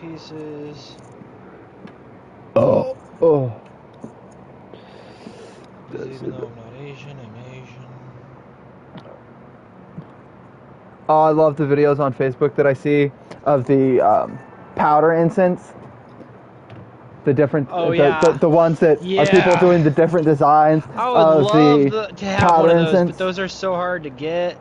pieces. Oh. Because even though I'm not Asian, I'm Asian. Oh, I love the videos on Facebook that I see of the powder incense. The different, the ones that are people doing the different designs I would of love to have one of those, incense. but those are so hard to get.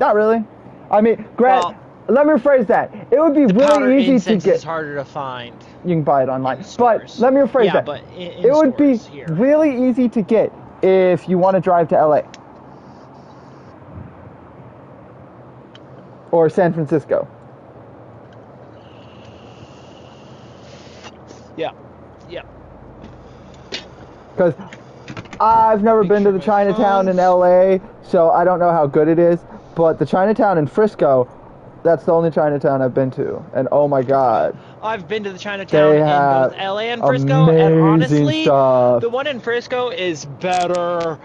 Not really. I mean, Well, let me rephrase that. It would be really easy to get. It's harder to find. You can buy it online. But let me rephrase that. But it would be really easy to get if you want to drive to LA or San Francisco. Yeah. Because I've never been to the Chinatown in LA, so I don't know how good it is. But the Chinatown in Frisco, that's the only Chinatown I've been to, and oh my god. I've been to the Chinatown in both LA and Frisco, and honestly, the one in Frisco is better.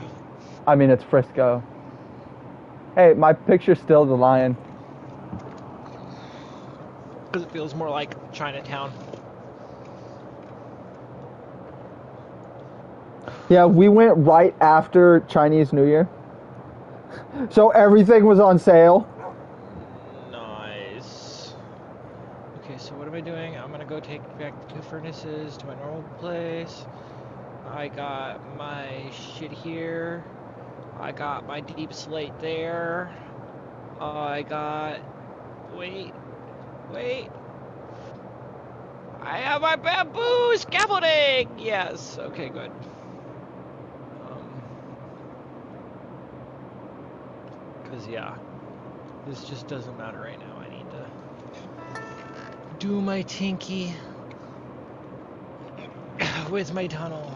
I mean, it's Frisco. Hey, my picture's still the lion. Because it feels more like Chinatown. Yeah, we went right after Chinese New Year. So everything was on sale. Nice. Okay, so what am I doing? I'm gonna go take back the 2 furnaces to my normal place. I got my shit here. I got my deep slate there. I got... Wait. I have my bamboo scaffolding! Yes, okay, good. Because, yeah, this just doesn't matter right now. I need to do my tinky with my tunnel.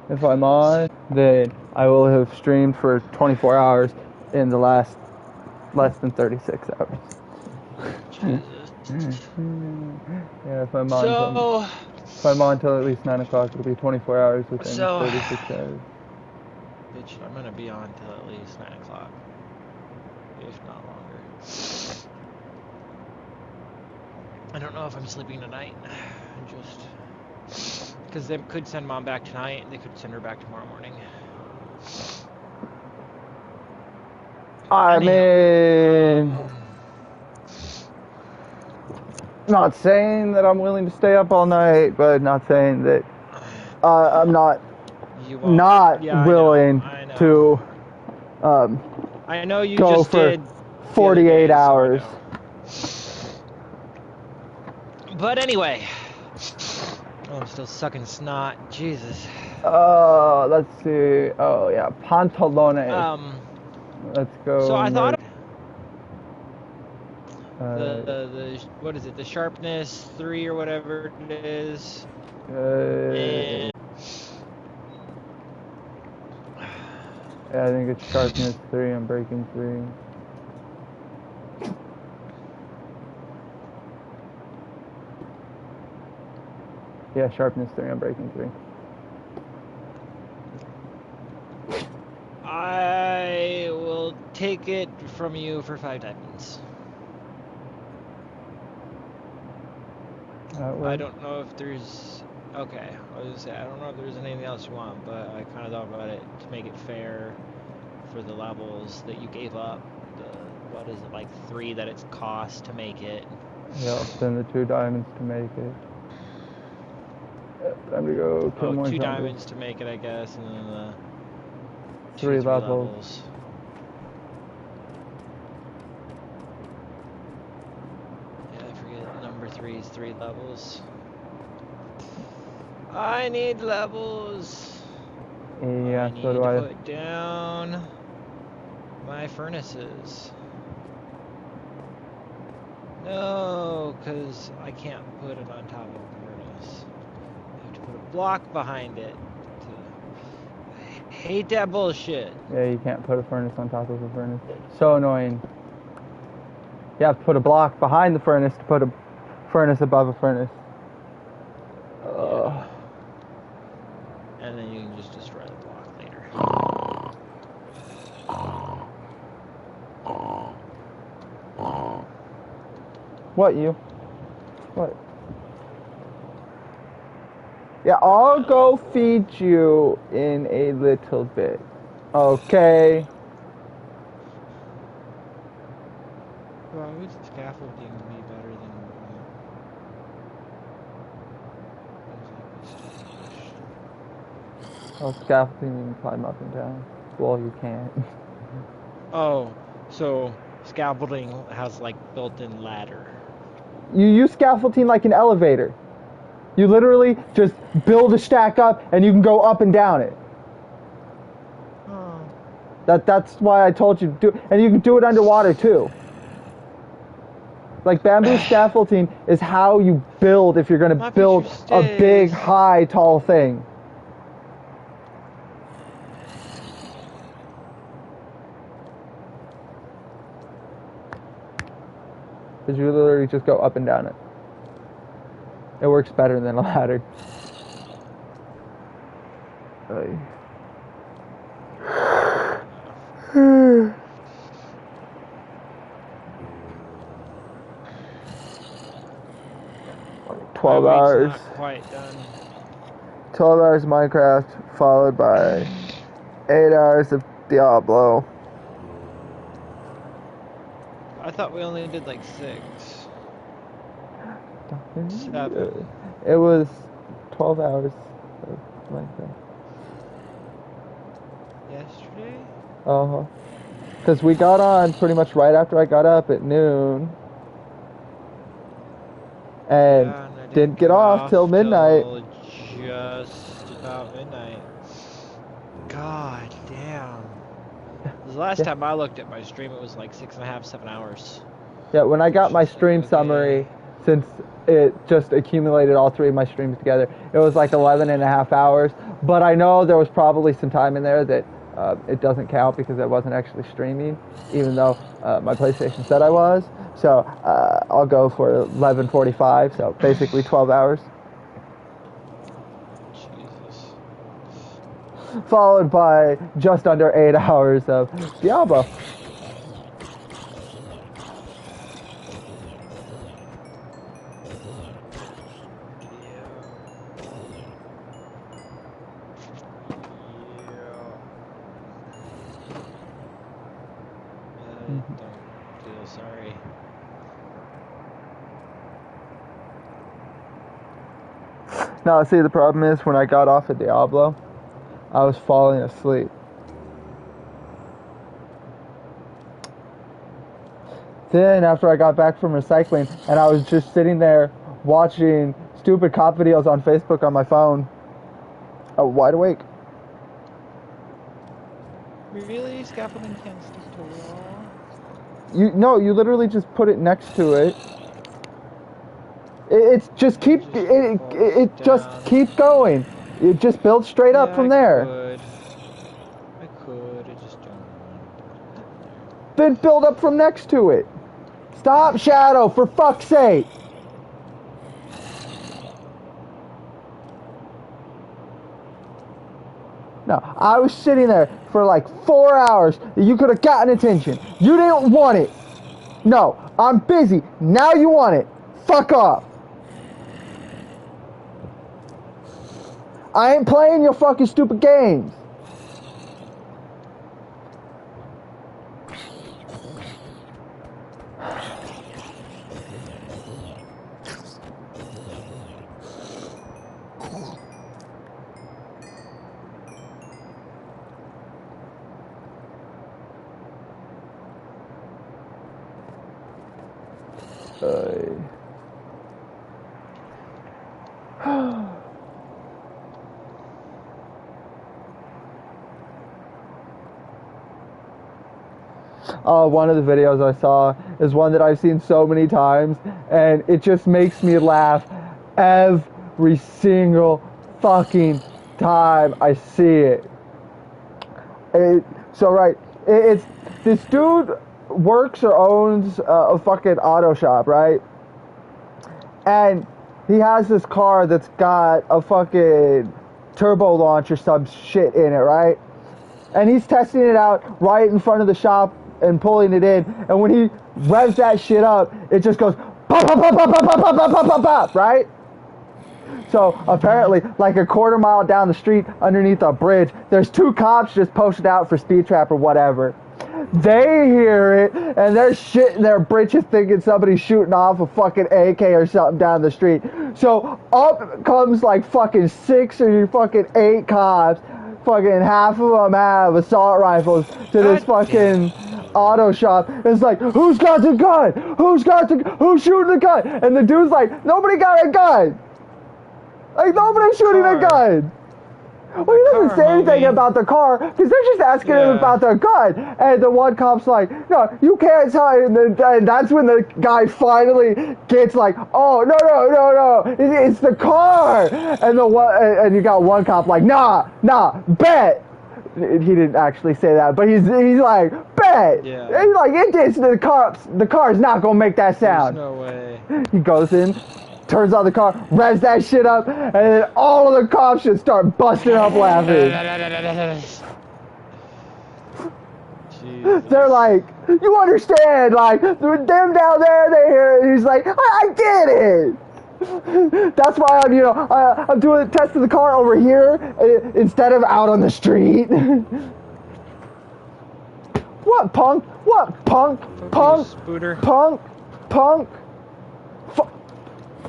If I'm on, then I will have streamed for 24 hours in the less than 36 hours. Jesus. Yeah, if I'm on till at least 9 o'clock, it'll be 24 hours within 36 hours. Bitch, I'm gonna be on till at least 9 o'clock, if not longer. I don't know if I'm sleeping tonight. Just because they could send Mom back tonight, they could send her back tomorrow morning. I mean, not saying that I'm willing to stay up all night, but not saying that I'm not willing to I know you go just for did 48 hours. But anyway, I'm still sucking snot. Jesus. Let's see. Oh yeah, pantalones. Let's go. So I thought the what is it? The sharpness 3 or whatever it is. Yeah, I think it's sharpness 3 and breaking 3. Yeah, sharpness 3 and breaking 3. I will take it from you for 5 diamonds. I don't know if there's... Okay, I was gonna say, I don't know if there's anything else you want, but I kind of thought about it to make it fair for the levels that you gave up. What is it, like 3 that it's cost to make it? Yeah, then the 2 diamonds to make it. Time to go kill more 2 zombies. diamonds to make it, I guess, and then the 3 levels. Yeah, I forget. Number 3 is 3 levels. I need levels. Yeah, so do I. I need to put down my furnaces. No, because I can't put it on top of a furnace. I have to put a block behind it. I hate that bullshit. Yeah, you can't put a furnace on top of a furnace. So annoying. You have to put a block behind the furnace to put a furnace above a furnace. Yeah. And then you can just destroy the block later. What, you? What? Yeah, I'll go feed you in a little bit. Okay. Why would scaffolding be better than Oh, scaffolding you can climb up and down. Well, you can't. Oh, so scaffolding has like built-in ladder. You use scaffolding like an elevator. You literally just build a stack up and you can go up and down it. Oh. That's why I told you to do it. And you can do it underwater too. Like bamboo scaffolding is how you build if you're going to build a big, high, tall thing. Because you literally just go up and down it. It works better than a ladder. 12 hours. Not quite done. 12 hours of Minecraft, followed by 8 hours of Diablo. I thought we only did like 6. 7. It was 12 hours of Minecraft. Yesterday? Uh-huh. Because we got on pretty much right after I got up at noon. And didn't get off till midnight. Till just about midnight. God damn. The last time I looked at my stream, it was like 6.5, 7 hours. Yeah, when I got my stream summary, since it just accumulated all 3 of my streams together, it was like 11.5 hours. But I know there was probably some time in there that it doesn't count because I wasn't actually streaming, even though my PlayStation said I was. So I'll go for 11:45, so basically 12 hours. Jesus. Followed by just under 8 hours of Diablo. Don't feel sorry. Now, see, the problem is when I got off of Diablo, I was falling asleep. Then, after I got back from recycling, and I was just sitting there watching stupid cop videos on Facebook on my phone, I was wide awake. Really? Scaffolding can't stick to a wall? You literally just put it next to it. It just keeps going. It just builds straight up from there. I could. I just don't want to. Then build up from next to it. Stop, Shadow, for fuck's sake. No, I was sitting there for like 4 hours. You could have gotten attention. You didn't want it. No, I'm busy. Now you want it. Fuck off. I ain't playing your fucking stupid games. One of the videos I saw is one that I've seen so many times, and it just makes me laugh every single fucking time I see it. It's this dude works or owns a fucking auto shop, right? And he has this car that's got a fucking turbo launch or some shit in it, right? And he's testing it out right in front of the shop and pulling it in. And when he revs that shit up, it just goes pop, pop, pop, pop, pop, pop, pop, pop, pop, pop, pop, right? So apparently, like a quarter mile down the street underneath a bridge, there's 2 cops just posted out for speed trap or whatever. They hear it, and they're shitting their britches thinking somebody's shooting off a fucking AK or something down the street. So up comes like fucking 6 or fucking 8 cops. Fucking half of them have assault rifles to this fucking auto shop. It's like, who's got the gun? Who's shooting the gun? And the dude's like, nobody got a gun. Like, nobody's shooting a gun. Well, he doesn't say anything about the car, because they're just asking him about the gun. And the one cop's like, no, you can't tell. And that's when the guy finally gets like, oh, no, it's the car. And you got one cop like, nah, bet. He didn't actually say that, but he's like, bet. Yeah. And he's like, the car's not going to make that sound. There's no way. He goes in, turns on the car, revs that shit up, and then all of the cops should start busting up laughing. They're like, you understand, like, them down there, they hear it. He's like, I get it. That's why I'm doing the test of the car over here instead of out on the street. What, punk? What, punk? Punk? Spooter. Punk?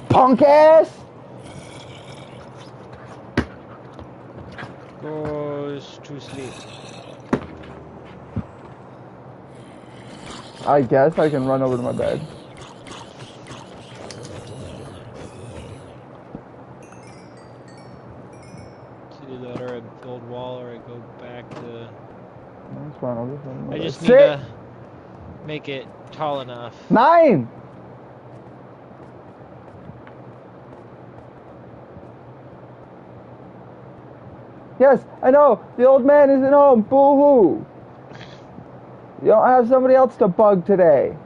Punk ass goes to sleep. I guess I can run over to my bed. It's either that or I build wall or I go back to. That's fine, I'll just run to my I bed. just need to make it tall enough. 9! Yes, I know, the old man isn't home, boo-hoo. You don't have somebody else to bug today.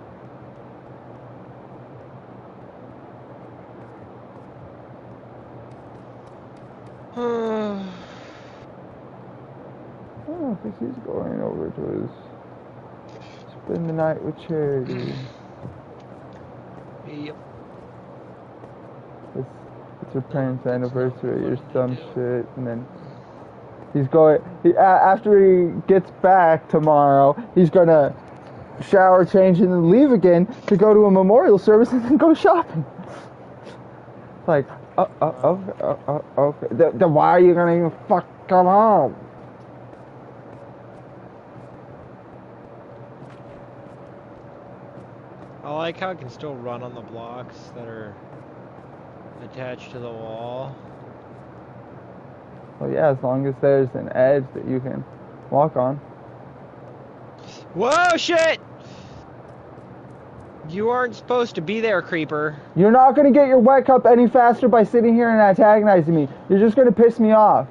I don't think he's going over to his spend the night with Charity. Yep. It's her parents' anniversary or some shit, and then he's going. After he gets back tomorrow, he's gonna shower, change, and then leave again to go to a memorial service and then go shopping. It's like, okay. Then why are you gonna even come home? I like how it can still run on the blocks that are attached to the wall. Well, yeah, as long as there's an edge that you can walk on. Whoa, shit! You aren't supposed to be there, creeper. You're not going to get your wet cup any faster by sitting here and antagonizing me. You're just going to piss me off.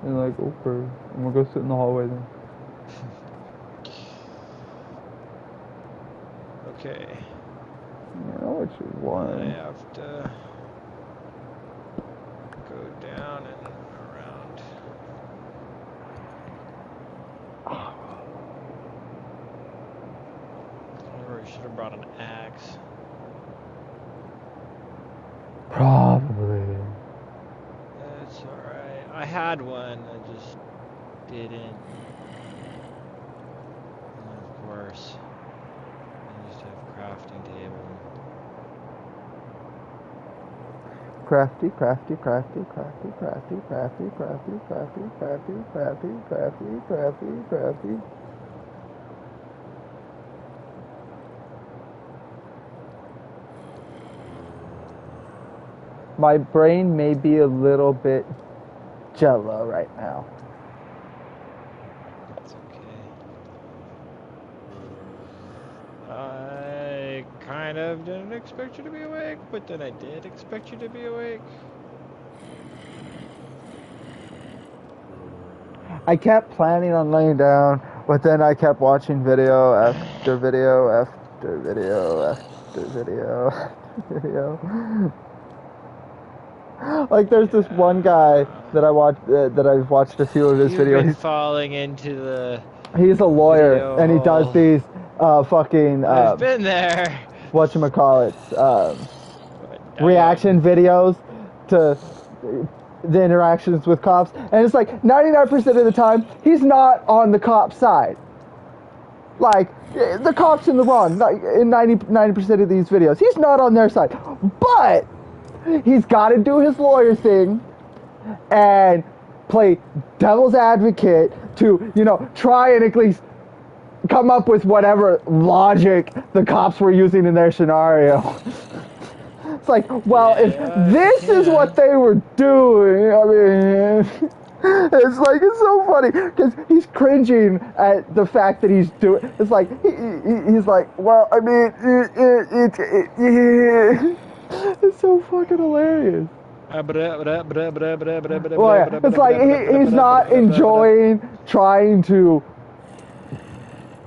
And like, okay, I'm going to go sit in the hallway then. Okay. You know what you want. I have to go down and around. Or I should have brought an axe. Probably. That's alright. I had one, I just didn't. And of course, I just have crafting table. Crafty. My brain may be a little bit jello right now. That's okay. I kind of didn't expect you to be awake, but then I did expect you to be awake. I kept planning on laying down, but then I kept watching video after video after video after video after video. Like there's this one guy that I've watched a few of his videos. You've been falling into the. He's a lawyer and he does hole. these fucking. I've been there. Whatchamacallit, reaction videos to the interactions with cops, and it's like 99% of the time he's not on the cop's side. Like the cop's in the wrong. In 90% of these videos, he's not on their side, but he's got to do his lawyer thing and play devil's advocate to, you know, try and at least come up with whatever logic the cops were using in their scenario. It's like, well, if this is what they were doing, I mean, it's like, it's so funny, because he's cringing at the fact that he's doing, it's like, he's like, well, I mean, it's so fucking hilarious. Well, yeah, it's like, he's not enjoying trying to,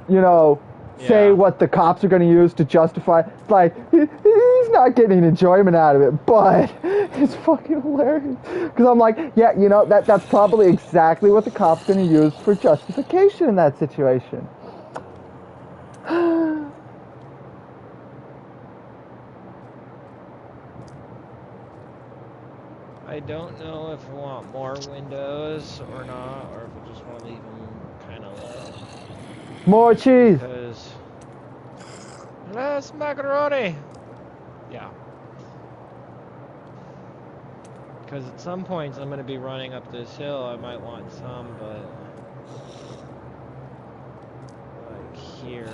you know, say what the cops are going to use to justify. Like, he's not getting enjoyment out of it, but it's fucking hilarious. Because I'm like, yeah, you know, that's probably exactly what the cop's going to use for justification in that situation. I don't know if I want more windows or not, or if I just want to leave them kind of low. More cheese. Because less macaroni. Yeah. Because at some points I'm going to be running up this hill. I might want some, but like here.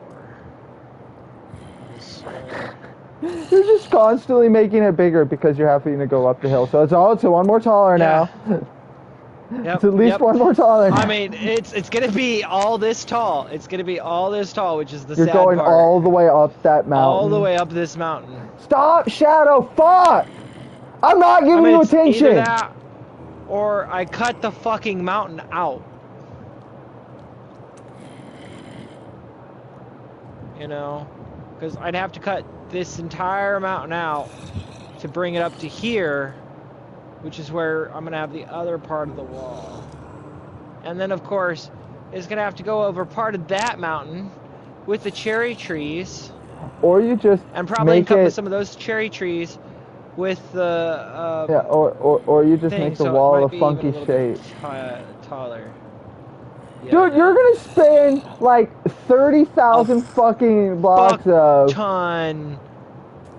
Or this way. You're just constantly making it bigger because you're having to go up the hill. So it's one more taller now. Yep, it's at least one more taller now. I mean, it's gonna be all this tall. It's gonna be all this tall, which is the You're sad going part. all the way up that mountain. All the way up this mountain. Stop, Shadow! Fuck! I'm not giving you attention! Either that, or I cut the fucking mountain out. You know? Because I'd have to cut this entire mountain out to bring it up to here, which is where I'm going to have the other part of the wall. And then, of course, it's going to have to go over part of that mountain with the cherry trees. Or you just and probably encompass some of those cherry trees with the yeah, or you just make the wall a funky shape. Taller. Yeah. Dude, you're gonna spend like 30,000 fucking blocks of ton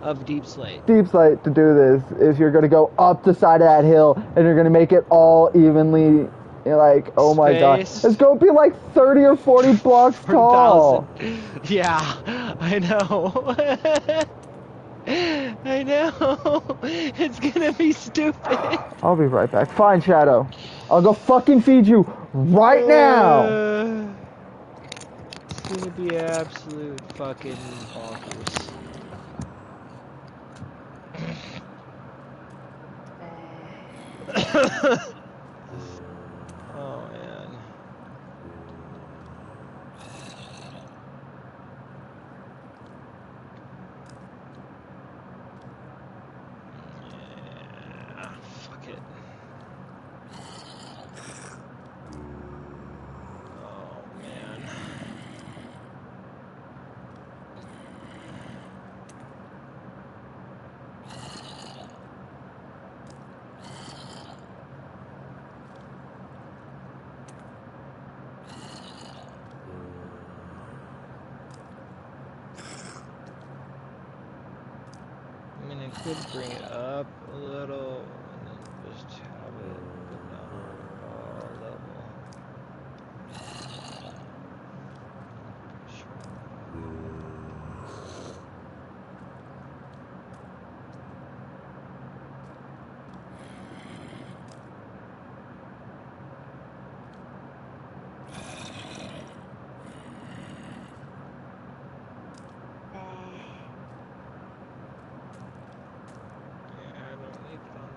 of deep slate. Deep slate to do this. If you're gonna go up the side of that hill and you're gonna make it all evenly, like, oh my god, it's gonna be like 30 or 40 blocks tall. Yeah, I know. I know. It's gonna be stupid. I'll be right back. Fine, Shadow. I'll go fucking feed you right now. It's gonna be absolute fucking bonkers. Oh man. Yeah, fuck it. Oh man. I mean, I could bring it up a little and then just have it all level. I don't need it on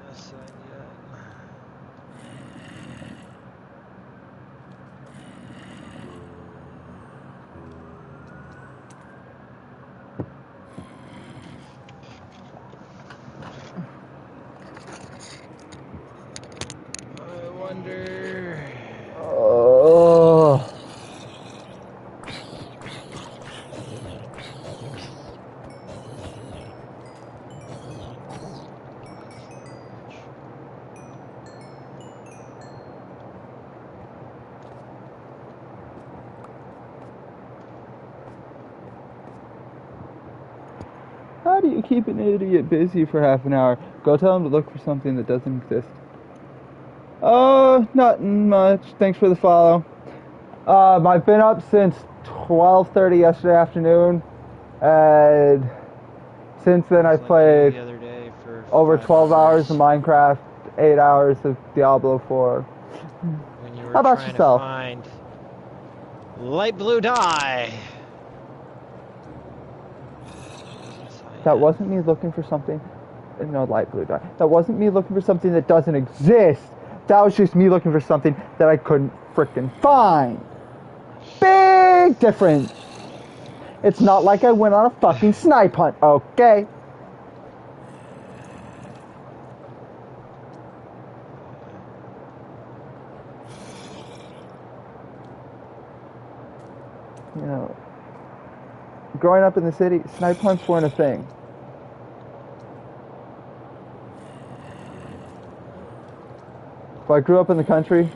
do you keep an idiot busy for half an hour? Go tell him to look for something that doesn't exist. Oh, nothing much. Thanks for the follow. I've been up since 12:30 yesterday afternoon, and since then I've played the other day for over 12 hours of Minecraft, 8 hours of Diablo 4. When you were How about trying yourself? to find light blue dye. That wasn't me looking for something. No, light blue dye. That wasn't me looking for something that doesn't exist. That was just me looking for something that I couldn't frickin' find. Big difference. It's not like I went on a fucking snipe hunt, okay? You know, growing up in the city, snipe hunts weren't a thing. If I grew up in the country,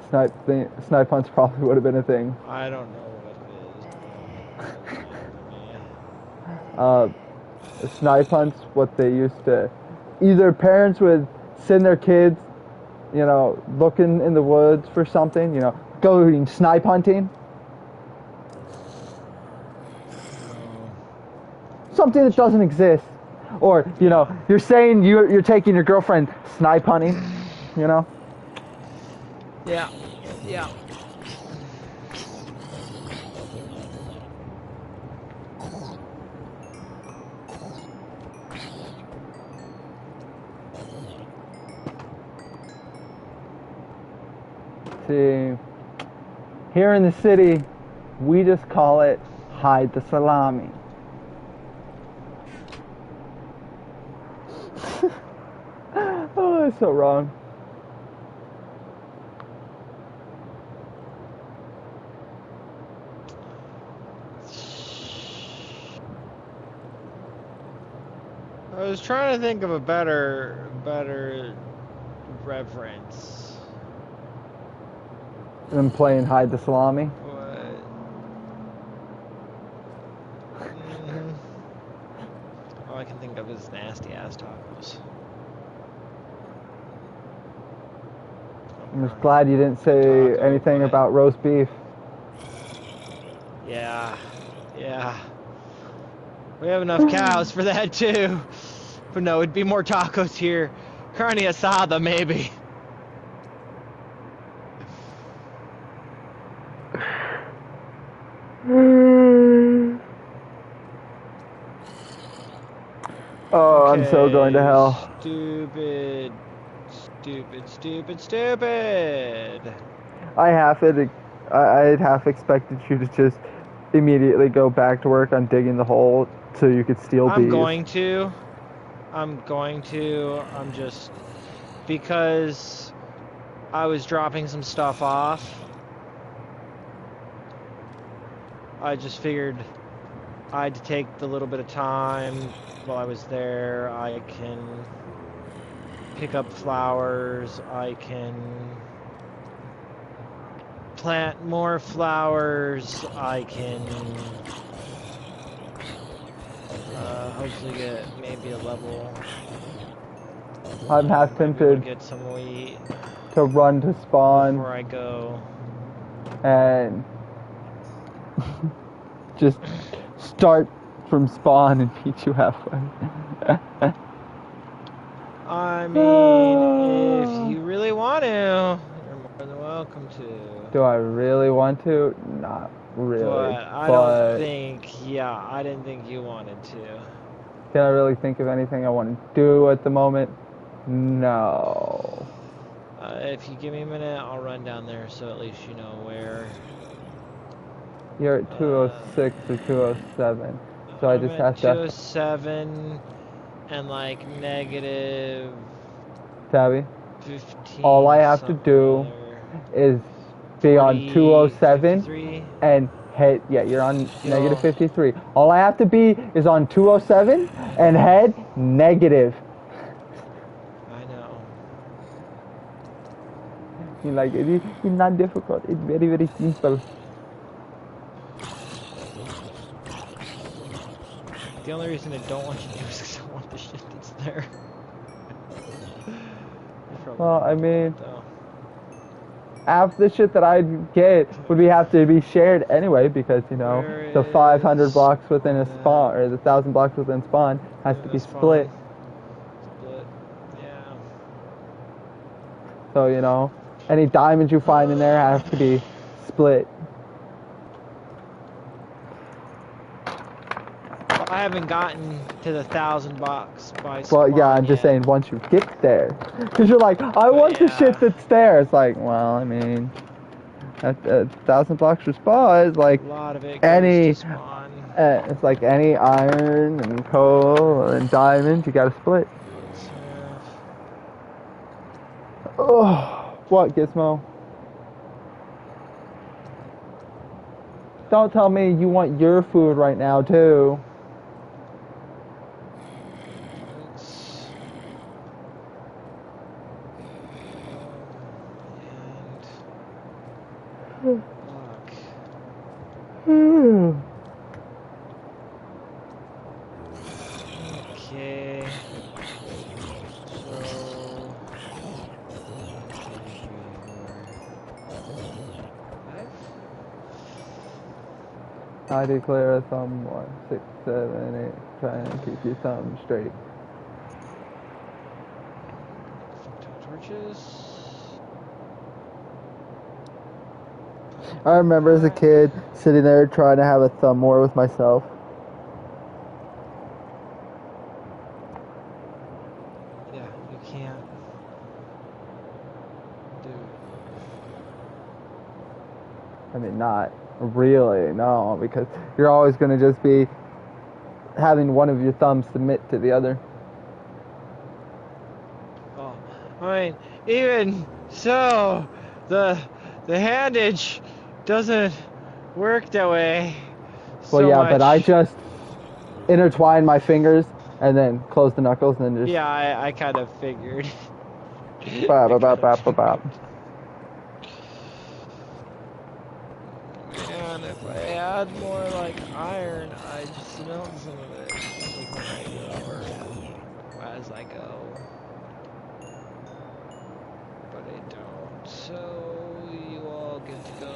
snipe hunts probably would have been a thing. I don't know what it is. Snipe hunts, what they used to, either parents would send their kids, you know, looking in the woods for something, you know, going snipe hunting. Something that doesn't exist. Or, you know, you're saying you're taking your girlfriend snipe hunting, you know? Yeah. Yeah. See, here in the city, we just call it hide the salami. Oh, that's so wrong. I was trying to think of a better reference. Than playing hide the salami? All I can think of is nasty ass tacos. I'm just glad you didn't say anything about roast beef. Yeah. Yeah. We have enough cows for that too. But no, it'd be more tacos here. Carne asada, maybe. Oh, okay, I'm so going to hell. Stupid. I'd half expected you to just immediately go back to work on digging the hole so you could steal bees. I'm going to. I'm just... Because I was dropping some stuff off. I just figured I'd take the little bit of time while I was there. I can pick up flowers. I can plant more flowers. I can hopefully get maybe a level. I'm half tempted get some wheat to run to spawn before I go and just start from spawn and meet you halfway. I mean, if you really want to, you're more than welcome to. Do I really want to? Not really. But I don't think, I didn't think you wanted to. Can I really think of anything I want to do at the moment? No. If you give me a minute, I'll run down there so at least you know where. You're at 206 or 207. So I just have to... 207 and like negative... Tabby? 15. All I have to do is be on 207 53. And head... Yeah, you're on negative 53. All I have to be is on 207 and head negative. I know. Like, it's not difficult. It's very, very simple. the only reason I don't want you to do is because I want the shit that's there. Well, I mean, half the shit that I'd get would have to be shared anyway, because, you know, the 500 blocks within a spawn, or the 1,000 blocks within spawn, has to be split. Yeah. So, you know, any diamonds you find in there have to be split. Well, I haven't gotten to the 1,000 blocks by spawn. Well, yeah, I'm just saying once you get there, because you're like, I want the shit that's there. It's like, well, I mean, at 1,000 blocks for spawn is like a lot of it any. Goes to spawn. It's like any iron and coal and diamond, you gotta split. Oh, what, Gizmo? Don't tell me you want your food right now, too. Okay. I declare a thumb 1, 6, 7, 8, trying to keep your thumb straight. Torches. I remember as a kid sitting there trying to have a thumb war with myself. Yeah, you can't do it. I mean, not really, no, because you're always going to just be having one of your thumbs submit to the other. Oh, I mean, even so, the handage doesn't work that way. Well, so yeah, much. But I just intertwine my fingers and then close the knuckles and then just. Yeah, I kind of figured. Bop, bop, bop, bop, bop. Man, if I had more like iron, I'd smelt some of it as I go. But I don't. So you all get to go.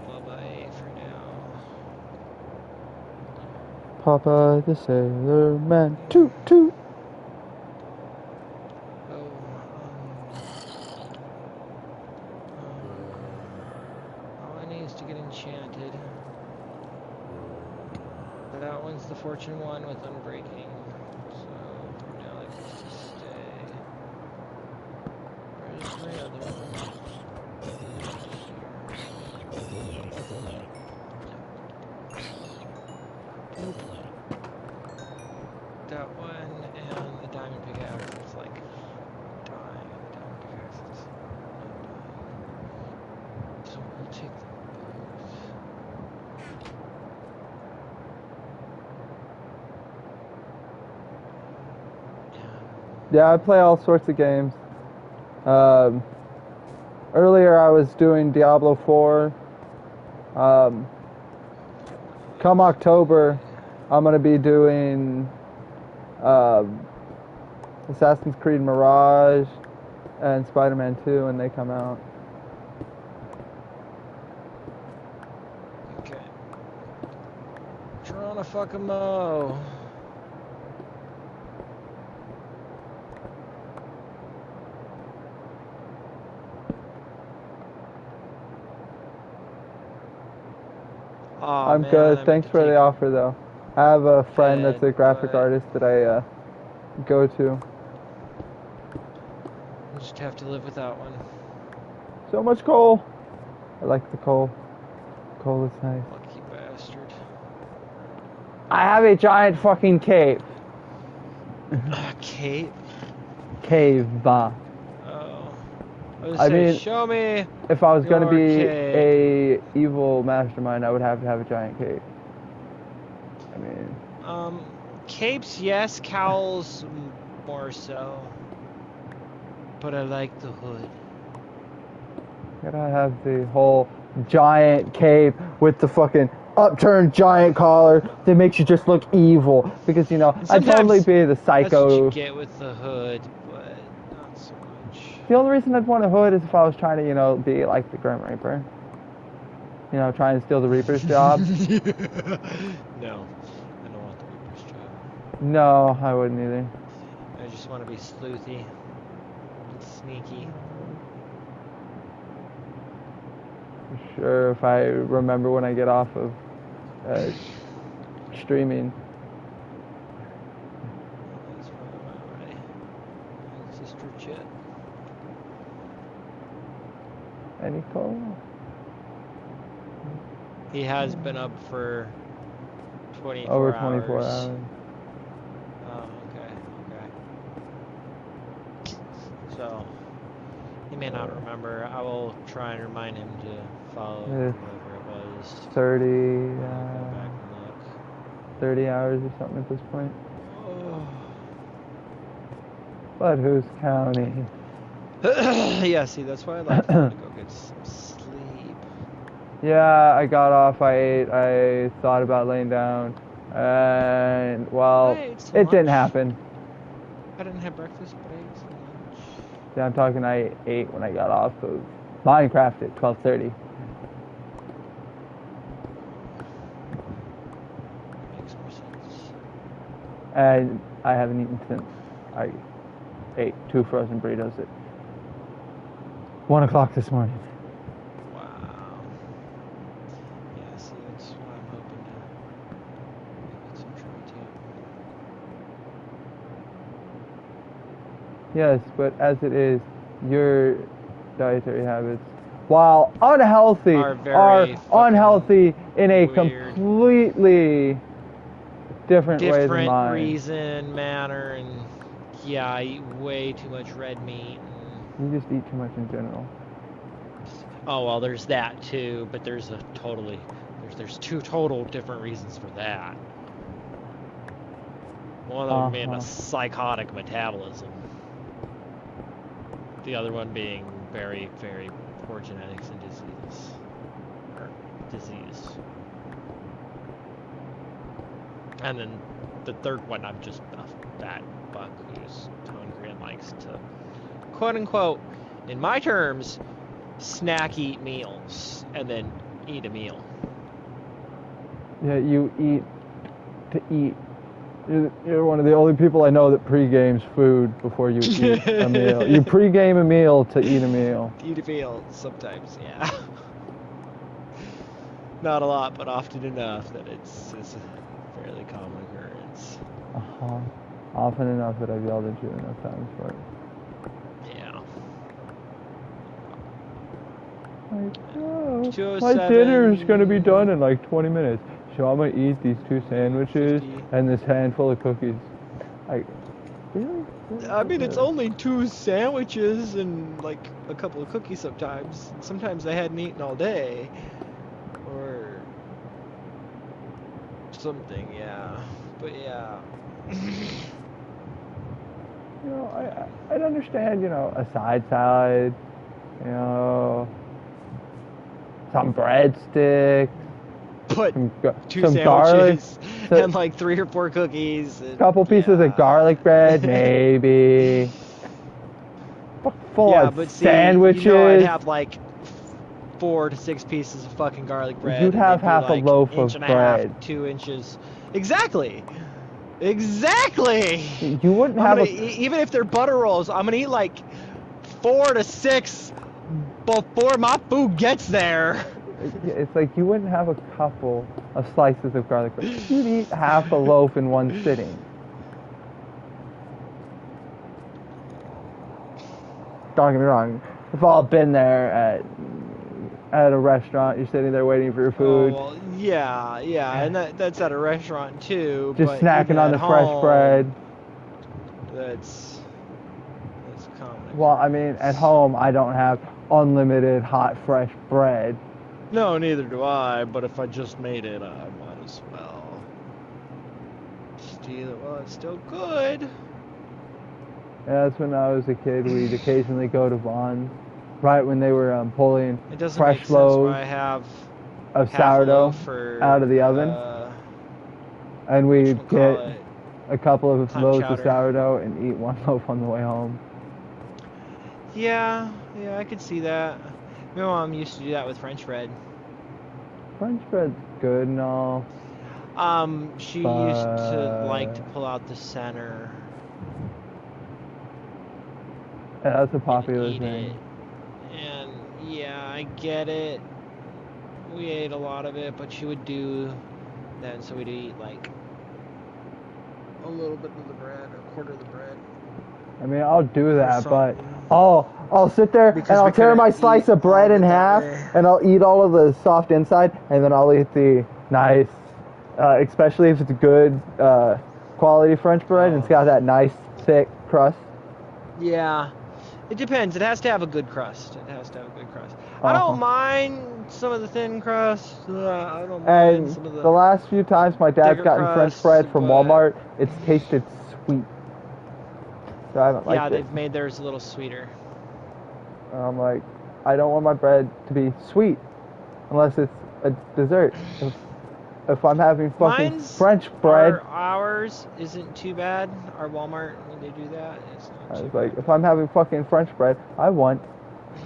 Bye-bye for now. Papa the Sailor Man, toot toot. All I need is to get enchanted. That one's the fortune one with unbreaking. So for now I can just stay. Where's my other one? Nope. That one and the diamond pickaxe. It's like dying. The diamond pickaxe is not dying. So we'll take them both. Yeah, I play all sorts of games. Earlier I was doing Diablo 4. Come October, I'm going to be doing Assassin's Creed Mirage and Spider-Man 2 when they come out. Okay. Trying to fuck 'em all. I'm good. Thanks for the offer, though. I have a friend that's a graphic artist that I go to. We'll just have to live with that one. So much coal. I like the coal. Coal is nice. Lucky bastard. I have a giant fucking cave. Cave? Cave. I mean, show me. If I was going to be a evil mastermind, I would have to have a giant cave. I mean, capes, yes. Cowls, more so. But I like the hood. Gotta have the whole giant cape with the fucking upturned giant collar that makes you just look evil. Because, you know, I'd totally be the psycho. That's what you get with the hood, but not so much. The only reason I'd want a hood is if I was trying to, you know, be like the Grim Reaper. You know, try and steal the Reaper's job. No, I don't want the Reaper's job. No, I wouldn't either. I just want to be sleuthy and sneaky. Sure, if I remember when I get off of streaming. That's fine, my sister Chet. Any call? He has been up for 24 Over hours. 24 hours. Oh, okay. So, he may not remember. I will try and remind him to follow whoever it was. 30, Go back and look. 30 hours or something at this point. Oh. But who's counting? Yeah, see, that's why I like to go get some sleep. Yeah, I got off, I ate, I thought about laying down, and, well, it didn't happen. I didn't have breakfast, but I ate some lunch. Yeah, I'm talking I ate when I got off of Minecraft at 12:30. Makes more sense. And I haven't eaten since I ate 2 frozen burritos at 1 o'clock this morning. Wow. Yeah, see, that's what I'm hoping to get some try too. Yes, but as it is, your dietary habits, while unhealthy, are unhealthy in a completely different way than mine. Reason, manner, and yeah, I eat way too much red meat. You just eat too much in general. Oh, well, there's that too, but there's there's 2 total different reasons for that. One of them being a psychotic metabolism. The other one being very, very poor genetics and disease. Or disease. And then the third one, I'm just a fat fuck who's hungry and likes to, quote unquote, in my terms, snack eat meals and then eat a meal. Yeah, you eat to eat. You're one of the only people I know that pre-games food before you eat a meal. You pre-game a meal to eat a meal. Eat a meal, sometimes, yeah. Not a lot, but often enough that it's a fairly common occurrence. Often enough that I've yelled at you enough times for it. Yeah. Like, oh, my dinner is going to be done in like 20 minutes. So I'm going to eat these 2 sandwiches 50. And this handful of cookies. Like, really? I mean, it's only 2 sandwiches and like a couple of cookies sometimes. Sometimes I hadn't eaten all day. Or something, yeah. But yeah. You know, I'd understand, you know, a side salad, you know, some breadsticks. But some 2 sandwiches garlic, and like 3 or 4 cookies. A couple pieces of garlic bread, maybe. Full of sandwiches. You know, I'd have like 4 to 6 pieces of fucking garlic bread. You'd have half like a loaf of bread. half, 2 inches. Exactly. Exactly. You wouldn't have even if they're butter rolls, I'm gonna eat like 4 to 6 before my food gets there. It's like you wouldn't have a couple of slices of garlic bread. You'd eat half a loaf in one sitting. Don't get me wrong. We've all been there at a restaurant. You're sitting there waiting for your food. Oh, well, yeah, and that's at a restaurant too. Just snacking on the fresh bread. That's common. Well, I mean, at home I don't have unlimited hot fresh bread. No, neither do I, but if I just made it, I might as well steal it while it's still good. Yeah, that's when I was a kid. We'd occasionally go to Vaughn's, right when they were pulling fresh loaves. Where I have of sourdough out of the oven. And we get a couple of loaves of sourdough and eat one loaf on the way home. Yeah, I could see that. My mom used to do that with French bread. French bread's good and all. She used to like to pull out the center. Yeah, that's a popular thing. And yeah, I get it. We ate a lot of it, but she would do that, so we'd eat like a little bit of the bread, a quarter of the bread. I mean, I'll do that, but I'll sit there and I'll tear my slice of bread in half, and I'll eat all of the soft inside, and then I'll eat the nice, especially if it's good quality French bread and it's got that nice thick crust. Yeah, it depends. It has to have a good crust. I don't mind some of the thin crust. I don't mind some of the last few times my dad's gotten French bread from Walmart, it's tasted sweet. So I haven't liked it. Yeah, they've made theirs a little sweeter. I'm like, I don't want my bread to be sweet unless it's a dessert. If I'm having fucking French bread, ours isn't too bad. Our Walmart, when they do that, it's not too bad. If I'm having fucking French bread, I want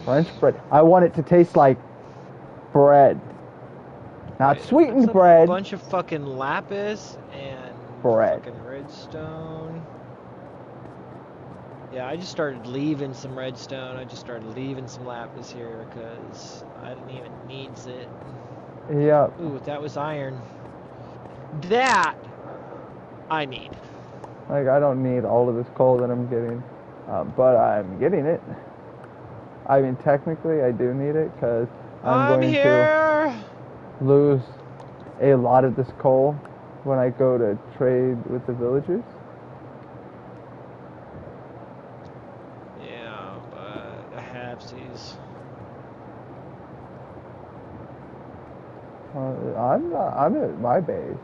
French bread. I want it to taste like bread, not sweetened bread. A bunch of fucking lapis and bread. Fucking redstone. Yeah, I just started leaving some redstone. I just started leaving some lapis here because I didn't even need it. Yep. Ooh, that was iron. That I need. Like, I don't need all of this coal that I'm getting, but I'm getting it. I mean, technically, I do need it because I'm going to lose a lot of this coal when I go to trade with the villagers. Yeah, but I have these. I'm at my base.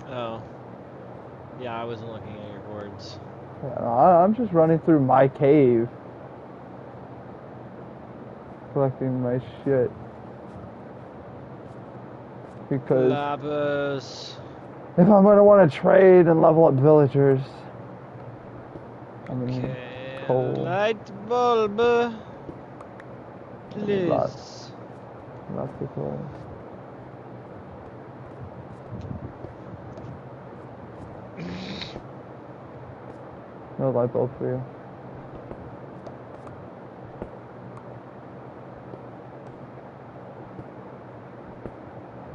Oh. Yeah, I wasn't looking at your boards. I'm just running through my cave, collecting my shit. Because lapis. If I'm gonna want to trade and level up villagers, I'm gonna need coal. Light bulb. Please. Lots of coal. No light bulb for you.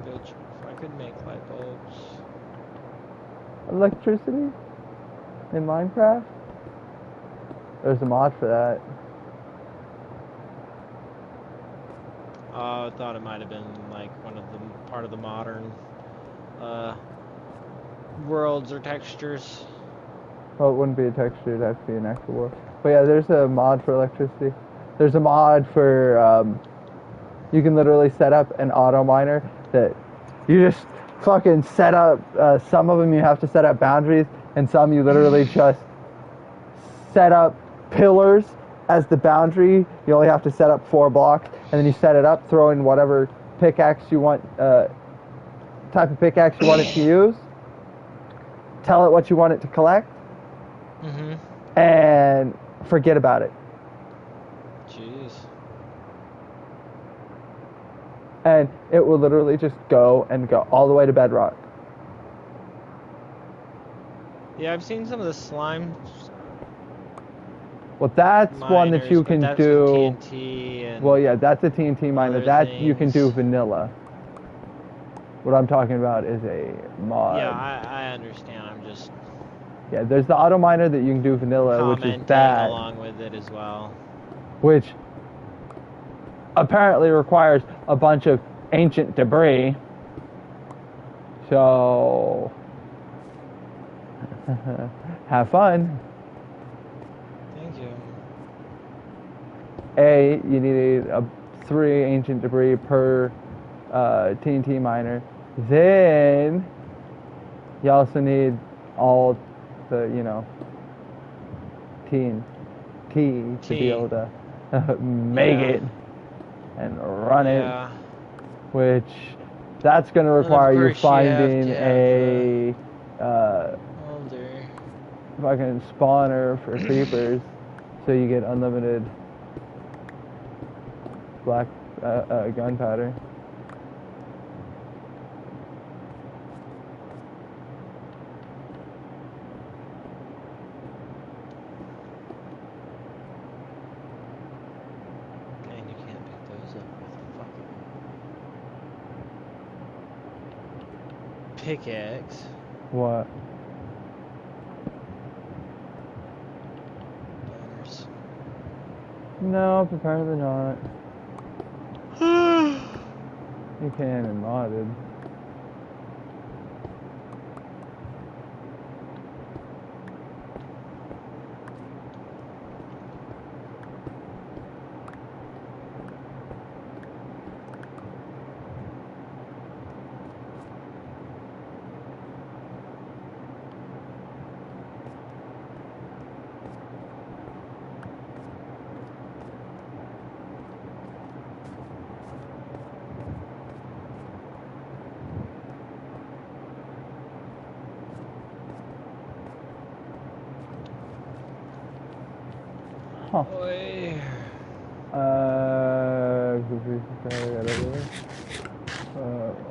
Bitch, if I could make light bulbs. Electricity? In Minecraft? There's a mod for that. I thought it might have been like part of the modern worlds or textures. Well, it wouldn't be a texture, it'd have to be an actual world. But yeah, there's a mod for electricity. There's a mod for, you can literally set up an auto miner that you just fucking set up, some of them you have to set up boundaries, and some you literally just set up pillars as the boundary. You only have to set up 4 blocks, and then you set it up, throw in whatever pickaxe you want, type of pickaxe you want it to use, tell it what you want it to collect, and forget about it. Jeez. And it will literally just go and go all the way to bedrock. Yeah, I've seen some of the slime. Well, that's miners, one that you can do. TNT and well, yeah, that's a TNT miner. That you can do vanilla. What I'm talking about is a mod. Yeah, I understand. I'm just. Yeah, there's the auto miner that you can do vanilla, which is that. Along with it as well. Which apparently requires a bunch of ancient debris. So have fun. Thank you. You need 3 ancient debris per TNT miner. Then you also need all the, TNT to be able to make it and run it which that's going to require you finding a fucking spawner for creepers, so you get unlimited black gunpowder. And you can't pick those up with a fucking pickaxe. What? Boners. No, apparently not. You can in modded. Huh.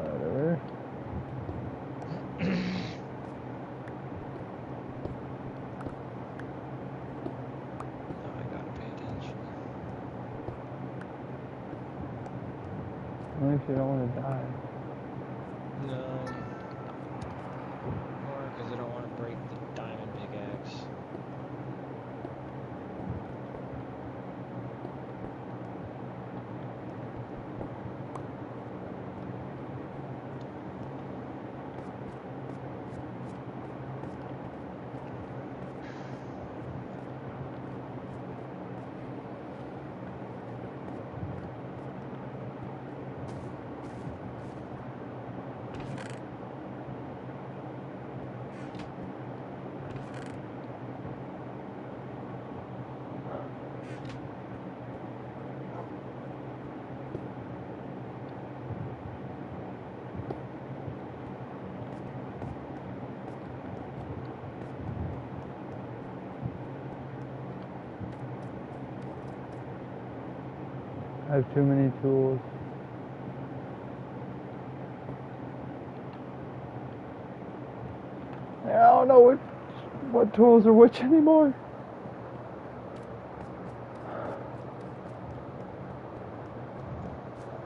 Whatever. Now I gotta pay attention. Only if you don't want to die. No. Or because I don't want to break the diamond pickaxe. I have too many tools. I don't know what tools are which anymore.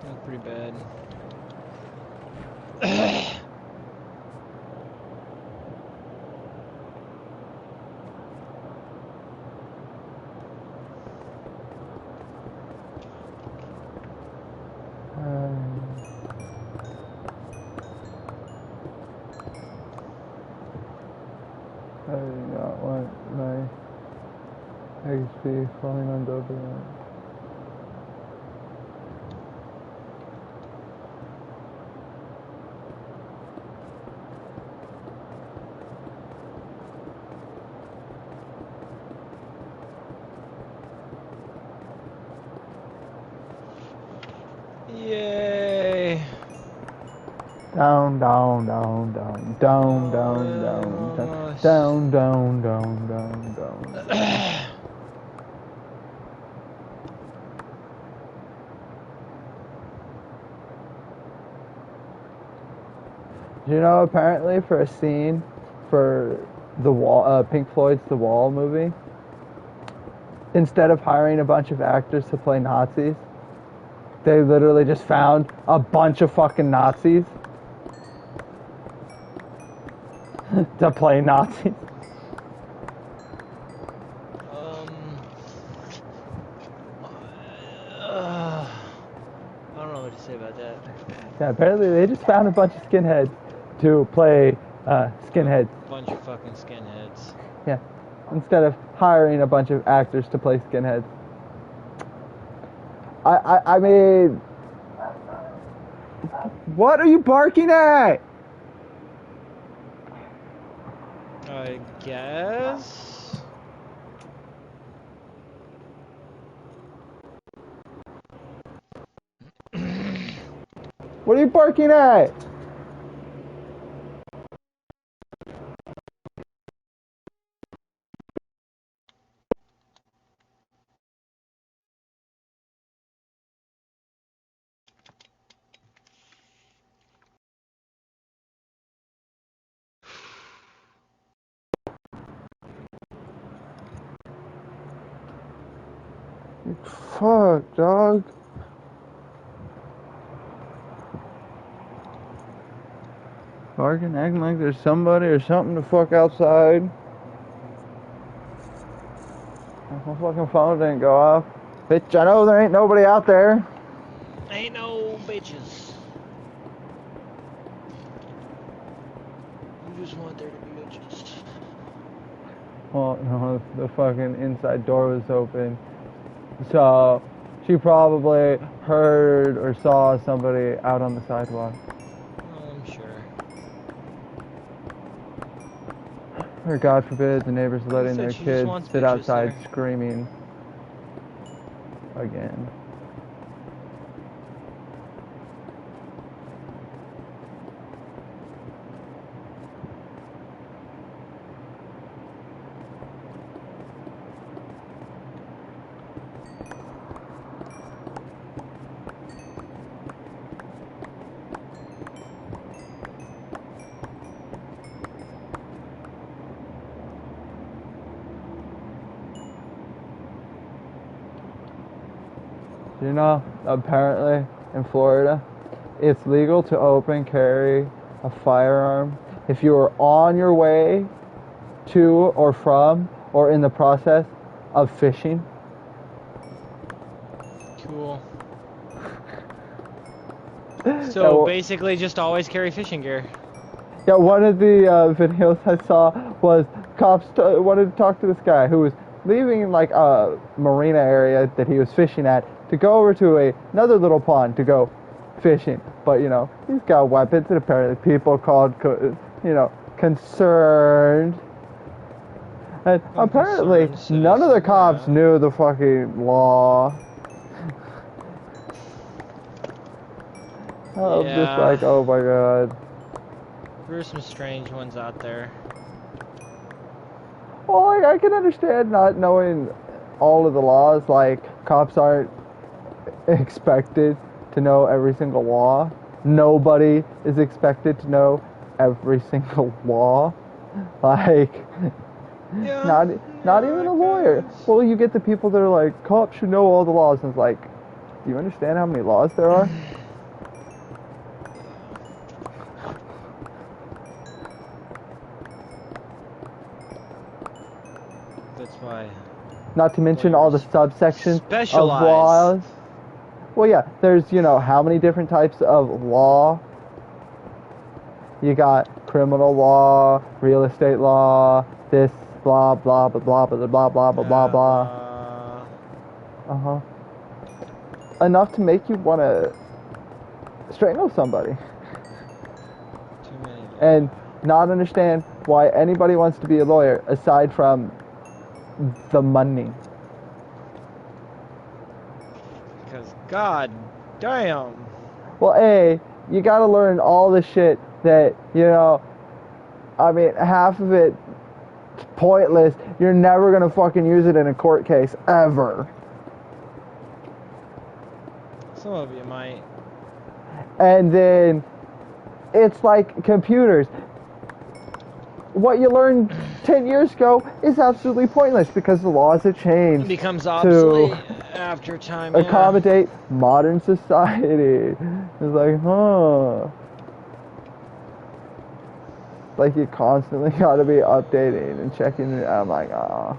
That's pretty bad. I do not want my XP falling on double. Yay! Down, down, down, down, down, down, down, down, down, down, down, down. You know, apparently for a scene for the Wall, Pink Floyd's The Wall movie, instead of hiring a bunch of actors to play Nazis, they literally just found a bunch of fucking Nazis to play Nazis. I don't know what to say about that. Yeah, apparently they just found a bunch of skinheads to play skinheads. A bunch of fucking skinheads. Yeah, instead of hiring a bunch of actors to play skinheads. I mean, what are you barking at? I guess. What are you barking at? Fuck, dog. Barking, acting like there's somebody or something to fuck outside. My fucking phone didn't go off. Bitch, I know there ain't nobody out there. Ain't no bitches. You just want there to be bitches. Well, no, the fucking inside door was open. So, she probably heard or saw somebody out on the sidewalk. I'm sure. Or God forbid, the neighbors letting their kids sit outside there. screaming again. You know, apparently in Florida, it's legal to open carry a firearm if you are on your way to or from or in the process of fishing. Cool. So basically just always carry fishing gear. Yeah, one of the videos I saw was cops wanted to talk to this guy who was leaving like a marina area that he was fishing at to go over to another little pond to go fishing. But, you know, he's got weapons and apparently people called, concerned. And apparently none of the cops knew the fucking law. I'm just like, oh my god. There's some strange ones out there. Well, like, I can understand not knowing all of the laws. Like, cops aren't expected to know every single law. Nobody is expected to know every single law. Like, not even a lawyer. Well, you get the people that are like, cops should know all the laws. And it's like, do you understand how many laws there are? That's why. Not to mention all the subsections of laws. Well, yeah, there's, you know, how many different types of law? You got criminal law, real estate law, this, blah, blah, blah, blah, blah, blah, blah, blah, blah, blah. Uh-huh. Enough to make you want to strangle somebody. Too many. And not understand why anybody wants to be a lawyer aside from the money. Because god damn. Well, A, you gotta learn all the shit that, you know, I mean, half of it pointless. You're never gonna fucking use it in a court case, ever. Some of you might. And then, it's like computers. What you learned 10 years ago is absolutely pointless because the laws have changed. It becomes obsolete after time. Accommodate modern society. It's like, huh. Like you constantly gotta be updating and checking it. I'm like, ah.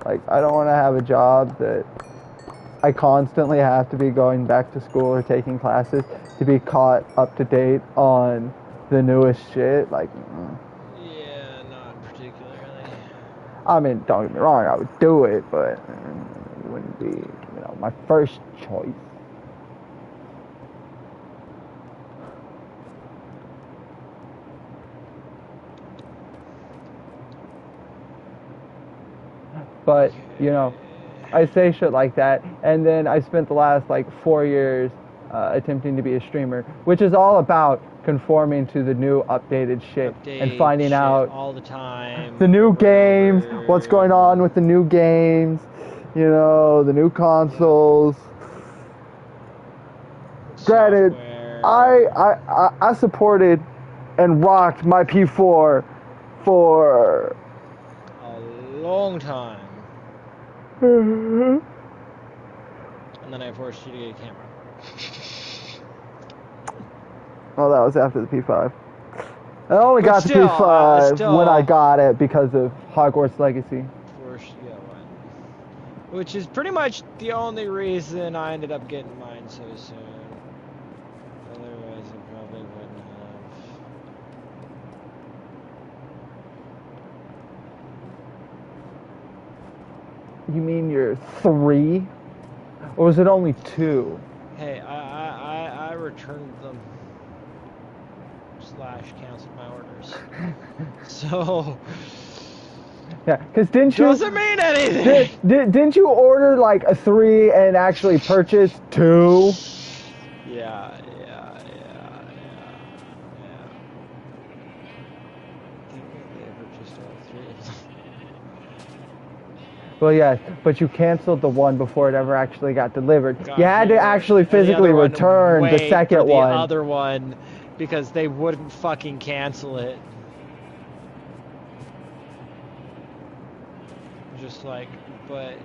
Like, I don't want to have a job that I constantly have to be going back to school or taking classes to be caught up to date on the newest shit. Like, yeah, not particularly. I mean, don't get me wrong, I would do it, but it wouldn't be, you know, my first choice. But, you know, I say shit like that, and then I spent the last, like, 4 years attempting to be a streamer, which is all about conforming to the new updated shit and finding out all the time, the new games, what's going on with the new games, you know, the new consoles. Granted, I supported and rocked my P4 for a long time. And then I forced you to get a camera. Well, that was after the P5. I only got the P5 when I got it because of Hogwarts Legacy. Forced you to get one. Which is pretty much the only reason I ended up getting mine so soon. Otherwise, I probably wouldn't have. You mean you're 3? Or was it only 2? Hey, I returned them. / canceled my orders. So... Yeah, because didn't you... Doesn't mean anything! Didn't you order like a 3 and actually purchase 2? Yeah. Well, yeah, but you canceled the one before it ever actually got delivered. You had to actually physically return the second one. The other one, because they wouldn't fucking cancel it. Just like, but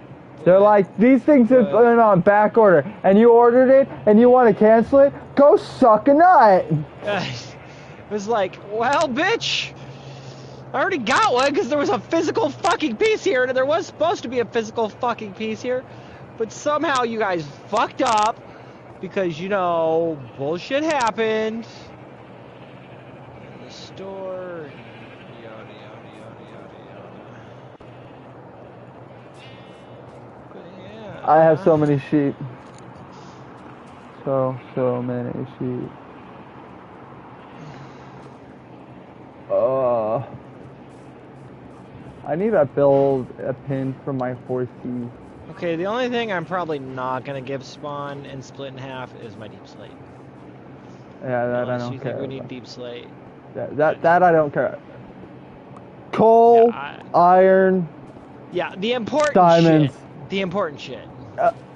they're like, these things have been on back order, and you ordered it, and you want to cancel it? Go suck a nut! It was like, well, bitch, I already got one because there was a physical fucking piece here, and there was supposed to be a physical fucking piece here, but somehow you guys fucked up because, you know, bullshit happened in the store. I have so many sheep. So many sheep. I need to build a pin for my 4C. Okay, the only thing I'm probably not gonna give spawn and split in half is my deep slate. Yeah, that I don't care. We need deep slate. That I don't care. Coal, iron. Yeah, the important diamonds. Shit. The important shit.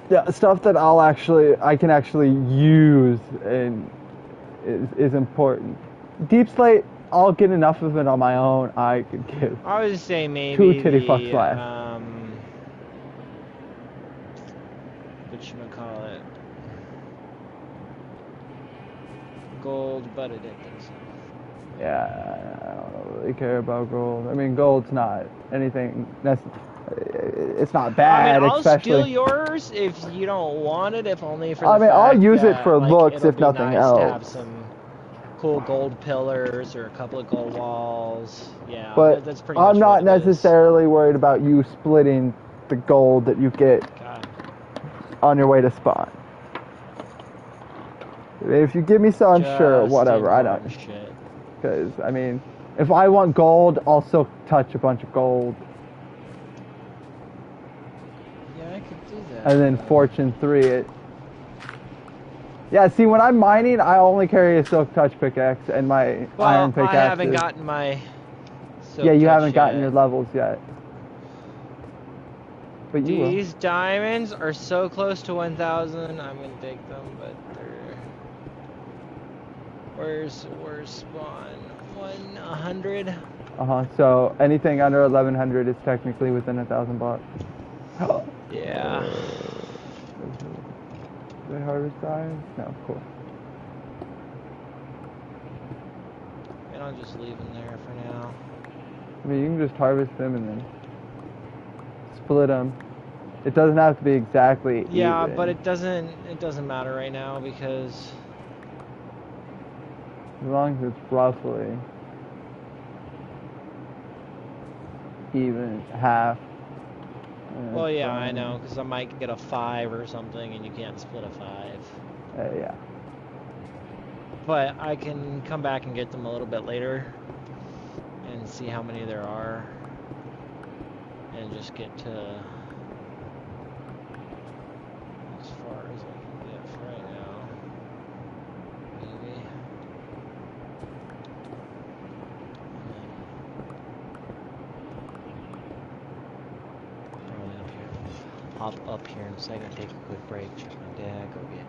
Yeah, stuff that I can actually use and is important. Deep slate, I'll get enough of it on my own. I could give. I would say maybe 2 titty fucks left. Whatchamacallit? Gold, but I didn't think so. Yeah, I don't really care about gold. I mean, gold's not anything. It's not bad. I mean, I'll especially. steal yours if you don't want it. If only for. I mean, I'll use it for like, looks, if nothing else. To have some cool gold pillars or a couple of gold walls. Yeah, but that's pretty much I'm not necessarily worried about you splitting the gold that you get on your way to spawn. If you give me some, sure, whatever. I don't. Because I mean, if I want gold, I'll still touch a bunch of gold. Yeah, I could do that. And then Fortune 3 it. Yeah, see, when I'm mining, I only carry a Silk Touch pickaxe and my iron pickaxe. I haven't gotten my Silk Yeah, you Touch haven't gotten yet. your levels yet. But you will. These diamonds are so close to 1,000. I'm gonna take them, but they're. Where's spawn? 100. So anything under 1,100 is technically within 1,000 blocks. Yeah. They harvest diamonds? No, cool. And I'll just leave them there for now. I mean, you can just harvest them and then split them. It doesn't have to be exactly even. But it doesn't matter right now because as long as it's roughly even half. Well, yeah, I know, because I might get a 5 or something, and you can't split a 5. Yeah. But I can come back and get them a little bit later and see how many there are. and just get to as far as I can get for right now. Maybe. Probably up here. Hop up here in a second, take a quick break, check my dad, go get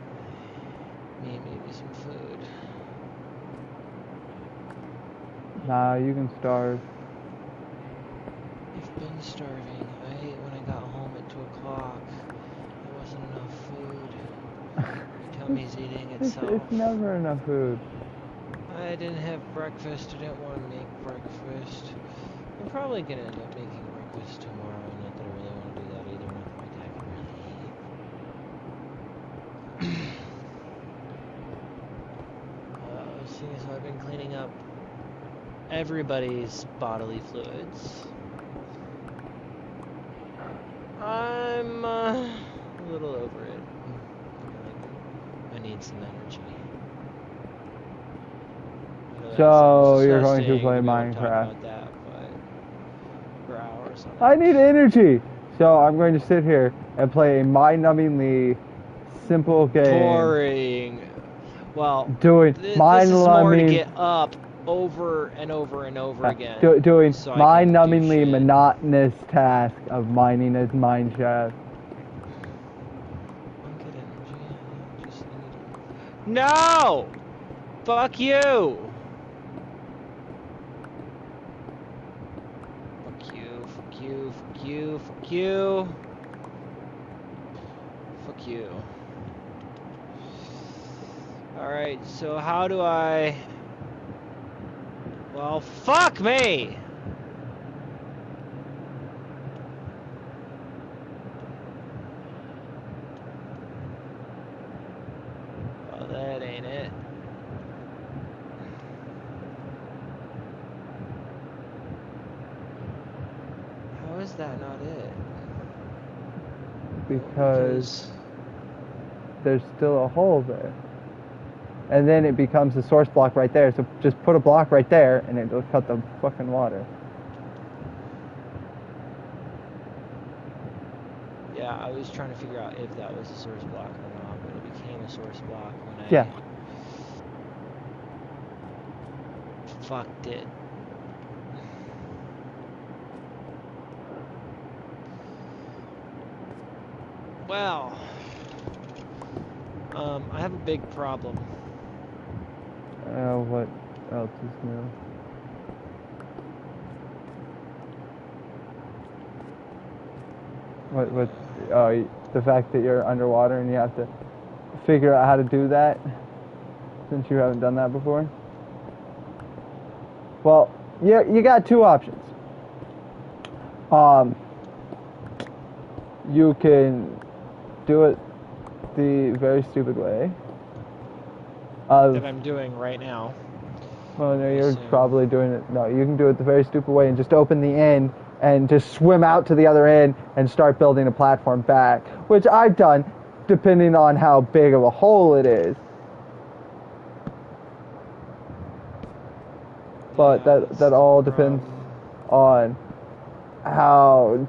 me maybe some food. Nah, you can starve. I've been starving. I ate when I got home at 2 o'clock. There wasn't enough food. My tummy's eating itself. It's never enough food. I didn't have breakfast. I didn't want to make breakfast. I'm probably going to end up making breakfast tomorrow. Not that I really want to do that either. Not that my dad can really eat. Seeing as I've been cleaning up everybody's bodily fluids, I'm a little over it. I need some energy. So you're going to play Minecraft? Talk about that, but for hours on I need energy. So I'm going to sit here and play a mind-numbingly simple game. Boring. Well, doing this is more to get up over and over and over again. Doing so mind-numbingly monotonous task of mining his mine shaft. No! Fuck you! Fuck you, fuck you, fuck you, fuck you. Fuck you. Alright, so how do I... Well, fuck me! Well, that ain't it. How is that not it? Because there's still a hole there. And then it becomes a source block right there. So just put a block right there and it'll cut the fucking water. Yeah, I was trying to figure out if that was a source block or not, but it became a source block when I fucked it. Well, I have a big problem. What else is new? What? The fact that you're underwater and you have to figure out how to do that, since you haven't done that before. Well, you got two options. You can do it the very stupid way. That I'm doing right now. Well, no, you're probably doing it. No, you can do it the very stupid way and just open the end and just swim out to the other end and start building a platform back, which I've done, depending on how big of a hole it is. But that all depends on how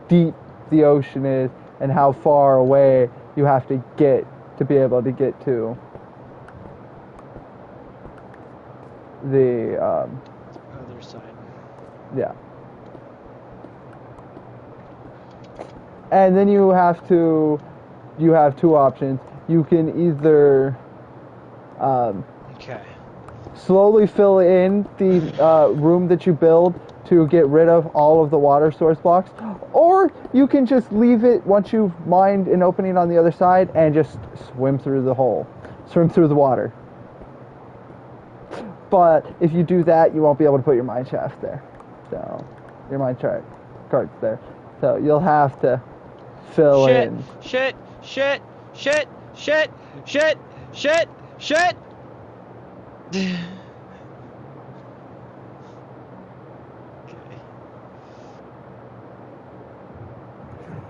deep the ocean is and how far away you have to get to be able to get to the other side. Yeah. And then you have two options. You can either slowly fill in the room that you build to get rid of all of the water source blocks, or you can just leave it once you've mined an opening on the other side and just swim through the water. But if you do that, you won't be able to put your mine shaft there. So, your mine cart's there. So, you'll have to fill in. Shit.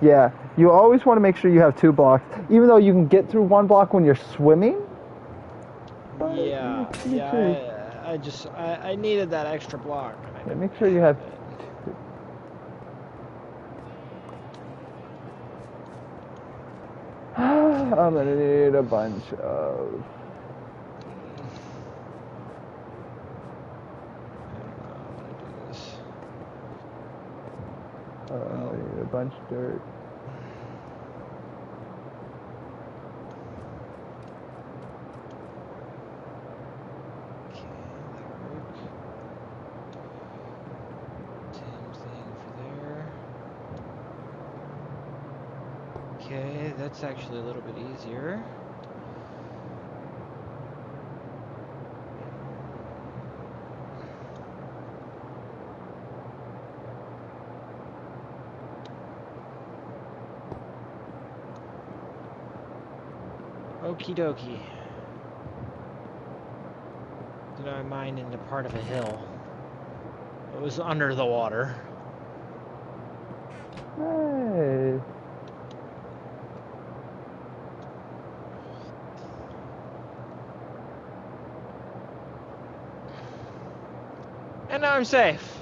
Yeah, you always want to make sure you have two blocks, even though you can get through one block when you're swimming. Yeah, I needed that extra block. Yeah, make sure you have. I'm gonna need a bunch of... I need a bunch of dirt. Okay, that'll work. Same thing for there. Okay, that's actually a little bit easier. Okie dokie. Then I mined into part of a hill. It was under the water. Hey. And now I'm safe.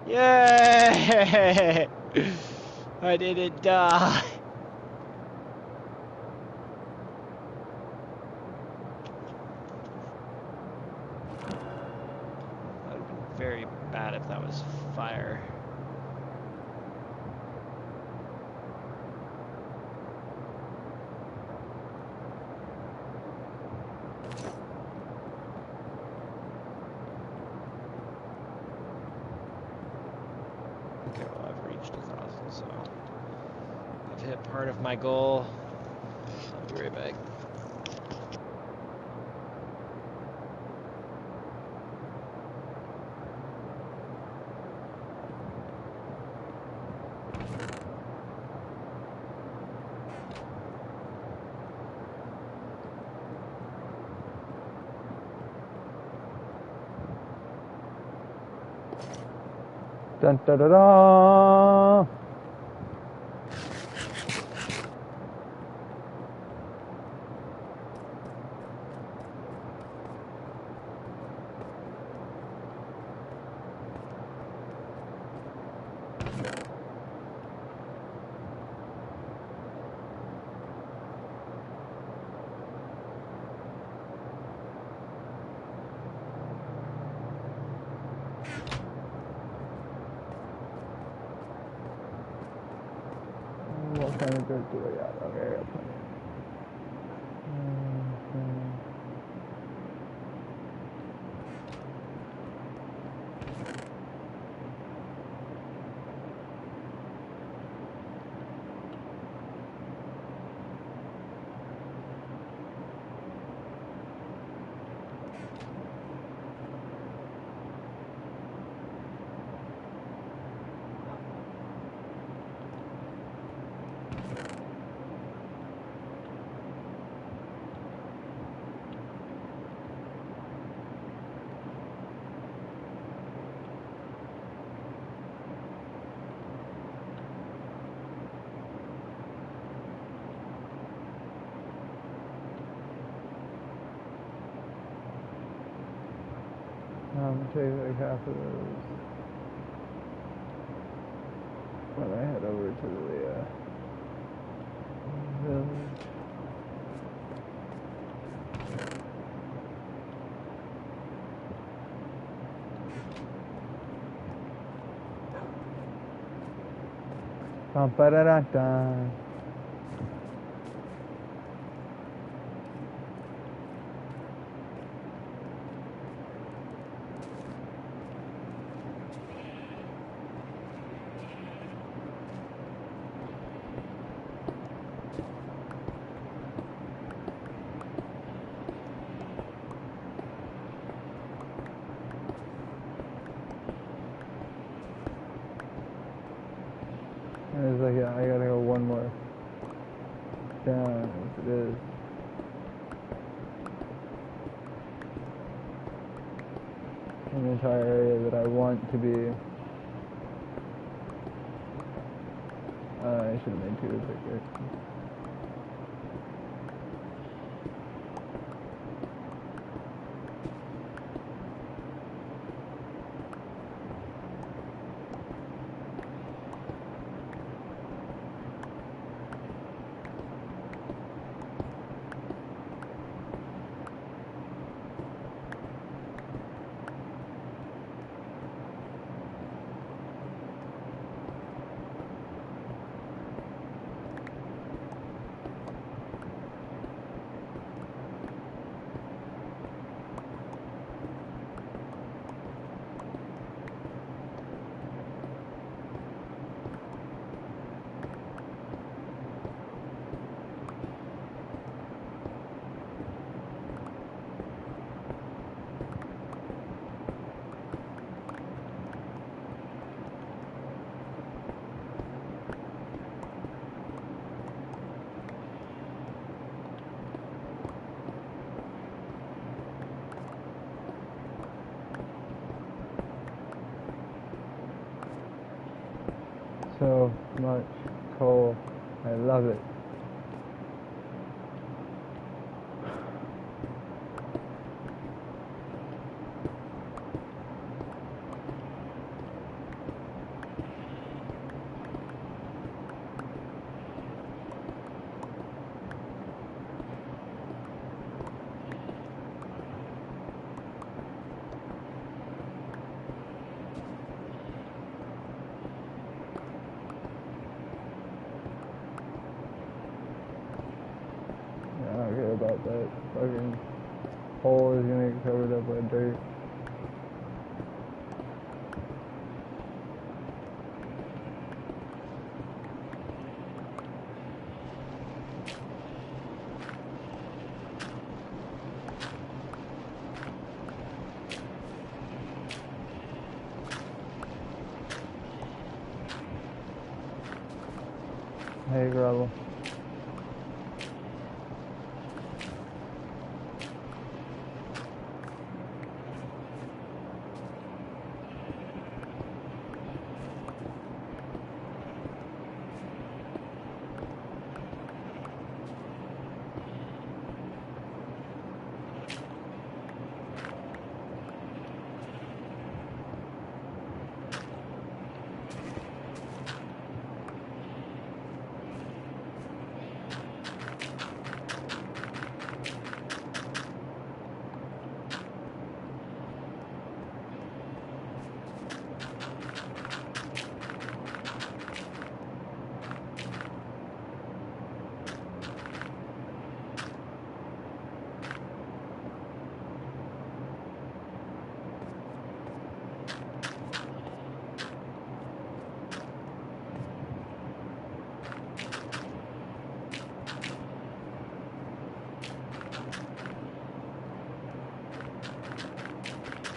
Yay! I didn't die. That would have been very bad if that was fire. Okay, well, I've reached 1,000, so I've hit part of my goal. I'll be right back. Dun da da da! What kind of dirt do I got? Okay, I got plenty. I'm gonna take like half of those when I head over to the village. Bum ba da da da. And it's like, yeah, I gotta go one more down as it is. An entire area that I want to be. I should have made 2 bigger. so much coal. I love it. I don't care about that. Fucking hole is gonna get covered up by dirt. Hey, gravel.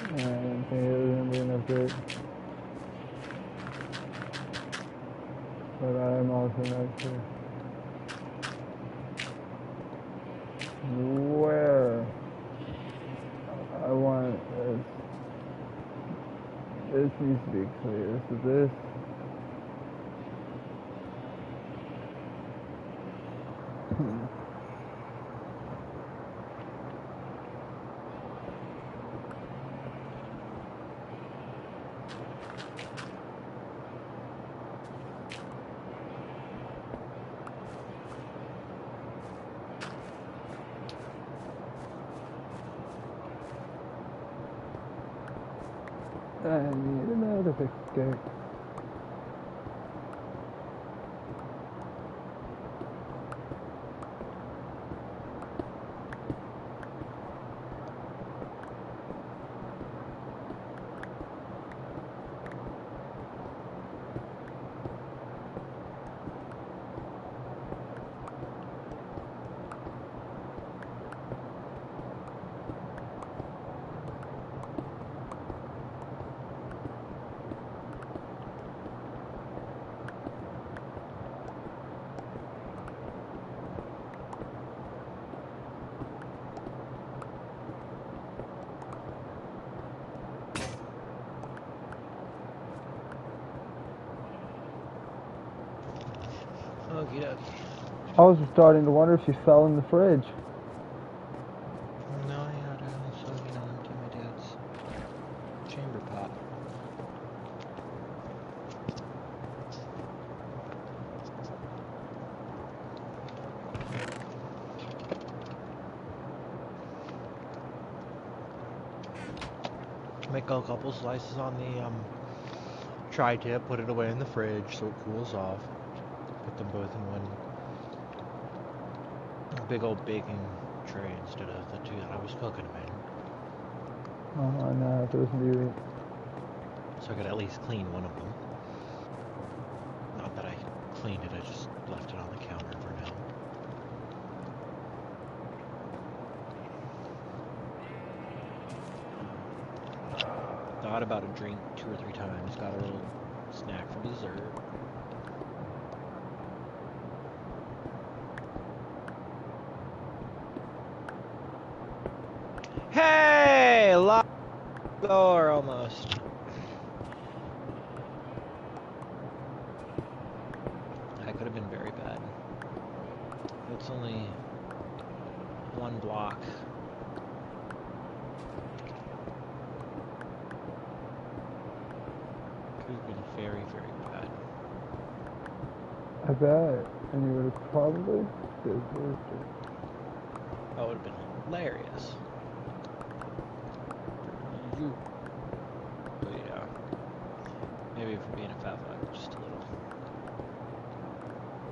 I didn't think it was gonna be enough dirt. But I am also not sure where I want this. This needs to be clear. So this. I need another pickaxe. Okie dokie. I was starting to wonder if she fell in the fridge. No, I had also empty my dad's chamber pot. Make a couple slices on the tri-tip, put it away in the fridge so it cools off. Put them both in one big old baking tray instead of the two that I was cooking them in. Oh no, those beauty. So I could at least clean one of them. Not that I cleaned it, I just left it on the counter for now. Thought about a drink 2 or 3 times, got a little snack for dessert. Hey! Lock door almost. could have been very bad. It's only one block. Could have been very, very bad. I bet. And you would have probably deserved it. That would have been hilarious. But yeah. Maybe for being a fat fuck, just a little.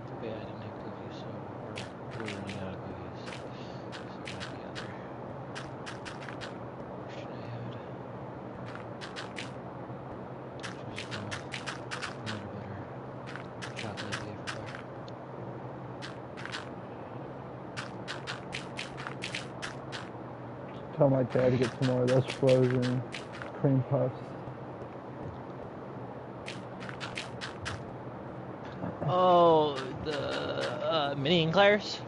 Too bad I didn't have cookies, so we're running out of cookies. So it might be other portion I had. Which was peanut butter, chocolate wafer bar. Tell my dad to get some more of those frozen cream puffs. Oh, the mini eclairs?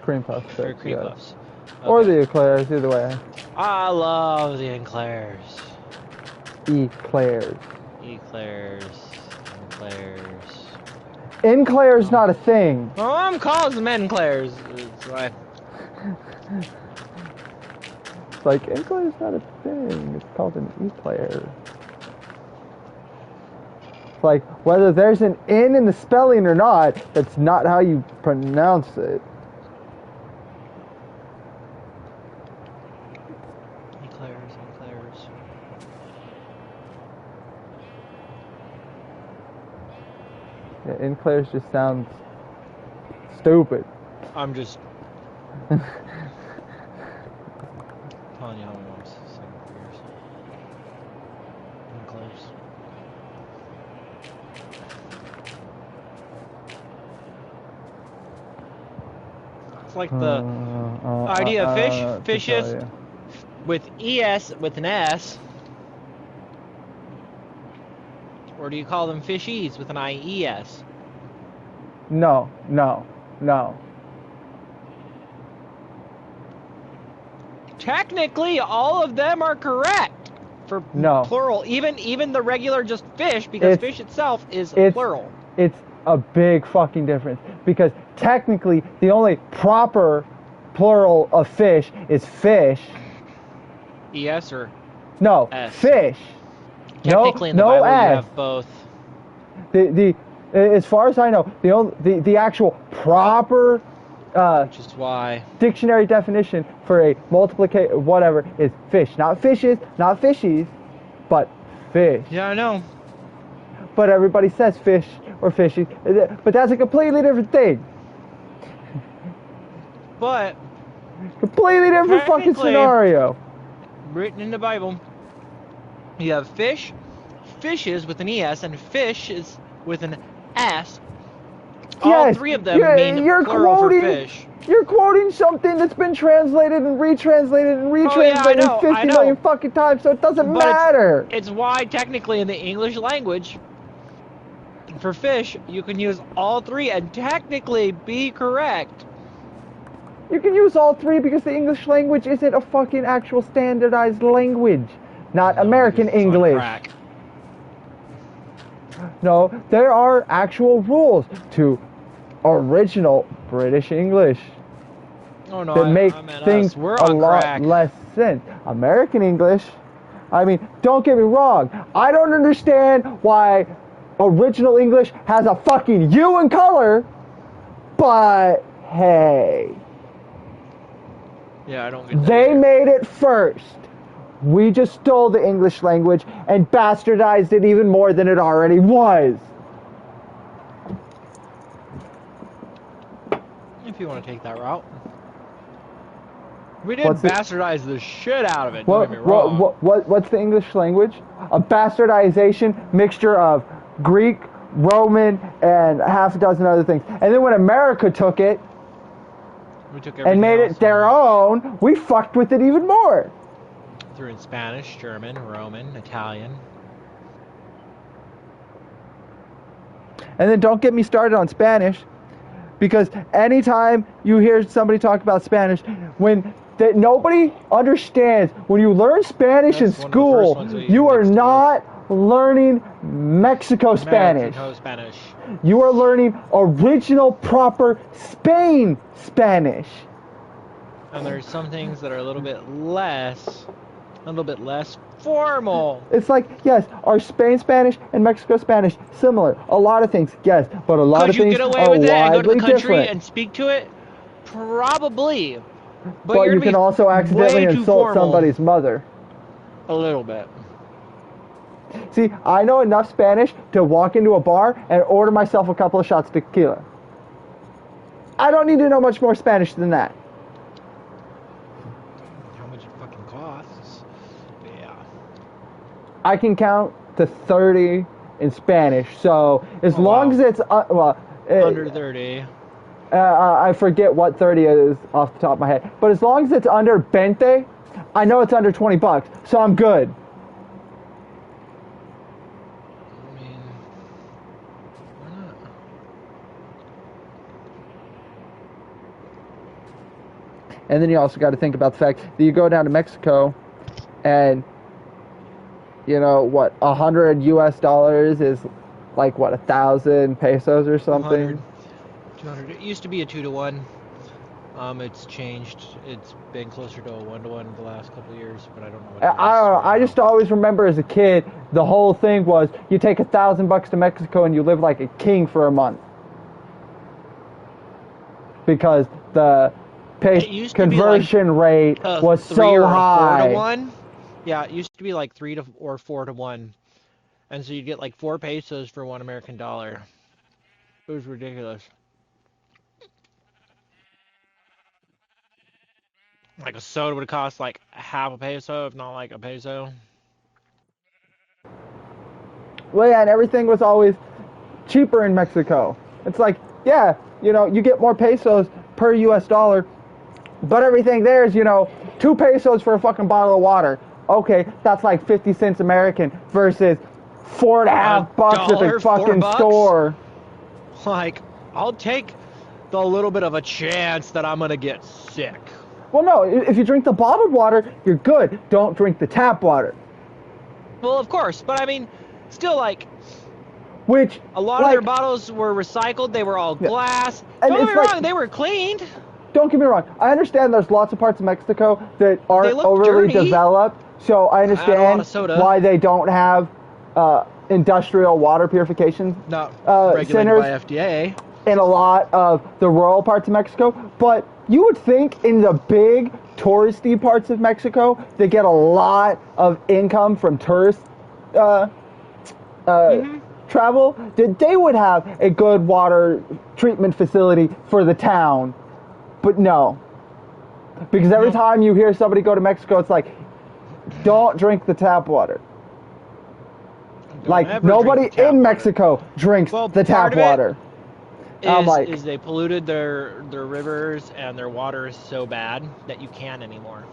Cream puffs. Or cream puffs. Okay. Or the eclairs, either way. I love the eclairs. Eclairs. Eclairs. Eclairs not a thing. My mom calls them eclairs. It's why. It's like, eclairs not a thing. It's called an eclair. It's like, whether there's an N in the spelling or not, that's not how you pronounce it. Eclairs. Yeah, eclairs just sounds stupid. I'm just telling you how my mom's saying for years. Eclairs. It's like the idea of fish. Fishes with ES with an S. Or do you call them fishies with an IES? No. Technically, all of them are correct for plural. Even the regular just fish, because fish itself is plural. It's a big fucking difference, because technically the only proper plural of fish is fish. ES or no S? Fish. Technically, in the Bible, you have both. The as far as I know, the actual proper which is why dictionary definition for a multiplication whatever is fish, not fishes, not fishies, but fish. Yeah, I know. But everybody says fish or fishy, but that's a completely different thing. But completely different fucking scenario. Written in the Bible, you have fishes with an ES, and fishes with an S. All three of them mean plural for fish. You're quoting something that's been translated and retranslated and retranslated 50 million fucking times, so it doesn't matter. It's why technically in the English language, for fish, you can use all three and technically be correct. You can use all three because the English language isn't a fucking actual standardized language. Not American English. No, there are actual rules to original British English that make things a lot less sense. American English, I mean, don't get me wrong, I don't understand why original English has a fucking U in color, but hey. Yeah, I don't get that. They made it first. We just stole the English language and bastardized it even more than it already was. If you want to take that route. We did bastardize the shit out of it, don't get me wrong. What's the English language? A bastardization mixture of Greek, Roman, and half a dozen other things. And then when America took it and made it their own, we fucked with it even more. Threw in Spanish, German, Roman, Italian. And then don't get me started on Spanish, because anytime you hear somebody talk about Spanish, nobody understands. When you learn Spanish in school, you are not learning Mexico Spanish. Mexico Spanish. You are learning original, proper Spain Spanish. And there's some things that are a little bit less formal. It's like, yes, are Spain Spanish and Mexico Spanish similar? A lot of things, yes, but a lot of things are widely different. Could you get away with it and go to the country and speak to it? Probably. But you can also accidentally insult somebody's mother. A little bit. See, I know enough Spanish to walk into a bar and order myself a couple of shots of tequila. I don't need to know much more Spanish than that. How much it fucking costs? Yeah. I can count to 30 in Spanish, so as long as it's under 30. I forget what 30 is off the top of my head, but as long as it's under 20, I know it's under $20, so I'm good. I mean, why not? And then you also got to think about the fact that you go down to Mexico, and you know what, $100 is like what, 1,000 pesos or something. 200. It used to be a 2-to-1. It's changed. It's been closer to a 1-to-1 the last couple of years, but I don't know what it is. I just always remember as a kid, the whole thing was you take $1,000 to Mexico and you live like a king for a month, because the conversion rate was so high. 4-to-1. Yeah, it used to be like 3 to or 4-to-1, and so you get like 4 pesos for $1 American dollar. It was ridiculous. Like a soda would cost like half a peso, if not like a peso. Well, yeah, and everything was always cheaper in Mexico. It's like, yeah, you know, you get more pesos per US dollar, but everything there is, you know, 2 pesos for a fucking bottle of water. Okay, that's like 50 cents American versus $4.50 at the fucking store. Like, I'll take the little bit of a chance that I'm gonna get sick. Well, no, if you drink the bottled water, you're good. Don't drink the tap water. Well, of course, but I mean, still, like, which a lot of their bottles were recycled. They were all glass. And don't get me wrong, they were cleaned. Don't get me wrong. I understand there's lots of parts of Mexico that aren't overly developed, so I understand why they don't have industrial water purification regulated by FDA in a lot of the rural parts of Mexico. But you would think in the big touristy parts of Mexico, they get a lot of income from tourist travel, that they would have a good water treatment facility for the town. But no. Because every time you hear somebody go to Mexico, it's like, don't drink the tap water. Like, nobody in Mexico drinks the tap water. Is they polluted their rivers, and their water is so bad that you can't anymore.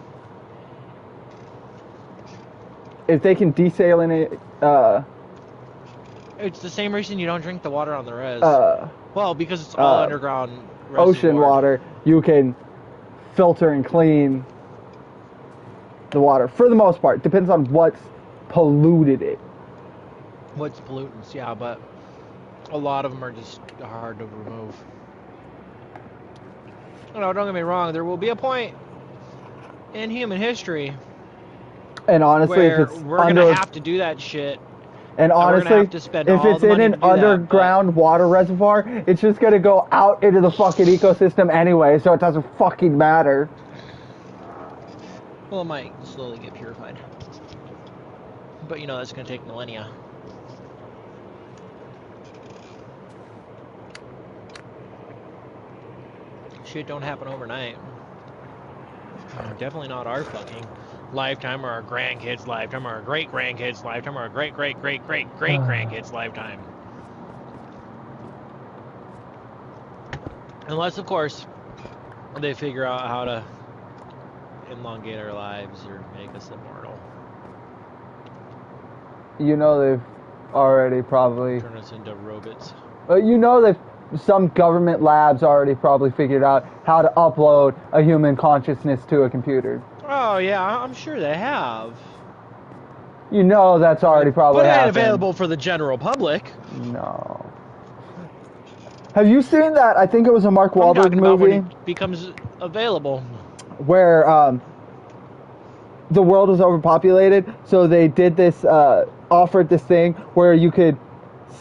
If they can desalinate, it's the same reason you don't drink the water on the res. Well, because it's all underground reservoir. Ocean water, you can filter and clean the water for the most part. Depends on what's polluted it. What's pollutants, yeah, but a lot of them are just hard to remove. No, don't get me wrong. There will be a point in human history, and honestly, where if it's we're gonna have to do that shit. And honestly, if it's in an underground water reservoir, it's just gonna go out into the fucking ecosystem anyway, so it doesn't fucking matter. Well, it might slowly get purified, but you know that's gonna take millennia. Shit don't happen overnight. Definitely not our fucking lifetime, or our grandkids' lifetime, or our great-grandkids' lifetime, or our great-great-great-great-great-grandkids' lifetime. Unless, of course, they figure out how to elongate our lives or make us immortal. You know they've already probably... turn us into robots. You know they've... some government labs already probably figured out how to upload a human consciousness to a computer. Oh, yeah, I'm sure they have. You know that's already probably happened. But it ain't available for the general public. No. Have you seen that? I think it was a Mark Wahlberg I'm talking movie. About when it becomes available. Where the world was overpopulated, so they did this, offered this thing where you could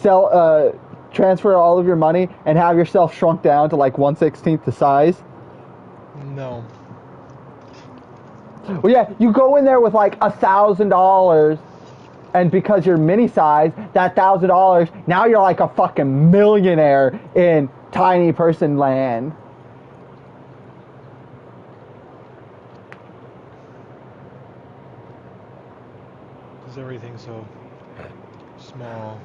sell, transfer all of your money and have yourself shrunk down to like 1/16 the size. No. Well, yeah, you go in there with like $1,000, and because you're mini size, that $1,000, now you're like a fucking millionaire in tiny person land. Because everything's so small.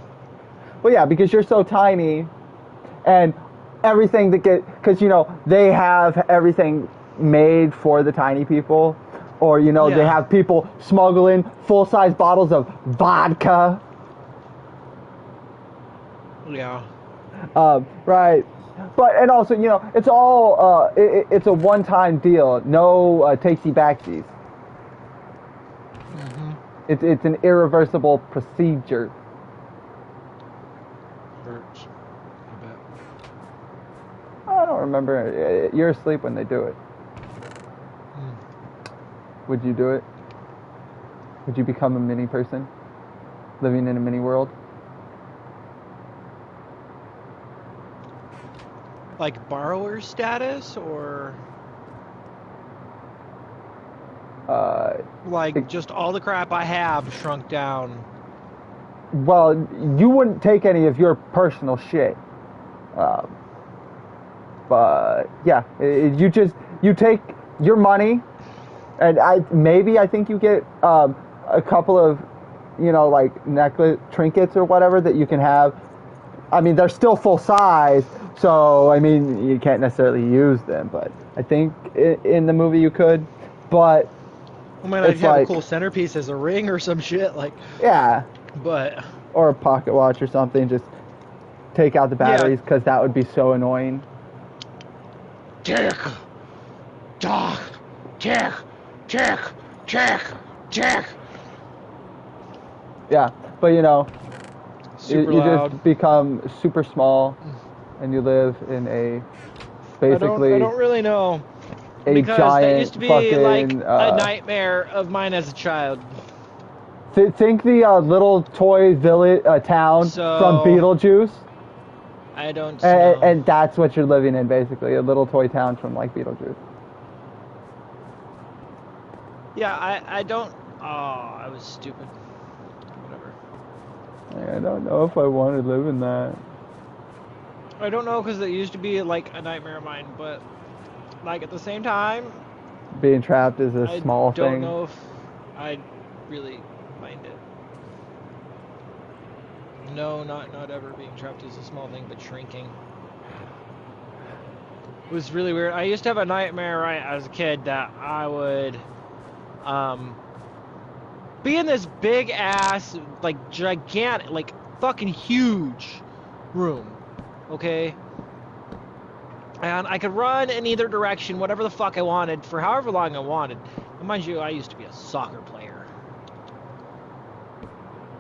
Well, yeah, because you're so tiny, and everything that because you know they have everything made for the tiny people, or you know they have people smuggle in full-size bottles of vodka. Yeah. Right. But and also you know it's all it's a one-time deal. No takesy backsies. Mm-hmm. It's an irreversible procedure. Hurts. I bet. I don't remember. You're asleep when they do it. Would you do it? Would you become a mini person? Living in a mini world? Like borrower status or like just all the crap I have shrunk down? Well, you wouldn't take any of your personal shit. But yeah, you take your money, and I think you get a couple of, you know, like necklace trinkets or whatever that you can have. I mean, they're still full size, so I mean you can't necessarily use them. But I think in the movie you could. But I mean, I'd have a cool centerpiece as a ring or some shit, like. Yeah. But. Or a pocket watch or something. Just take out the batteries because that would be so annoying. Tick, tock, tick, tick, tick, tick. Yeah, but you know, you loud. just become super small, and you live in a basically. I don't really know. Because that used to be fucking, like a nightmare of mine as a child. Think the little toy village town from Beetlejuice. I don't know. And that's what you're living in, basically, a little toy town from like Beetlejuice. Yeah, I don't. Oh, I was stupid. Whatever. I don't know if I want to live in that. I don't know because it used to be like a nightmare of mine, but. Like, at the same time... Being trapped is a small thing. I don't know if I'd really mind it. No, not ever being trapped is a small thing, but shrinking. It was really weird. I used to have a nightmare, right, as a kid, that I would... be in this big-ass, like, gigantic, like, fucking huge room. Okay? And I could run in either direction, whatever the fuck I wanted, for however long I wanted. And mind you, I used to be a soccer player.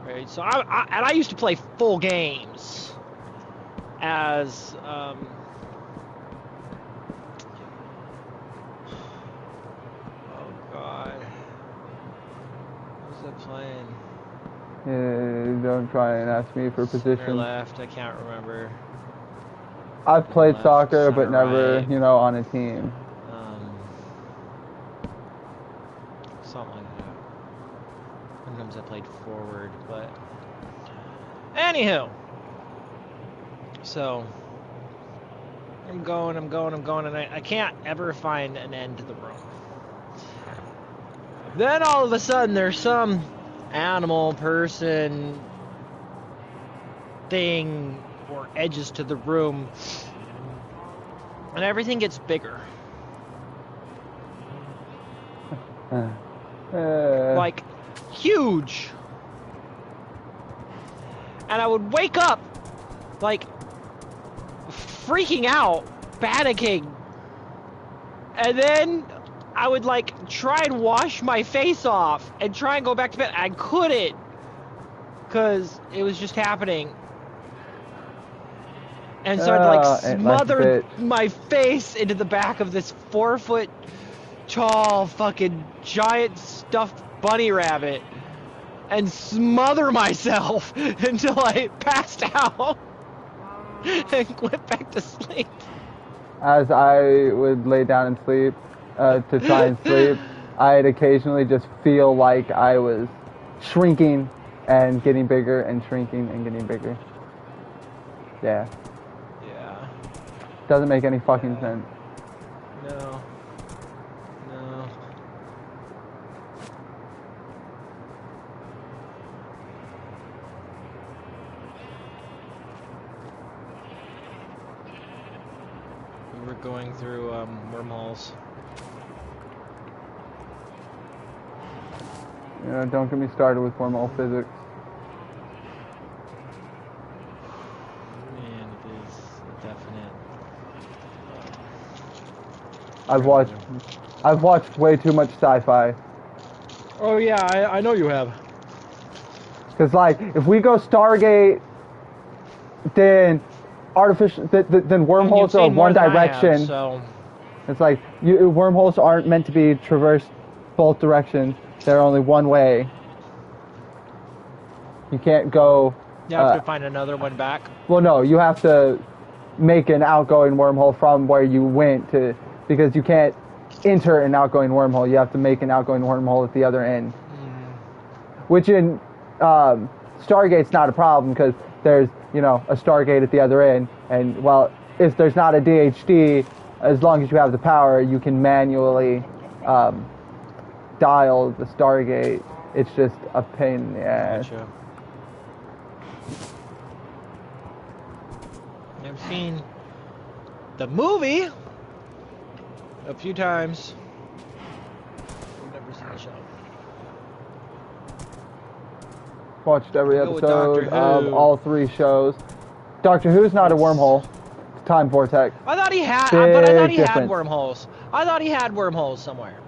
Right, so I used to play full games. As, oh god. What was I playing? Yeah, don't try and ask me for position. Center left, I can't remember. I've played soccer, but never, you know, on a team. Something like that. Sometimes I played forward, but... Anywho! So... I'm going, and I can't ever find an end to the room. Then all of a sudden, there's some animal, person, thing... or edges to the room, and everything gets bigger. Like, huge. And I would wake up, like, freaking out, panicking, and then I would like try and wash my face off and try and go back to bed. I couldn't, because it was just happening. And so I'd like smother my face into the back of this 4-foot tall fucking giant stuffed bunny rabbit and smother myself until I passed out and went back to sleep. As I would lay down and sleep, to try and sleep, I'd occasionally just feel like I was shrinking and getting bigger and shrinking and getting bigger. Yeah. Yeah. Doesn't make any fucking sense. No. No. We were going through wormholes. You know, don't get me started with wormhole physics. Man, it is a definite. I've watched way too much sci-fi. Oh yeah, I know you have. Because like, if we go Stargate, then then wormholes are one direction. Have, so. It's like wormholes aren't meant to be traversed both directions. They're only one way. You can't go. You have to find another one back. Well, no, you have to make an outgoing wormhole from where you went to, because you can't enter an outgoing wormhole. You have to make an outgoing wormhole at the other end. Which in Stargate's not a problem, because there's, you know, a Stargate at the other end, and well, if there's not a DHD, as long as you have the power, you can manually dial the Stargate. It's just a pain in the ass. Gotcha. I've seen the movie a few times. I've never seen the show. Watched every episode of all 3 shows. Doctor Who's not a wormhole. It's a time vortex. I thought he had, but I thought he had wormholes. I thought he had wormholes somewhere.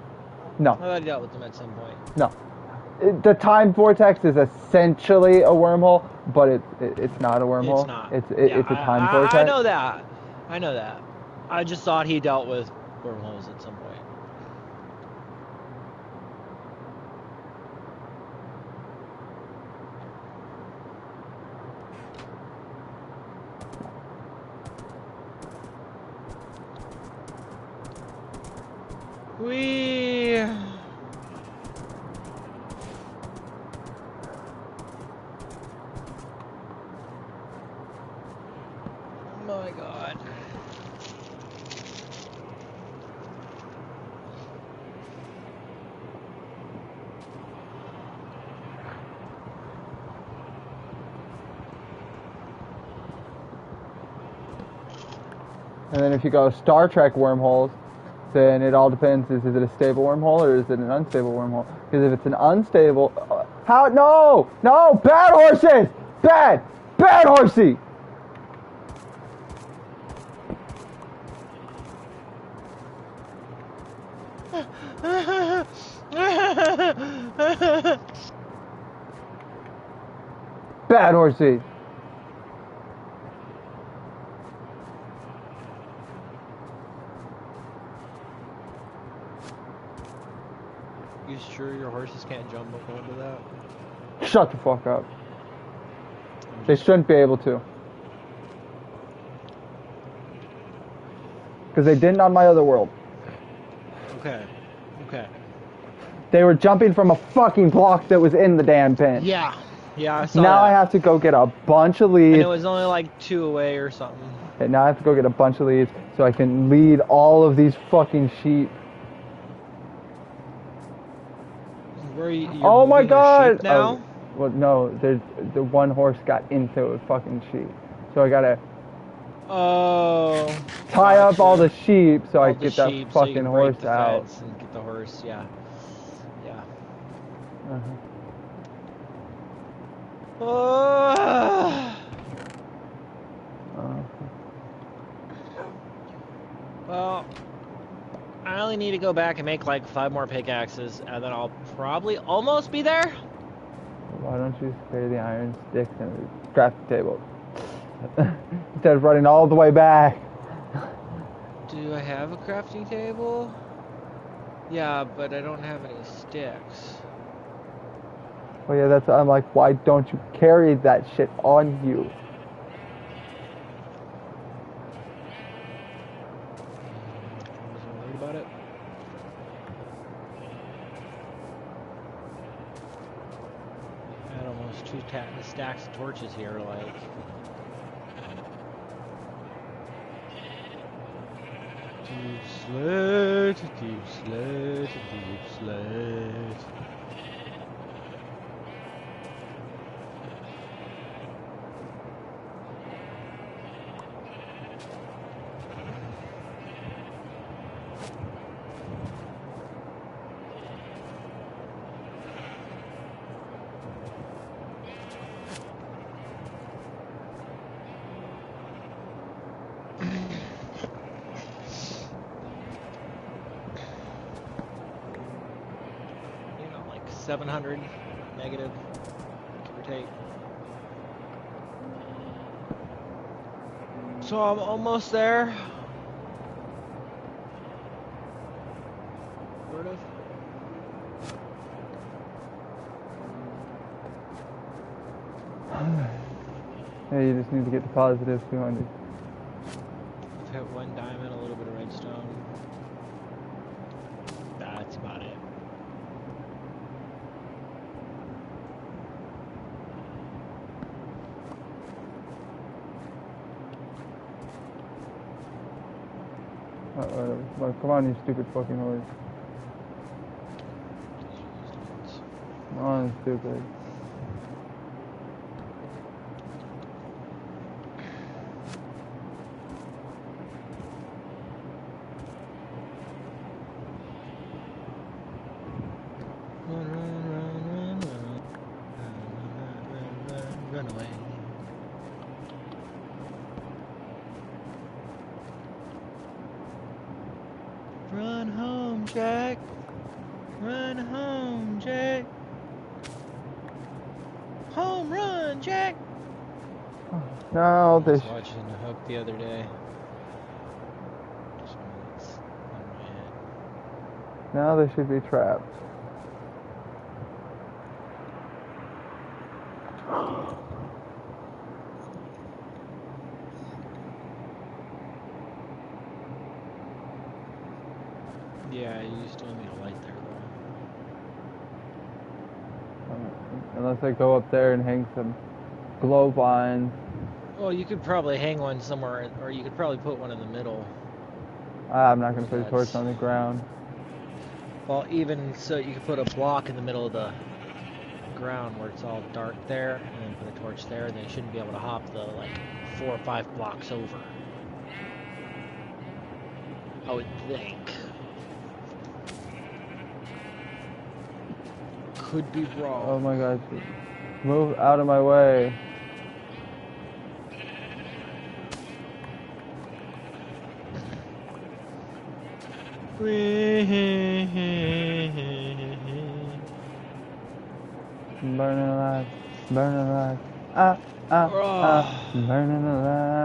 No. I thought he dealt with them at some point. No. The time vortex is essentially a wormhole, but it's not a wormhole. It's not. It's a time vortex. I know that. I know that. I just thought he dealt with wormholes at some point. Oh my god. And then if you go Star Trek wormholes, then it all depends, is it a stable wormhole or is it an unstable wormhole? Because if it's an unstable... No! Bad horses! Bad horsey! Bad horsey! You sure your horses can't jump up onto that? Shut the fuck up. They shouldn't be able to. Because they didn't on my other world. Okay. They were jumping from a fucking block that was in the damn pen. Yeah, I saw now that. I have to go get a bunch of leads. And it was only like 2 away or something. And now I have to go get a bunch of leads so I can lead all of these fucking sheep. Where you? Oh my god! Now? Well, no, the one horse got into a fucking sheep, so I gotta tie up all the sheep so I get that fucking horse out. And get the horse, yeah. Well, I only need to go back and make like 5 more pickaxes, and then I'll probably almost be there. Why don't you spare the iron sticks and the crafting table instead of running all the way back? Do I have a crafting table? Yeah, but I don't have any sticks. Oh yeah, that's. I'm like, why don't you carry that shit on you? Wasn't worried about it. I had almost 2 stacks of torches here, like. Deep slit, deep slit, deep slit. You know, like 700 negative, give or take. So I'm almost there. Sort of. Yeah, you just need to get to positive 200. I've hit 1 diamond, a little bit of redstone. That's about it. Well, come on, you stupid fucking horse. Come on, stupid. Run away. Run home, Jack. Run home, Jack. Home run, Jack. No, I was this. watching the Hook the other day. Now they should be trapped. Yeah, you still need a light there, though. Unless I go up there and hang some globe lines. Well, you could probably hang one somewhere, or you could probably put one in the middle. I'm not going to put a torch on the ground. Well, even so, you could put a block in the middle of the ground where it's all dark there, and then put a torch there, and they shouldn't be able to hop the, like, 4 or 5 blocks over. I would think. Could be wrong. Oh my god. Move out of my way. Burning alive. Burning alive. Burning alive.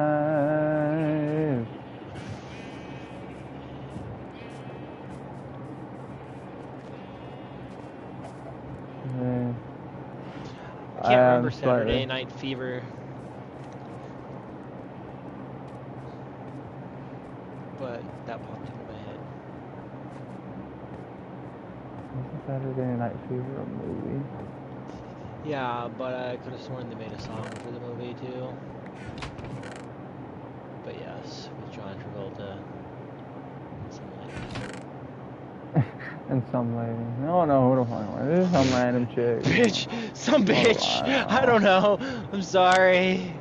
I can't remember Saturday Night Fever. But that popped into my head. Wasn't Saturday Night Fever a movie? Yeah, but I could have sworn they made a song for the movie too. But yes, with John Travolta and some lady. And some lady. I don't know who to find with. This is some random chick. Bitch! Some bitch! I don't know. I'm sorry.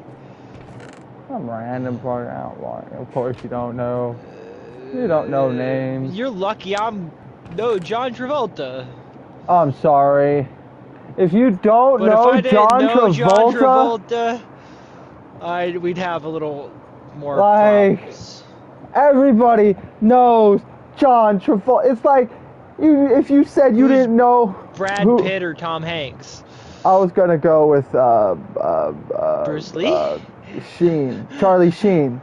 Some random part outline. Of course you don't know. You don't know names. You're lucky I'm... No, John Travolta. I'm sorry. If you don't but know if I didn't know John Travolta, we'd have a little more like, problems. Everybody knows John Travolta. It's like, if you said you didn't know Brad Pitt or Tom Hanks. I was gonna go with Bruce Lee? Sheen. Charlie Sheen.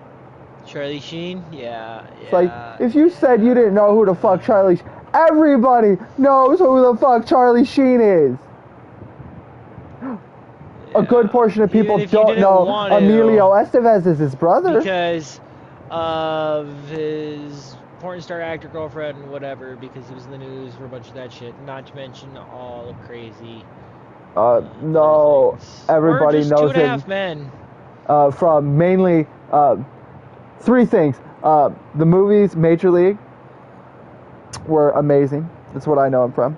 Charlie Sheen? Yeah. It's like, if you said you didn't know who the fuck Charlie Sheen, everybody knows who the fuck Charlie Sheen is. A good portion of people don't know Emilio Estevez is his brother. Because of his porn star actor girlfriend, whatever, because he was in the news for a bunch of that shit. Not to mention all the crazy. No, everybody knows him. 2.5 Men. From mainly 3 things. The movies Major League were amazing. That's what I know him from.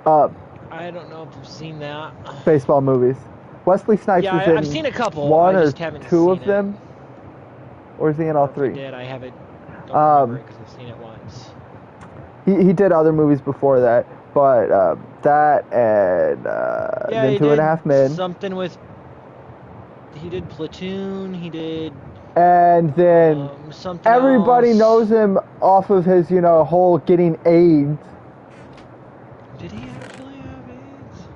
I don't know if I've seen that. Baseball movies. Wesley Snipes is in I've seen a couple. 1 or 2 of them. Or is he in all 3? I did. I haven't. Don't remember because I've seen it once. He did other movies before that, but that and then 2.5 Men. Something with. He did Platoon. He did. And then something everybody else. knows him off of his, whole getting AIDS. Did he actually have AIDS?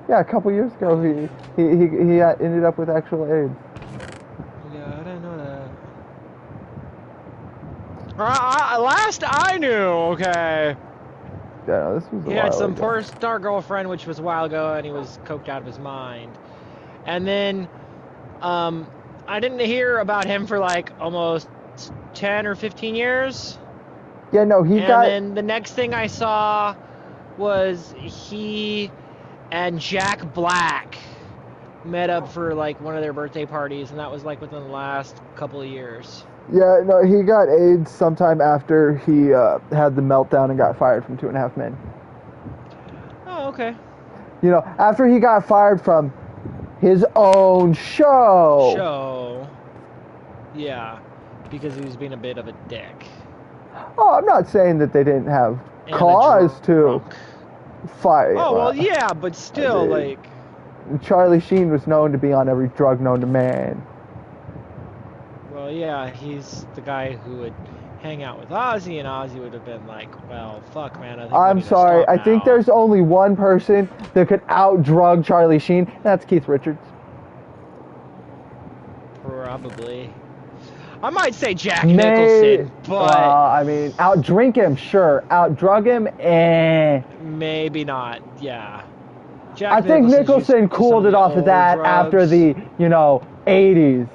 Yeah, a couple years ago he ended up with actual AIDS. Yeah, I didn't know that. Last I knew, okay. Yeah, this was a He while had some ago. porn star girlfriend, which was a while ago, and he was coked out of his mind. And then, I didn't hear about him for like almost 10 or 15 years. Yeah, no, And then the next thing I saw was he and Jack Black met up for like one of their birthday parties, and that was like within the last couple of years. Yeah, no, he got AIDS sometime after he had the meltdown and got fired from 2.5 Men. Oh, okay. After he got fired from his own show. Yeah, because he was being a bit of a dick. Oh, I'm not saying that they didn't have cause to fire. Oh, well, yeah, but still, like... Charlie Sheen was known to be on every drug known to man. Well, yeah, he's the guy who would hang out with Ozzy, and Ozzy would have been like, well, fuck, man, I'm sorry, I think there's only one person that could out-drug Charlie Sheen, and that's Keith Richards. Probably. I might say Jack Nicholson, but... out-drink him, sure. Out-drug him, Maybe not, yeah. I think Nicholson cooled it off of that after the, 80s.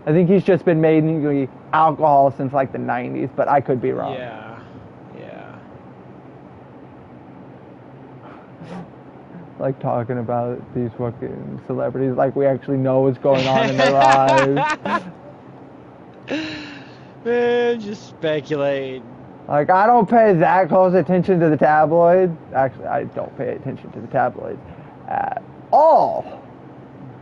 I think he's just been mainly alcohol since like the 90s, but I could be wrong. Yeah. Like talking about these fucking celebrities like we actually know what's going on in their lives. Man, just speculate. Like, I don't pay that close attention to the tabloids. Actually, I don't pay attention to the tabloids at all.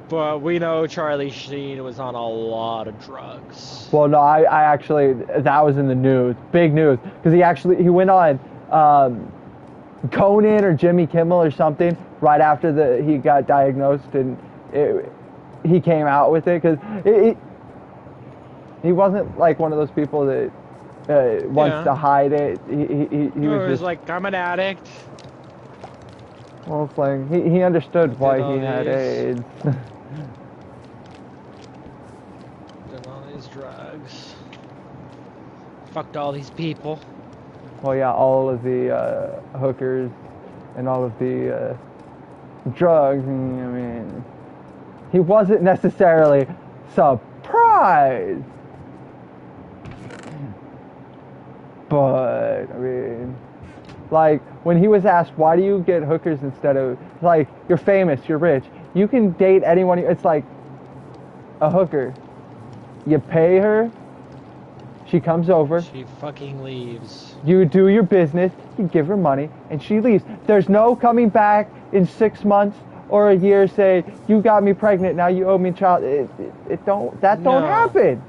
But we know Charlie Sheen was on a lot of drugs. Well, no, I actually, that was in the news, big news, because he went on Conan or Jimmy Kimmel or something right after he got diagnosed, and he came out with it, because he wasn't like one of those people that wants to hide it. He was just like, I'm an addict. Well, it's like, he understood why he had AIDS. Did all these drugs. Fucked all these people. Well, yeah, all of the hookers and all of the drugs. And, he wasn't necessarily surprised. But, like, when he was asked, why do you get hookers instead of, like, you're famous, you're rich, you can date anyone, it's like a hooker. You pay her, she comes over. She fucking leaves. You do your business, you give her money, and she leaves. There's no coming back in 6 months or a year, say, you got me pregnant, now you owe me a child. Don't happen.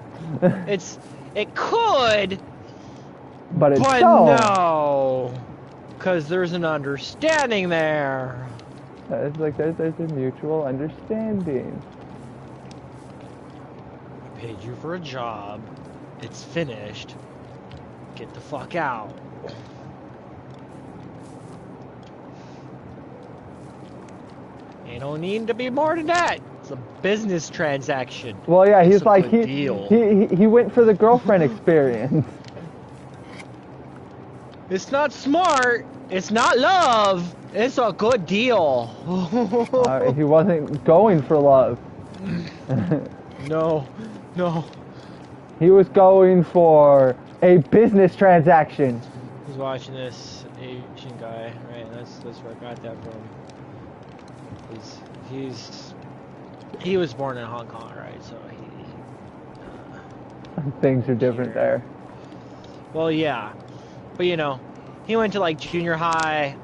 It could, but don't. No, because there's an understanding there. It's like there's a mutual understanding. I paid you for a job. It's finished. Get the fuck out. Ain't no need to be more than that. It's a business transaction. Well, yeah, it's he's like he went for the girlfriend experience. It's not smart. It's not love. It's a good deal. He wasn't going for love. No. He was going for a business transaction. He's watching this Asian guy, right? That's where I got that from. He was born in Hong Kong, right? So things are different there. Well, yeah, but you know, he went to like junior high,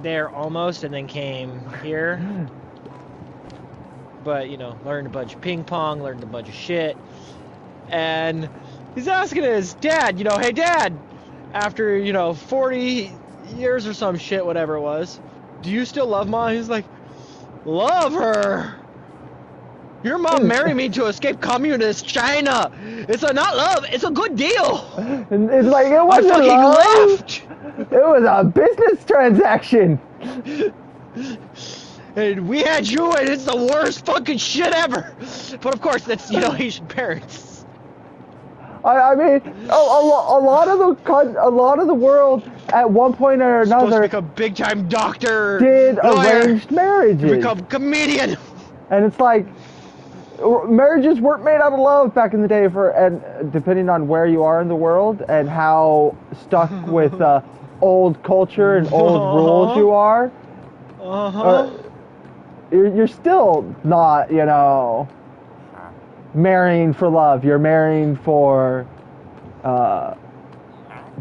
there almost, and then came here. But you know, learned a bunch of ping pong, learned a bunch of shit, and he's asking his dad, you know, hey dad, after 40 years or some shit, whatever it was, do you still love mom? He's like, love her? Your mom married me to escape communist China. It's not love. It's a good deal. And it's like, it wasn't I fucking love. left. It was a business transaction. And we had you, and it's the worst fucking shit ever. But of course, that's Asian parents. I mean, a lot of the world at one point or another supposed to become big time doctor, did lawyer, arranged marriages, become comedian, and it's like marriages weren't made out of love back in the day. And depending on where you are in the world and how stuck with old culture and old rules you are, you're still not marrying for love. You're marrying for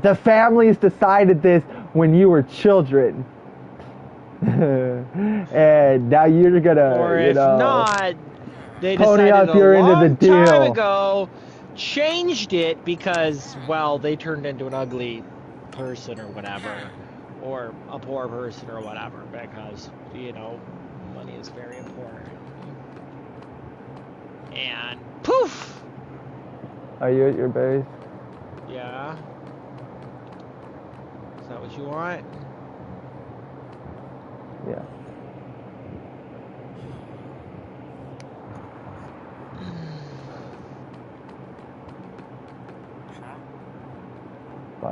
the families decided this when you were children. And now you're gonna or if not, they pony decided up your a end of the long deal. time ago, changed it because, well, they turned into an ugly person or whatever, or a poor person or whatever, because money is very important. And poof! Are you at your base? Yeah. Is that what you want? Yeah.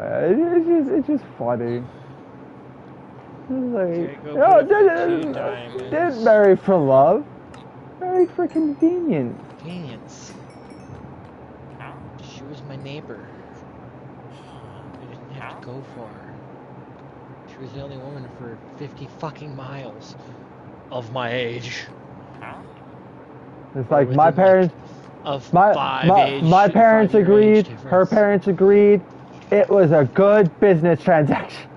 It's just funny. It's like, didn't marry for love. Married for convenience. Convenience. She was my neighbor. I didn't have to go for her. She was the only woman for 50 fucking miles of my age. It's like my parents, my parents agreed, her parents agreed. It was a good business transaction.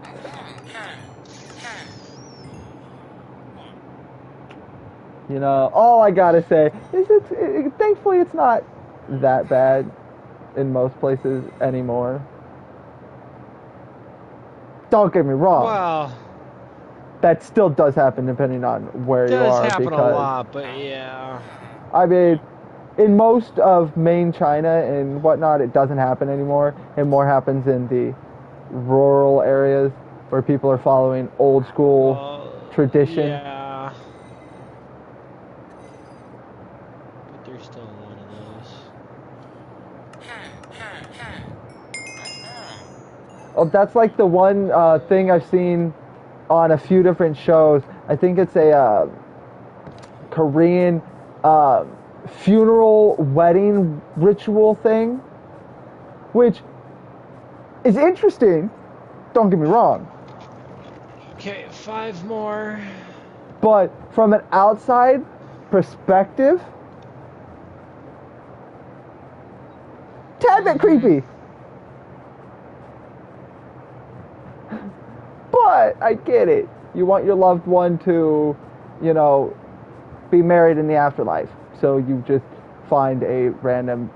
All I gotta say is thankfully it's not that bad in most places anymore. Don't get me wrong. Well, that still does happen depending on where you are. It does happen a lot, but yeah. I mean, in most of main China and whatnot, it doesn't happen anymore. It more happens in the rural areas where people are following old school tradition. Yeah. But there's still one of those. Oh, that's like the one thing I've seen on a few different shows. I think it's a Korean funeral wedding ritual thing, which is interesting. Don't get me wrong. Okay, 5 more. But from an outside perspective, tad bit creepy. But I get it. You want your loved one to, be married in the afterlife. So you just find a random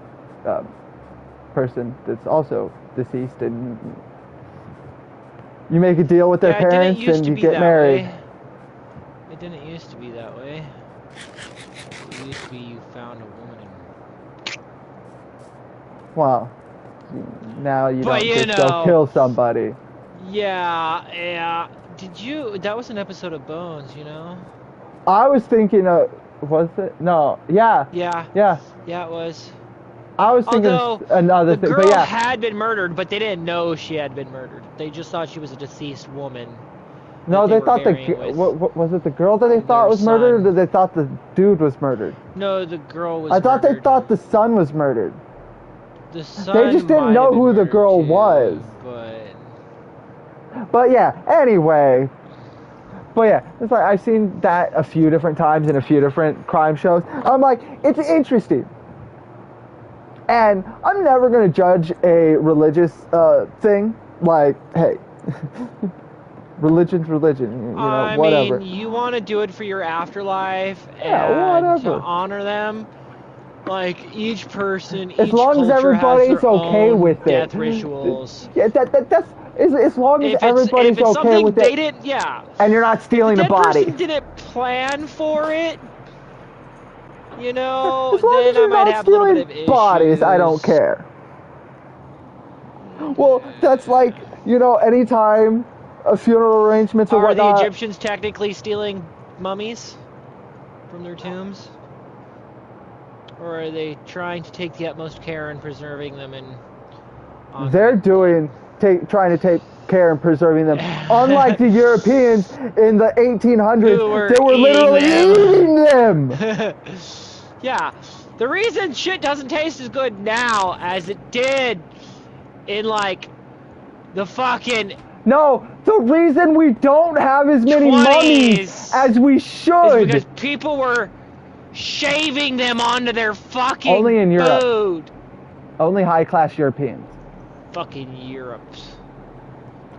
person that's also deceased, and you make a deal with their parents, and you get married. It didn't used to be that way. It used to be you found a woman. Wow. now you but don't you just go kill somebody. Yeah. Did you? That was an episode of Bones, you know? I was thinking of, was it? No, yeah. Yeah, it was. I was thinking of another thing, but yeah. The girl had been murdered, but they didn't know she had been murdered. They just thought she was a deceased woman. No, they thought what was it the girl that they thought was murdered, or did they thought the dude was murdered? No, the girl was I thought murdered. they thought the son was murdered. The son They just didn't know who the girl was. But yeah, anyway. But yeah, it's like I've seen that a few different times in a few different crime shows. I'm like, it's interesting. And I'm never going to judge a religious thing. Like, hey, religion's religion, you know, whatever. I mean, you want to do it for your afterlife and to honor them. Like, each person, as long as everybody's okay with it. Death rituals. Yeah, that's as long as everybody's okay with it. And you're not stealing the body. If the person didn't plan for it, you know, as long then as you're I might not have a little bit of stealing bodies, I don't care. Well, that's like, you know, anytime a funeral arrangements or whatnot. Are the Egyptians technically stealing mummies from their tombs? Or are they trying to take the utmost care in preserving them and... They're trying to take care in preserving them. Unlike the Europeans in the 1800s, they were literally eating them. Yeah. The reason shit doesn't taste as good now as it did in, like, the fucking... No, the reason we don't have as many mummies as we should is because people were shaving them onto their fucking only in Europe. food. Only high-class Europeans. Fucking Europe's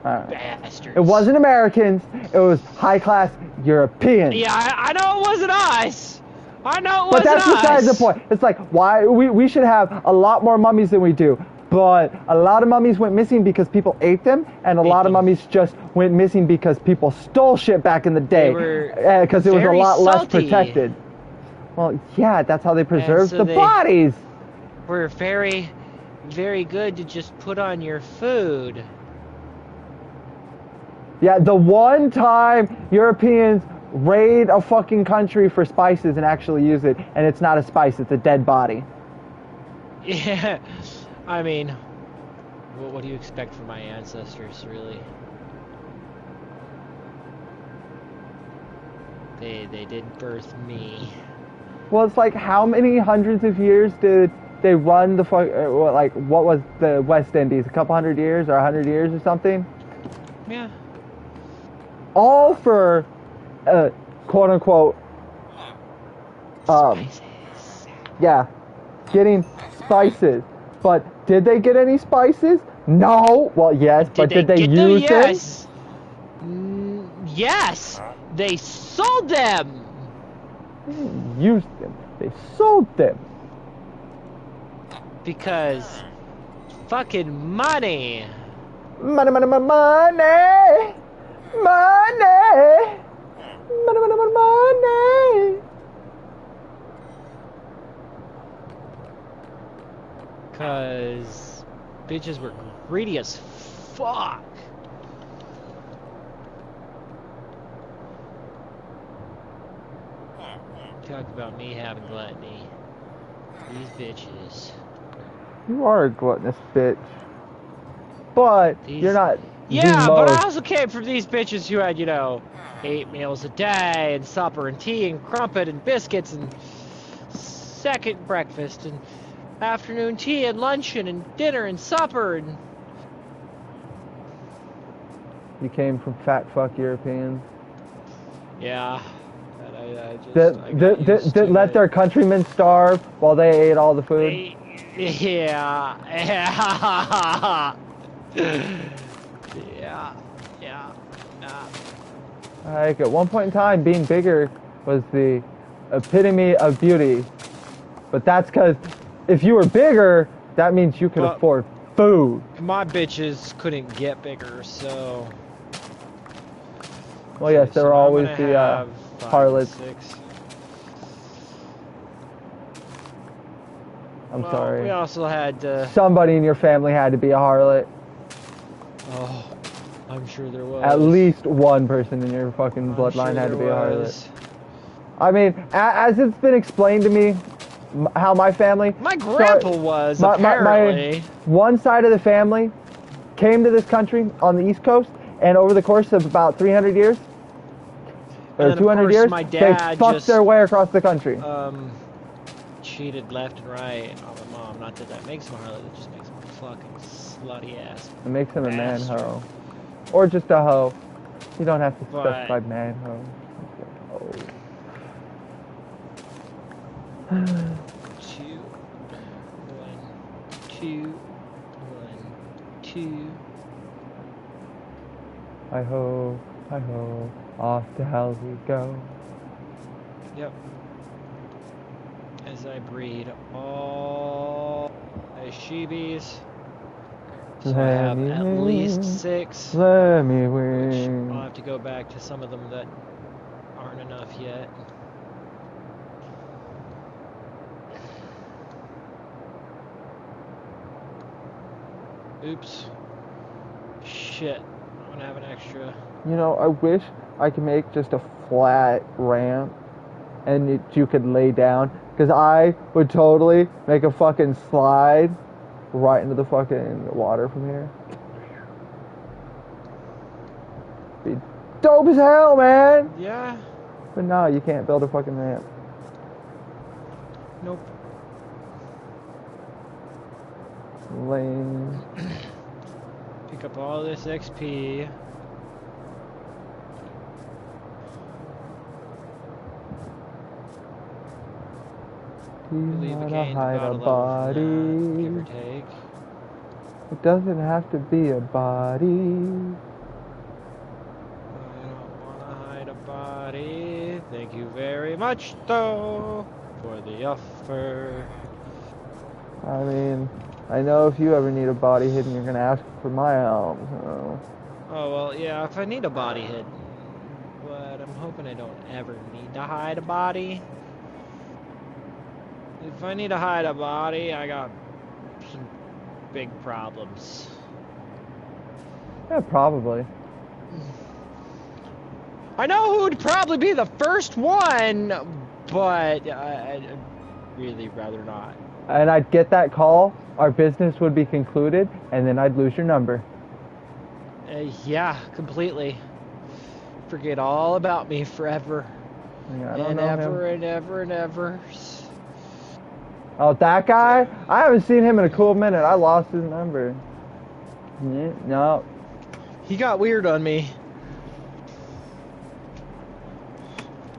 bastards. It wasn't Americans. It was high-class Europeans. Yeah, I know it wasn't us. I know it wasn't us. But that's besides the point. It's like, why we should have a lot more mummies than we do. But a lot of mummies went missing because people ate them, and a lot of mummies just went missing because people stole shit back in the day. Because it was a lot less protected. Well, yeah, that's how they preserved the bodies. We're very, very good to just put on your food. Yeah, the one time Europeans raid a fucking country for spices and actually use it, and it's not a spice, it's a dead body. Yeah, I mean, what do you expect from my ancestors, really? They didn't birth me. Well, it's like, how many hundreds of years did they run the like, what was the West Indies? A couple hundred years or 100 years or something? Yeah. All for, quote unquote, spices. Yeah, getting spices. But did they get any spices? No. Well, yes, but did they use them? Yes. Yes. They sold them. They didn't use them. They sold them. Because fucking money. Money, money, money, money. Money. Money, money, money, money. Because bitches were greedy as fuck. Talk about me having gluttony. These bitches. You are a gluttonous bitch. But you're not. Yeah, but I also came from these bitches who had, you know, 8 meals a day, and supper, and tea, and crumpet, and biscuits, and second breakfast, and afternoon tea, and luncheon, and dinner, and supper, and... You came from fat fuck Europeans? Yeah. That let their countrymen starve while they ate all the food? Yeah. Like, at one point in time, being bigger was the epitome of beauty. But that's because if you were bigger, that means you could afford food. My bitches couldn't get bigger, so... Well, yes, there were always the harlots. I'm sorry. We also had... somebody in your family had to be a harlot. Oh, I'm sure there was. At least one person in your fucking bloodline had to be a harlot. I mean, as it's been explained to me, how my family... My grandpa was, apparently. My one side of the family came to this country on the East Coast, and over the course of about 300 years, or 200 years, they fucked their way across the country. Cheated left and right on my mom. Not that that makes him a harlot, it just makes him a fucking slutty ass. It makes him a man-ho. Or just a hoe. You don't have to specify man-ho. Two. 2. Hi-ho, hi-ho, off to hell we go. Yep. As I breed all the sheebies. So I have at least 6. Let me win. Which I'll have to go back to some of them that aren't enough yet. Oops. Shit. I'm gonna have an extra. You know, I wish I could make just a flat ramp and you could lay down, because I would totally make a fucking slide right into the fucking water from here. Be dope as hell, man! Yeah. But no, you can't build a fucking ramp. Nope. Lame. Pick up all this XP. I believe we gained about a level from that, give or take. It doesn't have to be a body. I don't want to hide a body. Thank you very much, though, for the offer. I mean, I know if you ever need a body hidden, you're gonna ask for my help. So. Oh well, yeah. If I need a body hidden, but I'm hoping I don't ever need to hide a body. If I need to hide a body, I got some big problems. Yeah, probably. I know who would probably be the first one, but I'd really rather not. And I'd get that call, our business would be concluded, and then I'd lose your number. Yeah, completely. Forget all about me forever. Yeah, I don't know ever him. and ever and ever. Oh, that guy? I haven't seen him in a cool minute. I lost his number. Yeah, no. He got weird on me.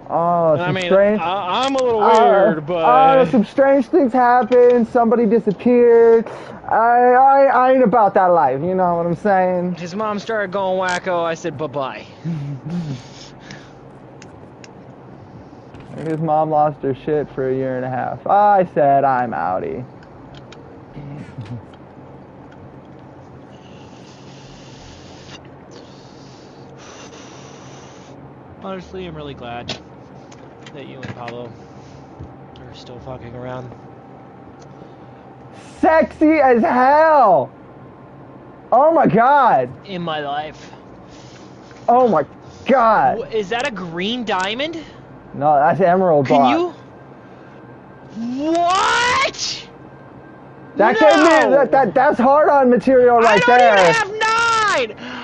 Oh, strange. I'm a little weird, but some strange things happened. Somebody disappeared. I ain't about that life. You know what I'm saying? His mom started going wacko. I said bye-bye. His mom lost her shit for 1.5 years. I said I'm outie. Honestly, I'm really glad that you and Pablo are still fucking around. Sexy as hell! Oh my god! In my life. Oh my god! Is that a green diamond? No, that's emerald block. Can you? What? That gave me that's hard-on material right there. I don't even have 9!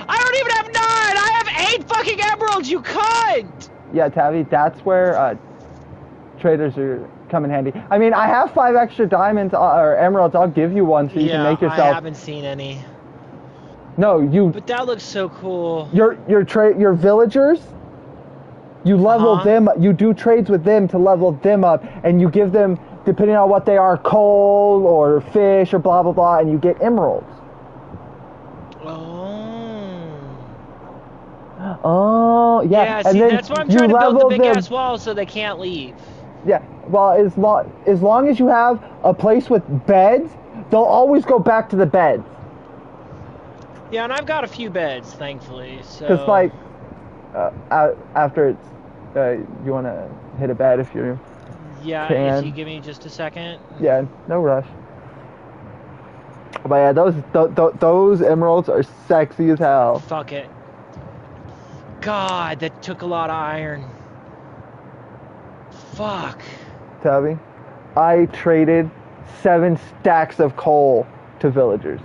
I don't even have 9! I have 8 fucking emeralds, you cunt! Yeah, Tavi, that's where traders are come in handy. I mean, I have 5 extra diamonds or emeralds. I'll give you one so you can make yourself. I haven't seen any. No, you. But that looks so cool. Your villagers. You level them. You do trades with them to level them up, and you give them, depending on what they are, coal or fish or blah blah blah, and you get emeralds. Oh, yeah. Yeah, see, that's why I'm trying to build the big ass wall so they can't leave. Yeah, well, as long as you have a place with beds, they'll always go back to the beds. Yeah, and I've got a few beds, thankfully. So. Because after it's, you want to hit a bed if you're Yeah, can. if you give me just a second. Yeah, no rush. But yeah, those emeralds are sexy as hell. Fuck it. God, that took a lot of iron. Fuck. Tabby, I traded 7 stacks of coal to villagers.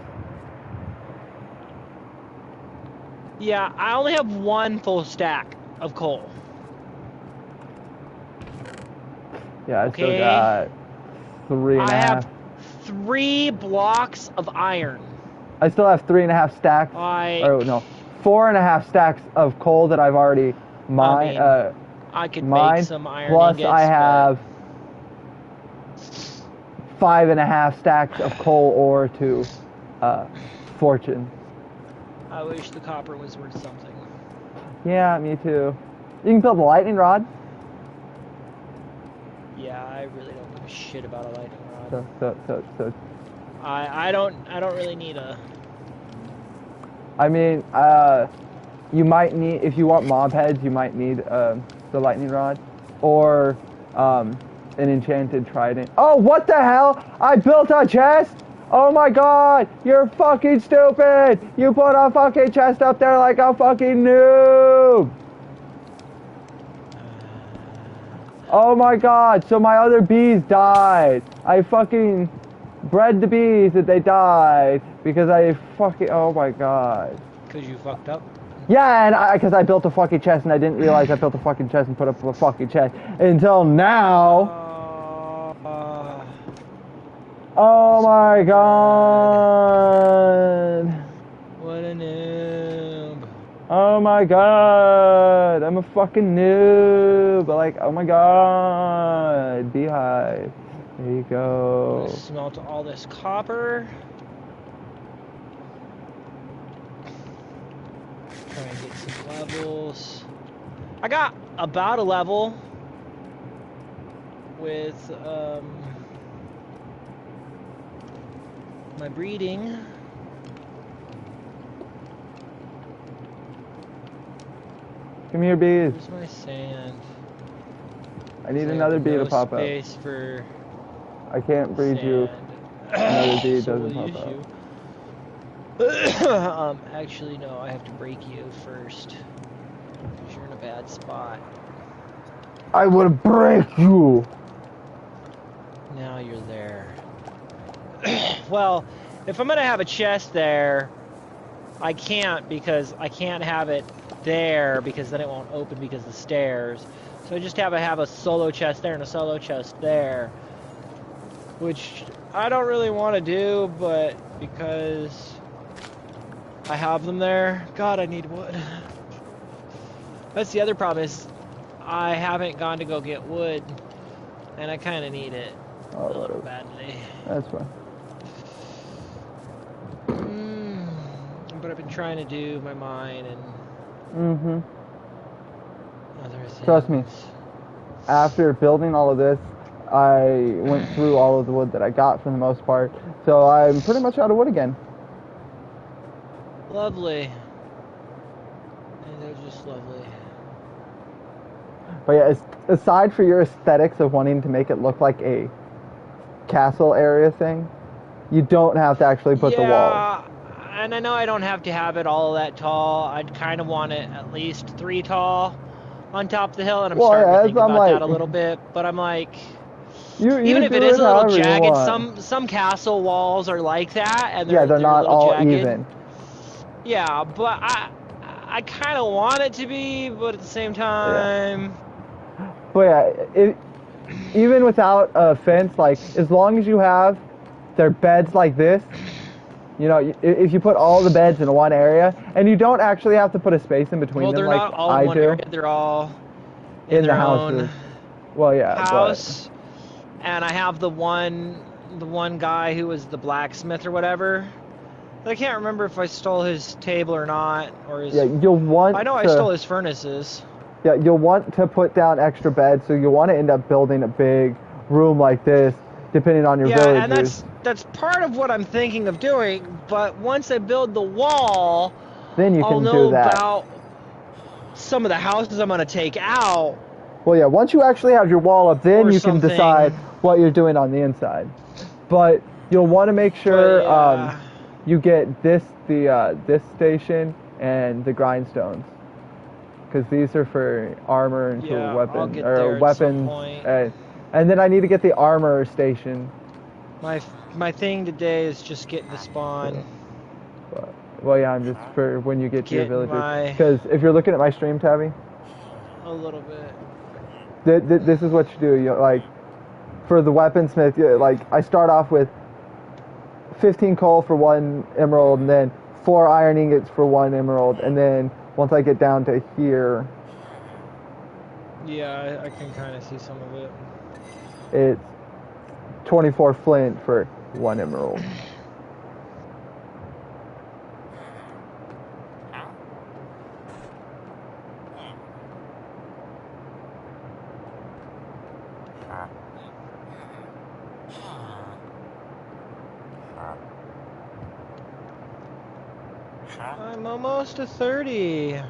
Yeah, I only have 1 full stack of coal. Yeah, I still got 3.5. I have 3 blocks of iron. I still have 3.5 stacks. Or no, 4.5 stacks of coal that I've already mined. I could make some iron plus ingots, I have 5.5 stacks of coal ore to fortune. I wish the copper was worth something. Yeah, me too. You can build a lightning rod. Yeah, I really don't give a shit about a lightning rod. So. I don't really need a. I mean, you might need, if you want mob heads, you might need the lightning rod, or an enchanted trident. Oh, what the hell? I built a chest. Oh my god, you're fucking stupid! You put a fucking chest up there like a fucking noob! Oh my god, so my other bees died. I fucking bred the bees and they died because I fucking, oh my god. Because you fucked up? Yeah, and because I built a fucking chest and I didn't realize I built a fucking chest and put up a fucking chest until now. Oh my god. What a noob. Oh my god. I'm a fucking noob. Like, oh my god. Beehive. There you go. Smelt all this copper. Try and get some levels. I got about a level with my breeding. Come here, bees. Where's my sand? I need another bee to pop up. Space for I can't breed sand. you. Another bee So doesn't we'll pop use up. you. Actually, no. I have to break you first. Because you're in a bad spot. I will break you. Now you're there. Well, if I'm gonna have a chest there, I can't because I can't have it there because then it won't open because of the stairs. So I just have a solo chest there and a solo chest there, which I don't really want to do, but because I have them there, God, I need wood. That's the other problem is I haven't gone to go get wood, and I kind of need it a little badly. That's fine. But I've been trying to do my mine and other things. Trust me, after building all of this, I went through all of the wood that I got for the most part, so I'm pretty much out of wood again. Lovely. And they're just lovely. But yeah, aside for your aesthetics of wanting to make it look like a castle area thing, you don't have to actually put the walls. And I know I don't have to have it all that tall. I'd kind of want it at least 3 tall on top of the hill, and I'm starting to think about that a little bit. But I'm like, even if it is a little jagged, some castle walls are like that, and they're not all jagged. even. Yeah, but I kind of want it to be, but at the same time. Yeah. But yeah, even without a fence, like as long as you have their beds like this. You know, if you put all the beds in one area, and you don't actually have to put a space in between them like I do. Well, they're not all in one area. They're all in their houses. Well, yeah, house. And I have the one guy who was the blacksmith or whatever. I can't remember if I stole his table or not, or his. Yeah, you'll want. I know I stole his furnaces. Yeah, you'll want to put down extra beds, so you'll want to end up building a big room like this, depending on your villagers. Yeah, and that's part of what I'm thinking of doing, but once I build the wall, then you can I'll know do that. About some of the houses I'm going to take out, Well, yeah, once you actually have your wall up, then you can decide what you're doing on the inside. But you'll want to make sure you get this station and the grindstones, because these are for armor and weapons. And then I need to get the armor station. My thing today is just getting the spawn. Well, yeah, I'm just for when you get to your villager. Because if you're looking at my stream, Tabby, a little bit. This is what you do. You like for the weaponsmith. Like I start off with 15 coal for 1 emerald, and then 4 iron ingots for 1 emerald, and then once I get down to here, yeah, I can kind of see some of it. It's 24 flint for 1 emerald. I'm almost to 30.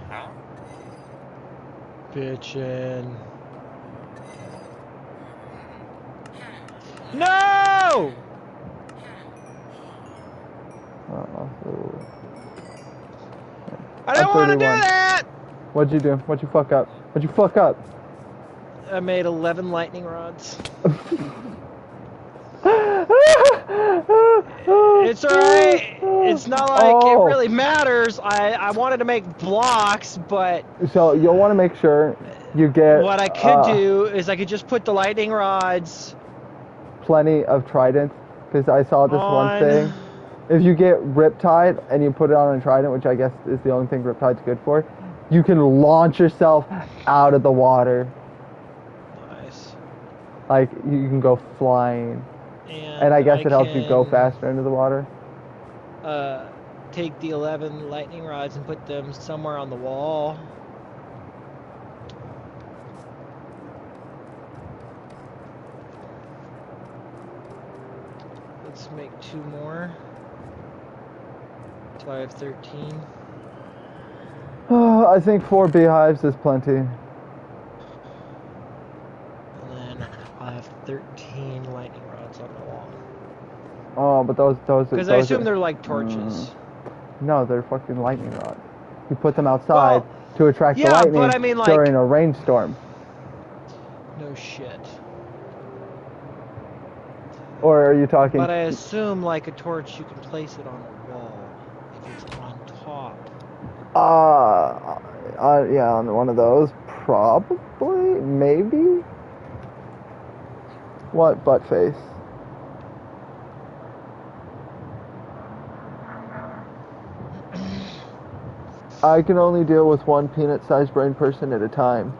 Bitchin'. No! I don't want to do that! What'd you do? What'd you fuck up? What'd you fuck up? I made 11 lightning rods. It's alright. It's not like it really matters. I wanted to make blocks, but... So you'll want to make sure you get... What I could do is I could just put the lightning rods... Plenty of tridents, because I saw this one thing. If you get Riptide and you put it on a trident, which I guess is the only thing Riptide's good for, you can launch yourself out of the water. Nice. Like, you can go flying. And I guess it helps you go faster into the water. Take the 11 lightning rods and put them somewhere on the wall. Let's make 2 more. So I have 13. I think 4 beehives is plenty. And then I'll have 13 lightning rods on the wall. Oh, but those because I assume they're like torches. No, they're fucking lightning rods. You put them outside to attract the lightning but I mean, like, during a rainstorm. No shit. Or are you talking... But I assume, like, a torch, you can place it on a wall if it's on top. Yeah, on one of those. Probably? Maybe? What, butt face? I can only deal with 1 peanut-sized brain person at a time.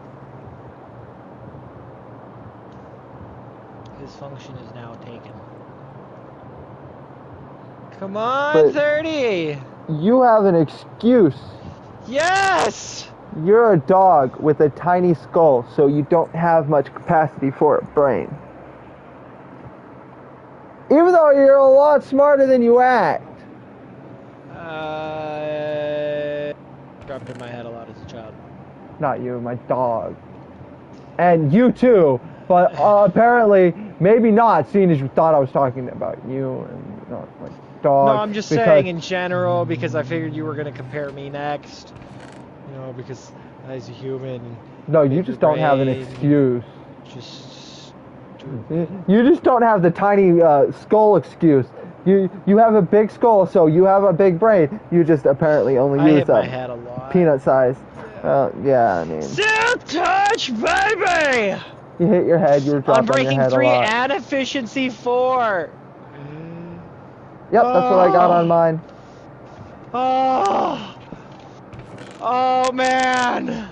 His function is now taken. Come on, 30! You have an excuse. Yes! You're a dog with a tiny skull, so you don't have much capacity for a brain. Even though you're a lot smarter than you act. Dropped in my head a lot as a child. Not you, my dog. And you too, but apparently, maybe not, seeing as you thought I was talking about you and not my dog. No, I'm just saying in general, because I figured you were going to compare me next. You know, because as a human... No, you just don't have an excuse. You just don't have the tiny skull excuse. You have a big skull, so you have a big brain. You just apparently only use my head a lot. Peanut size. Yeah, I mean... Silk touch, baby! You hit your head, you were dropping your head a lot. Unbreaking 3 and efficiency 4! Yep, that's what I got on mine. Oh, man!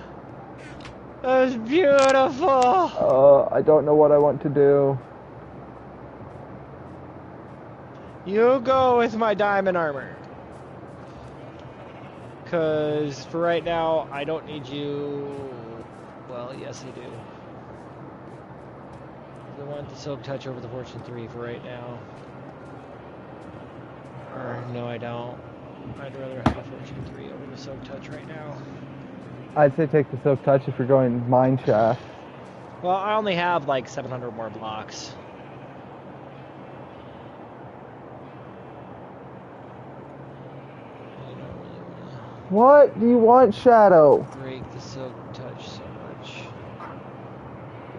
That was beautiful! I don't know what I want to do. You go with my diamond armor. Because for right now, I don't need you. Well, yes, I do. I want the silk touch over the fortune 3 for right now. Or, no, I don't. I'd rather have the fortune 3 over the silk touch right now. I'd say take the silk touch if you're going mine shaft. Well, I only have like 700 more blocks. What do you want, Shadow? Break the silk touch so much.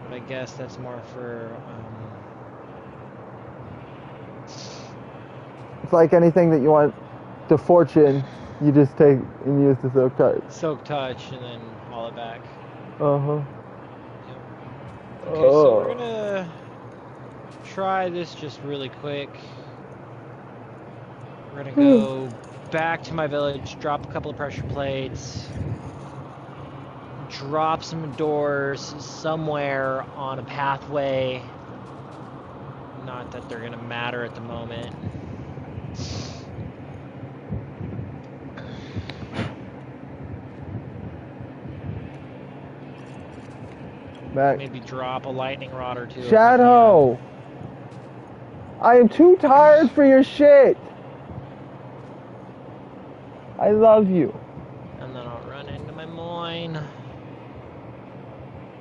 But I guess that's more for, It's like anything that you want to fortune, you just take and use the silk touch. Silk touch and then haul it back. Uh-huh. Yep. Okay, so we're gonna try this just really quick. We're gonna go back to my village, drop a couple of pressure plates, drop some doors somewhere on a pathway. Not that they're gonna matter at the moment. Back. Maybe drop a lightning rod or two. Shadow! I am too tired for your shit! I love you. And then I'll run into my mine.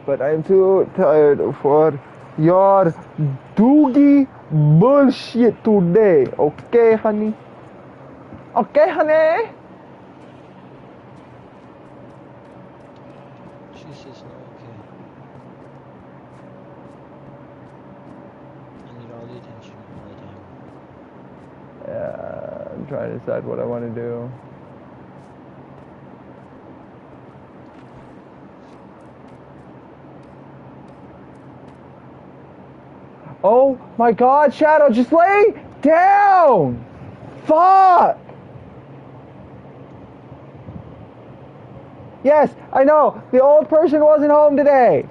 But I'm too tired for your doogie bullshit today. Okay, honey? Okay, honey? She says no, okay. I need all the attention all the time. Yeah, I'm trying to decide what I want to do. Oh my god, Shadow, just lay down! Fuck! Yes, I know, the old person wasn't home today.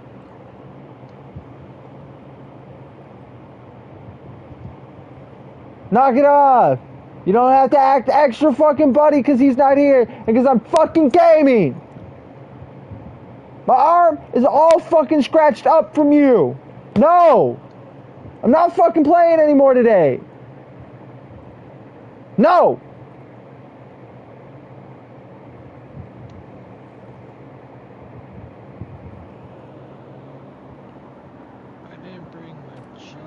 Knock it off! You don't have to act extra fucking buddy because he's not here and because I'm fucking gaming! My arm is all fucking scratched up from you! No! I'm not fucking playing anymore today! No! I didn't bring my shovel.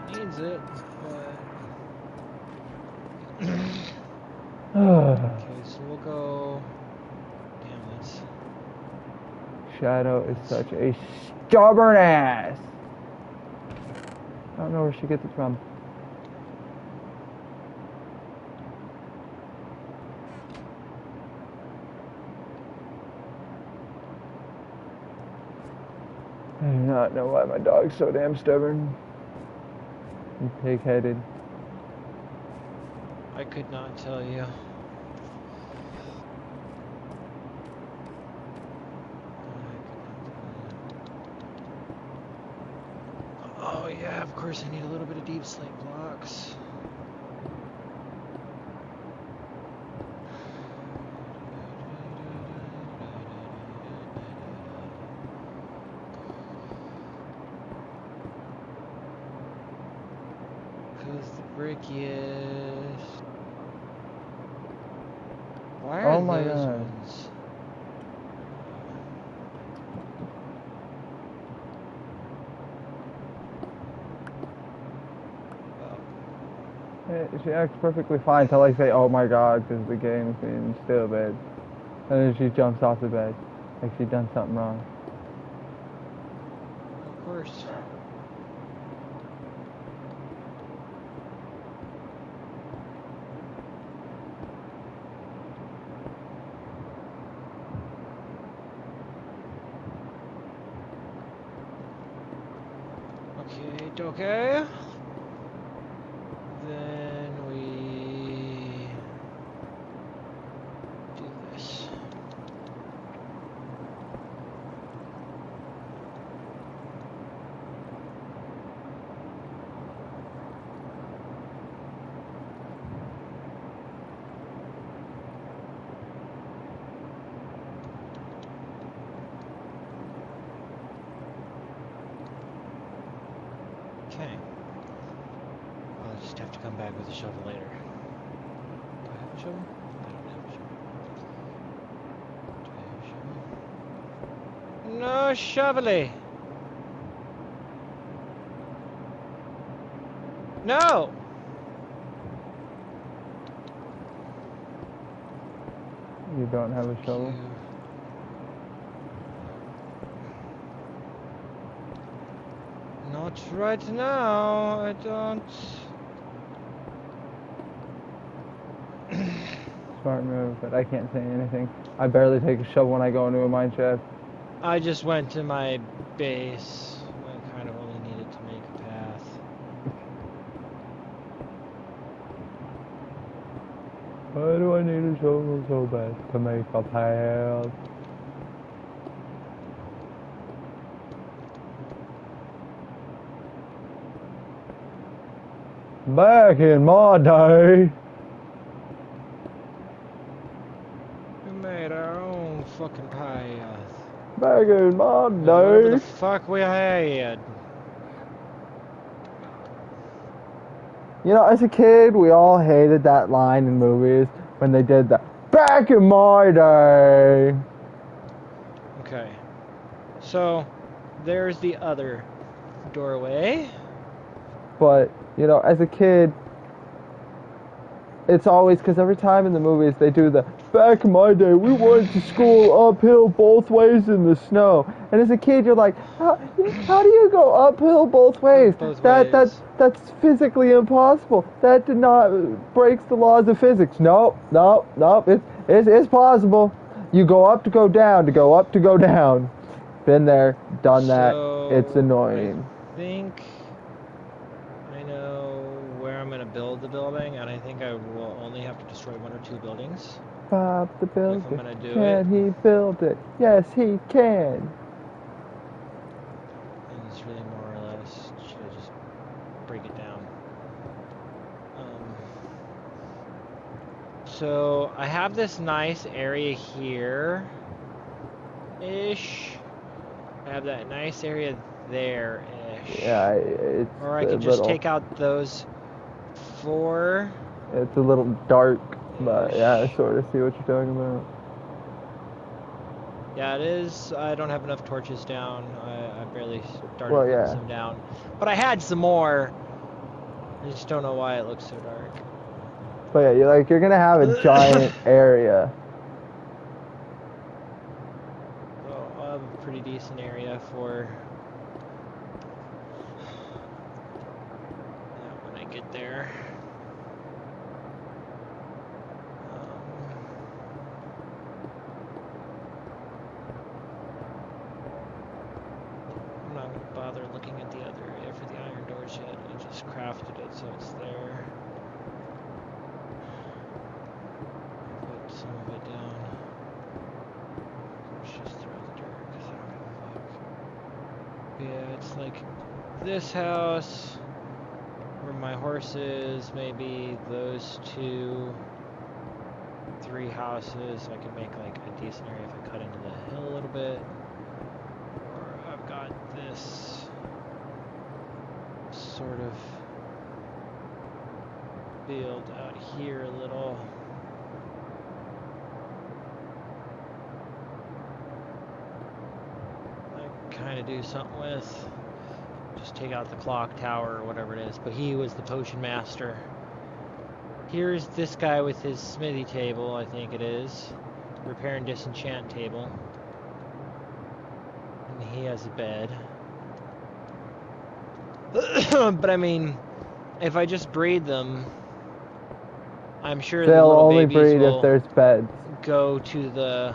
Not that it really needs it, but... okay, so we'll go... Damn this. Shadow is such a stubborn ass. I don't know where she gets it from. I do not know why my dog's so damn stubborn and pig-headed. I could not tell you. Oh yeah, of course I need a little bit of deep slate blocks. Because the brickiest... Why are those ones? She acts perfectly fine till I say, oh my god, because the game's being stupid. And then she jumps off the bed, like she's done something wrong. Of course. Okay. Then we do this. Okay. come back with a shovel later. Do I have a shovel? I don't have a shovel. Do I have a shovel? No shovelly! No! You don't have a shovel? Not right now, I don't. Smart move, but I can't say anything. I barely take a shovel when I go into a mine shaft. I just went to my base. I kind of only needed to make a path. Why do I need a shovel so bad to make a path? Back in my day, We made our own fucking path. back in my day. Whatever the fuck we had. You know, as a kid, we all hated that line in movies when they did that. Back in my day. Okay. So, there's the other doorway. But, you know, as a kid, it's always, because every time in the movies they do the, back in my day, we went to school uphill both ways in the snow. And as a kid, you're like, how do you go uphill both ways? That's physically impossible. That did not breaks the laws of physics. Nope. It's possible. You go up to go down, to go up to go down. Been there, done that. It's annoying. I think I know where I'm gonna build the building, and I think I will only have to destroy 1 or 2 buildings. Bob the builder. If I'm gonna do Can he build it? Yes, he can. And it's really more or less, should I just break it down? So I have this nice area here-ish. I have that nice area there-ish. Yeah, it's or I could just take out those 4. It's a little dark, but yeah, I sort of see what you're talking about. Yeah, it is. I don't have enough torches down. I barely started putting some down. But I had some more. I just don't know why it looks so dark. But yeah, you're gonna have a giant area. Well, I have a pretty decent area for that when I get there. I'm not gonna bother looking at the other area for the iron doors yet. I just crafted it so it's there. Put some of it down. Let's just throw the dirt because I don't give a fuck. Yeah, it's like this house where my horse is, maybe those 2, 3 houses. I can make like a decent area if I cut into the hill a little bit. Or I've got this sort of field out here a little. Kind of do something with, just take out the clock tower or whatever it is, but he was the potion master. Here's this guy with his smithy table, I think it is, repair and disenchant table, and he has a bed. But I mean, if I just breed them, I'm sure they'll the little only babies breed will if there's beds. Go to the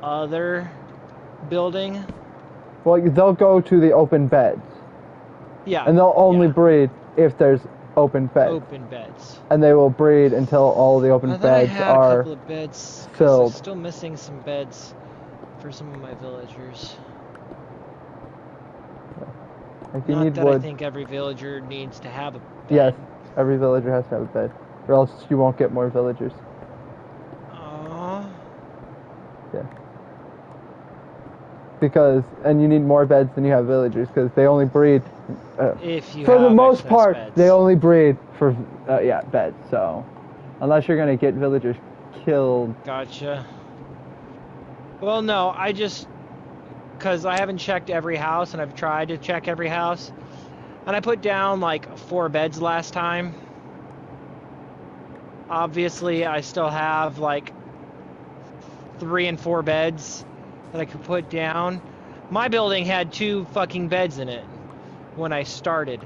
other building. Well, they'll go to the open beds. Yeah. And they'll only breed if there's open beds. Open beds. And they will breed until all the open beds I had are a couple of beds, filled. I'm still missing some beds for some of my villagers. Like you Not need that wood. I think every villager needs to have a bed. Yes, every villager has to have a bed, or else you won't get more villagers. Aww. Yeah. and you need more beds than you have villagers because they only breed. If you for the most part, beds. they only breed for beds. So unless you're gonna get villagers killed. Gotcha. Well, no, I just because I haven't checked every house, and I've tried to check every house, and I put down like 4 beds last time. Obviously, I still have like 3 and 4 beds that I could put down. My building had 2 fucking beds in it when I started.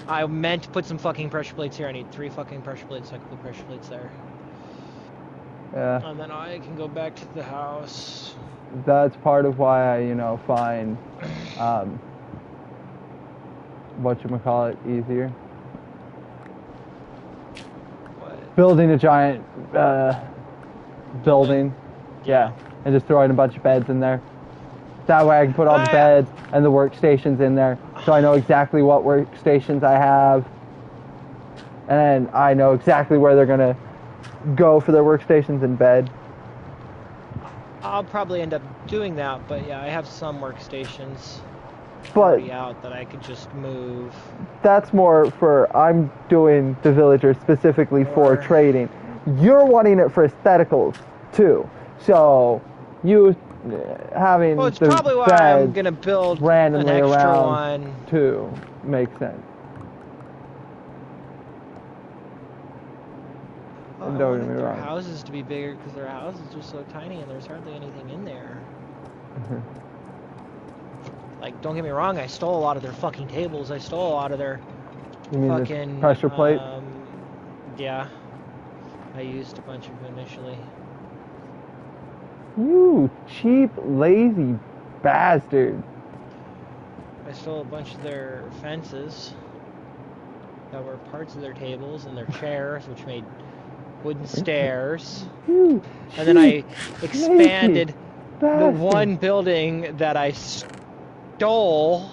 I meant to put some fucking pressure plates here. I need 3 fucking pressure plates so I can put pressure plates there. Yeah. And then I can go back to the house. That's part of why I, find whatchamacallit easier. What? Building a giant building. Yeah. And just throwing a bunch of beds in there. That way I can put all the beds and the workstations in there. So I know exactly what workstations I have. And I know exactly where they're going to go for their workstations in bed. I'll probably end up doing that, but yeah, I have some workstations already out that I could just move. That's more for, I'm doing the villagers specifically for trading. You're wanting it for aestheticals too. So you having it's probably why I'm gonna build randomly an extra around one too makes sense. I wanted their houses to be bigger because their houses are so tiny and there's hardly anything in there. Like, don't get me wrong, I stole a lot of their fucking tables. I stole a lot of their fucking pressure plate. Yeah, I used a bunch of them initially. You cheap, lazy bastard. I stole a bunch of their fences that were parts of their tables and their chairs, which made wooden stairs. And then I expanded the one building that I stole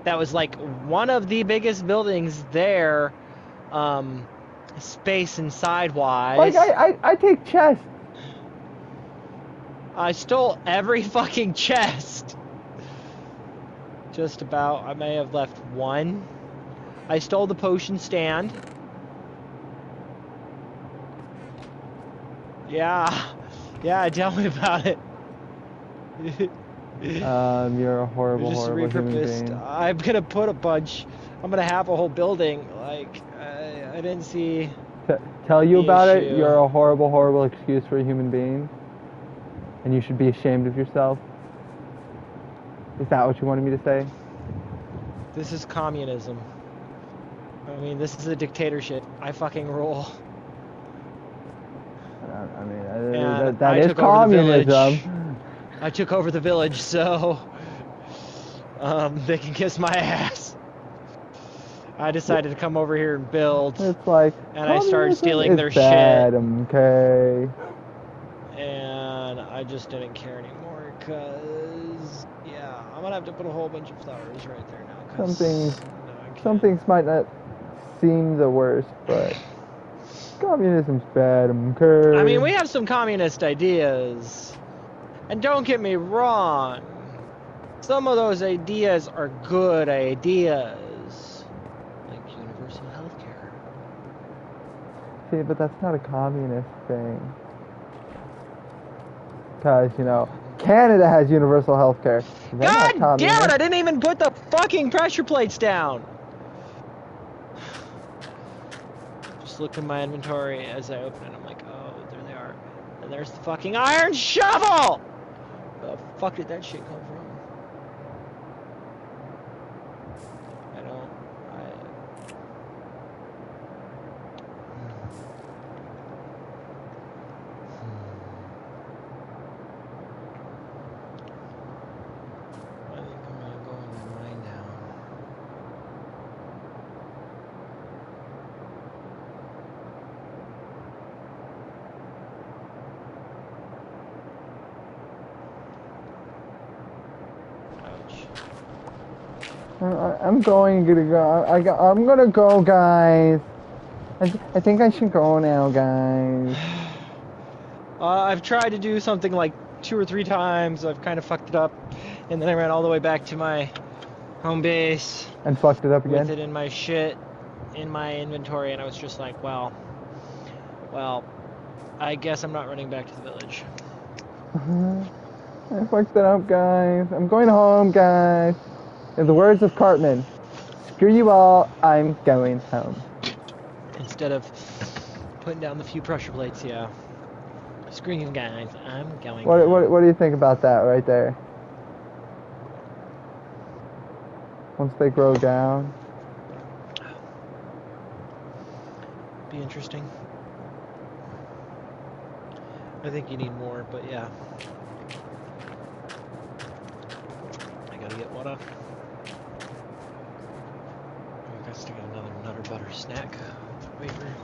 that was like one of the biggest buildings there, space and sidewise. Like I take chests. I stole every fucking chest. Just about. I may have left one. I stole the potion stand. Yeah. Yeah, tell me about it. You're a horrible human being. I'm gonna put a bunch. I'm gonna have a whole building. Like, I didn't see. Tell you about it. You're a horrible excuse for a human being. And you should be ashamed of yourself. Is that what you wanted me to say? This is communism. I mean, this is a dictatorship. I fucking rule. I mean, that is communism. I took over the village, so they can kiss my ass. I decided to come over here and build. It's like, and I started stealing their bad, shit. Okay. And I just didn't care anymore, cause yeah, I'm gonna have to put a whole bunch of flowers right there now. Some things might not seem the worst, but communism's bad. Okay. I mean, we have some communist ideas, and don't get me wrong, some of those ideas are good ideas, like universal healthcare. See, but that's not a communist thing. Because, Canada has universal health care. God damn it, I didn't even put the fucking pressure plates down! Just looked in my inventory as I opened it, I'm like, oh, there they are. And there's the fucking iron shovel! Where the fuck did that shit come from? I'm going to go. I'm gonna go, guys. I think I should go now, guys. I've tried to do something like 2 or 3 times. I've kind of fucked it up, And then I ran all the way back to my home base. And fucked it up again? With it in my shit, in my inventory, and I was just like, well, I guess I'm not running back to the village. I fucked it up, guys. I'm going home, guys. In the words of Cartman, screw you all, I'm going home. Instead of putting down the few pressure plates, yeah. Screw you guys, I'm going home. What do you think about that right there? Once they grow down. Be interesting. I think you need more, but yeah. I gotta get water. I got to get another Nutter Butter snack wafer.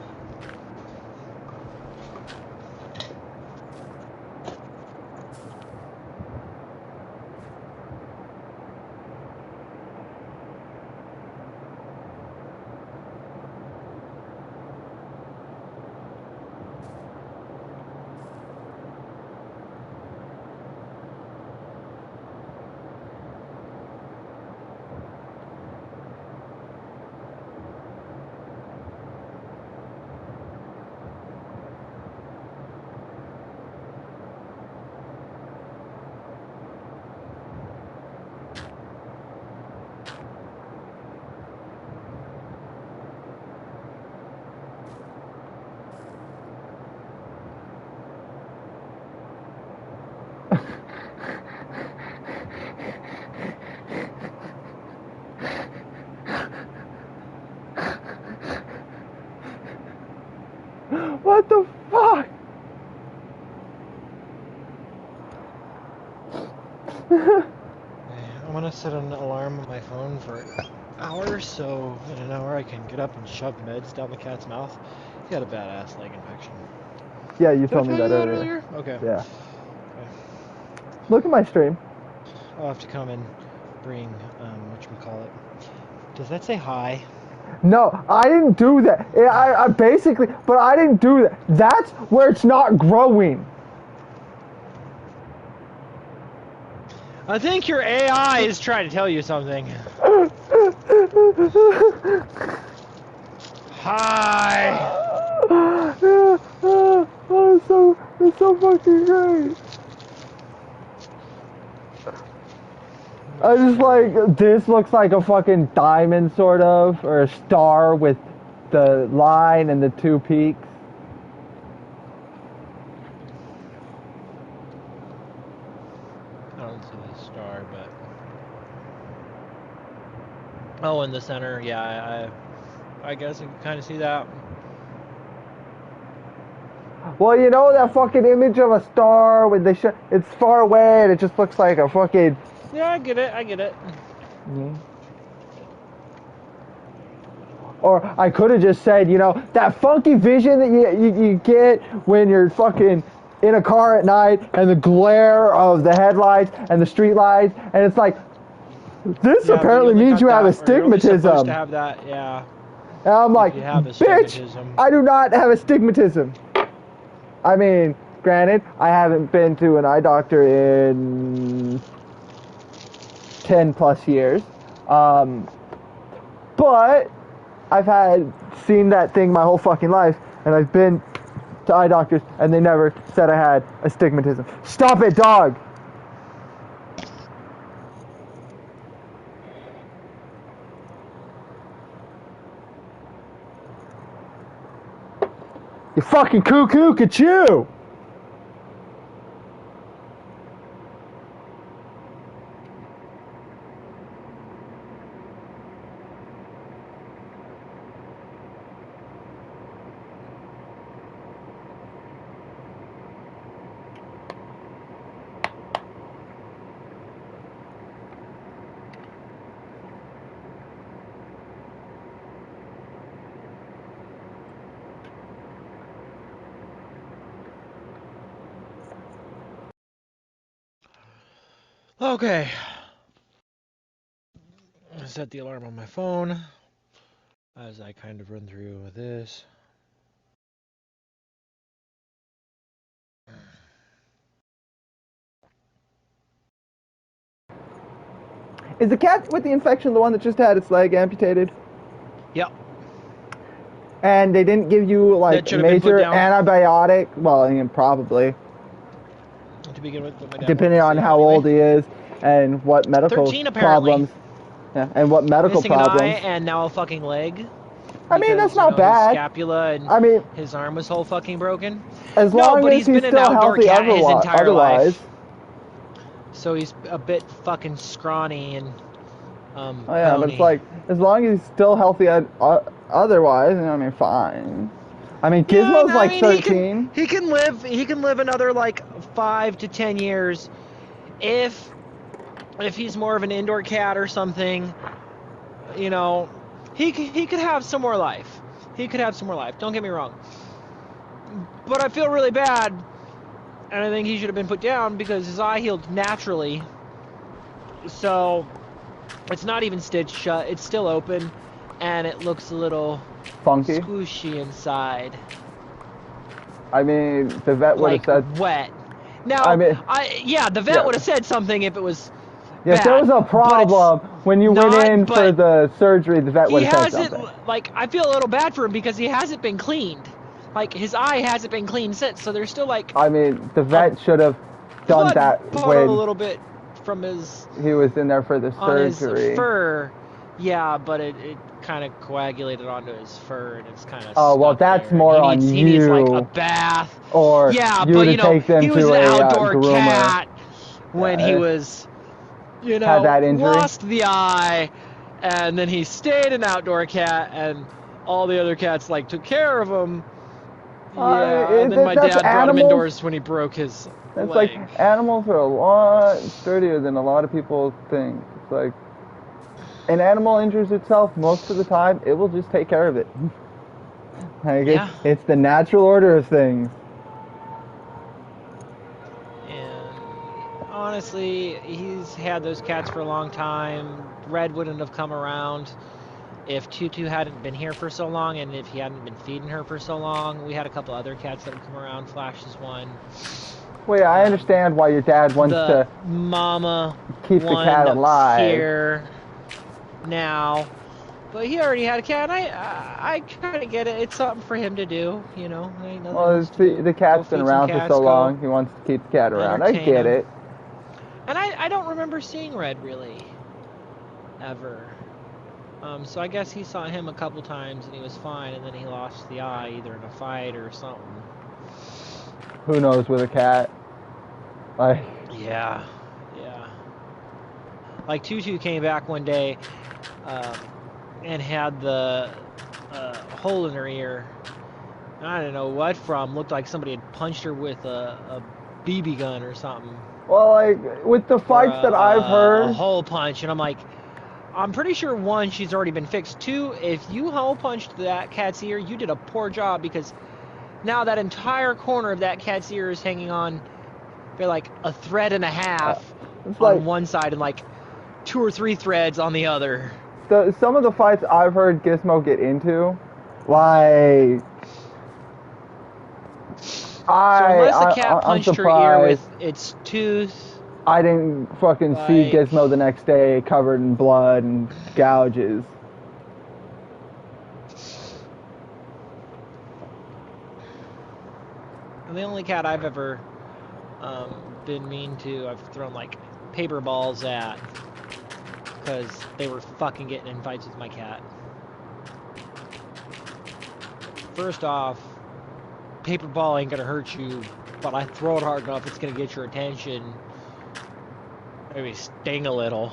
What the fuck? I'm gonna set an alarm on my phone for an hour, so in an hour I can get up and shove meds down the cat's mouth. He had a badass leg infection. Yeah, you told me that earlier. Okay. Yeah. Okay. Look at my stream. I'll have to come and bring, whatchamacallit. Does that say hi? No, I didn't do that. I basically, but I didn't do that. That's where it's not growing. I think your AI is trying to tell you something. Hi! It's so fucking great. I just like, this looks like a fucking diamond sort of, or a star with the line and the two peaks. I don't see the star, but... Oh, in the center, yeah, I guess I can kind of see that. Well, you know that fucking image of a star when they it's far away and it just looks like a fucking... Yeah, I get it. Yeah. Or I could have just said, you know, that funky vision that you get when you're fucking in a car at night and the glare of the headlights and the street lights, and it's like, this apparently means you have astigmatism. You're supposed to have that, yeah. And I'm like, bitch, I do not have astigmatism. I mean, granted, I haven't been to an eye doctor in 10 plus years. But I've seen that thing my whole fucking life, and I've been to eye doctors, and they never said I had astigmatism. Stop it, dog! You fucking cuckoo, ka-choo! Okay. I set the alarm on my phone as I kind of run through this. Is the cat with the infection the one that just had its leg amputated? Yep. And they didn't give you like major antibiotic? Well, I mean, probably. To begin with, but my dad depending on how old he is and what medical 13 problems. Yeah, and what medical missing problems. An eye and now a fucking leg. Because, I mean, that's not bad. His scapula and I mean, his arm was whole fucking broken. As long as he's been an outdoor cat his entire life. So he's a bit fucking scrawny and oh yeah, bony. But it's like as long as he's still healthy otherwise, I mean, fine. I mean, Gizmo's like 13. He can live another like 5 to 10 years if he's more of an indoor cat or something. You know, he could have some more life. He could have some more life. Don't get me wrong. But I feel really bad, and I think he should have been put down because his eye healed naturally. So it's not even stitched shut. It's still open, and it looks a little funky, squishy inside. I mean, the vet would have said wet. Now, I mean, the vet would have said something if it was. If there was a problem when you went in for the surgery, the vet would have said something. Like, I feel a little bad for him because he hasn't been cleaned. Like, his eye hasn't been cleaned since, so there's still like. I mean, the vet should have done that when a little bit from his. He was in there for the surgery. On his fur, yeah, but it kind of coagulated onto his fur, and it's kind of. Oh well, that's more on you. He needs like a bath. Or but he was an outdoor cat when he was. Had that injury. Lost the eye, and then he stayed an outdoor cat, and all the other cats like took care of him. And then my dad brought him indoors when he broke his leg. Like animals are a lot sturdier than a lot of people think. It's like an animal injures itself most of the time, it will just take care of it. Like it's the natural order of things. Honestly, he's had those cats for a long time. Red wouldn't have come around if Tutu hadn't been here for so long, and if he hadn't been feeding her for so long. We had a couple other cats that would come around. Flash is one. Well, yeah, I understand why your dad wants to keep the cat alive here now, but he already had a cat. I kind of get it. It's something for him to do, you know. Well, the cat's been around for so long. He wants to keep the cat around. I get it. And I don't remember seeing Red really, ever. So I guess he saw him a couple times and he was fine, and then he lost the eye either in a fight or something. Who knows with a cat? Like. Yeah. Like Tutu came back one day, and had the hole in her ear. I don't know what from. Looked like somebody had punched her with a BB gun or something. Well, like, with the fights that I've heard. A hole punch, and I'm like, I'm pretty sure, one, she's already been fixed. Two, if you hole punched that cat's ear, you did a poor job, because now that entire corner of that cat's ear is hanging on, they're like a thread and a half on one side and like 2 or 3 threads on the other. Some of the fights I've heard Gizmo get into, like. So unless the cat punched her ear with its tooth, I didn't fucking see Gizmo the next day covered in blood and gouges. And the only cat I've ever been mean to, I've thrown like paper balls at because they were fucking getting in fights with my cat. First off, paper ball ain't gonna hurt you, but I throw it hard enough, it's gonna get your attention. Maybe sting a little.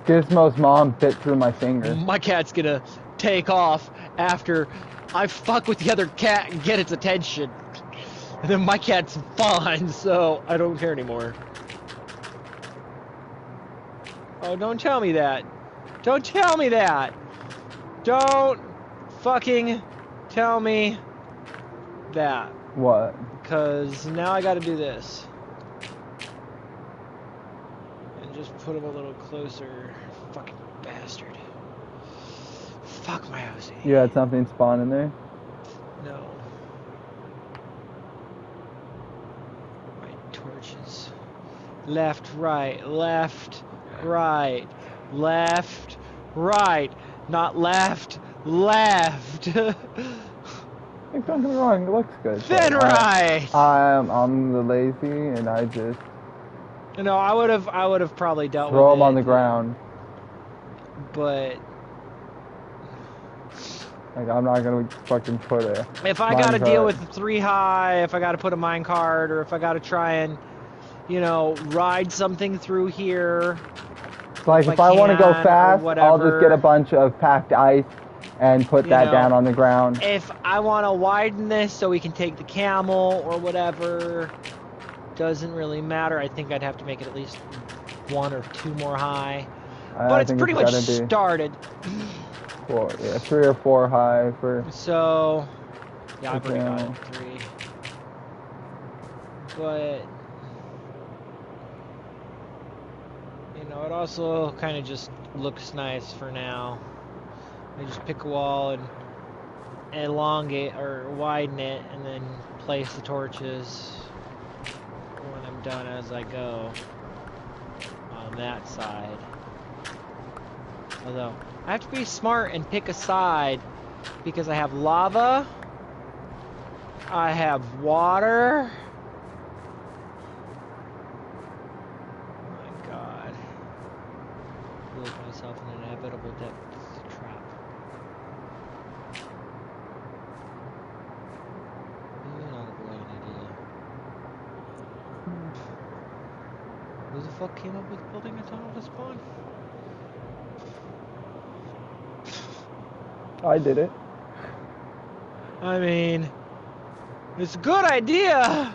Gizmo's mom bit through my finger. My cat's gonna take off after I fuck with the other cat and get its attention. And then my cat's fine, so I don't care anymore. Oh, don't tell me that. Don't tell me that. Don't fucking tell me that. What? Because now I gotta do this. And just put him a little closer. Fucking bastard. Fuck my OC. You had something spawn in there? No. My torches. Left, right, left, right. left, right, not left, left. Don't get me wrong, it looks good. Then right. I'm the lazy, and I just. No, I would have probably dealt with it. Throw them on the ground. But. Like, I'm not gonna fucking put it. If I gotta deal with 3 high, if I gotta put a minecart, or if I gotta try and, you know, ride something through here. Like, if I want to go fast, I'll just get a bunch of packed ice and put that down on the ground. If I want to widen this so we can take the camel or whatever, doesn't really matter. I think I'd have to make it at least 1 or 2 more high. But it's pretty much started. 4, yeah, 3 or 4 high for. So, yeah, I've already got it 3. But, you know, it also kind of just looks nice for now. I just pick a wall and elongate or widen it, and then place the torches when I'm done as I go on that side. Although, I have to be smart and pick a side because I have lava, I have water. Oh my god. I put myself in an inevitable depth trap. Maybe not a brilliant idea. Who the fuck came up with building a tunnel to spawn? I did it. I mean, it's a good idea,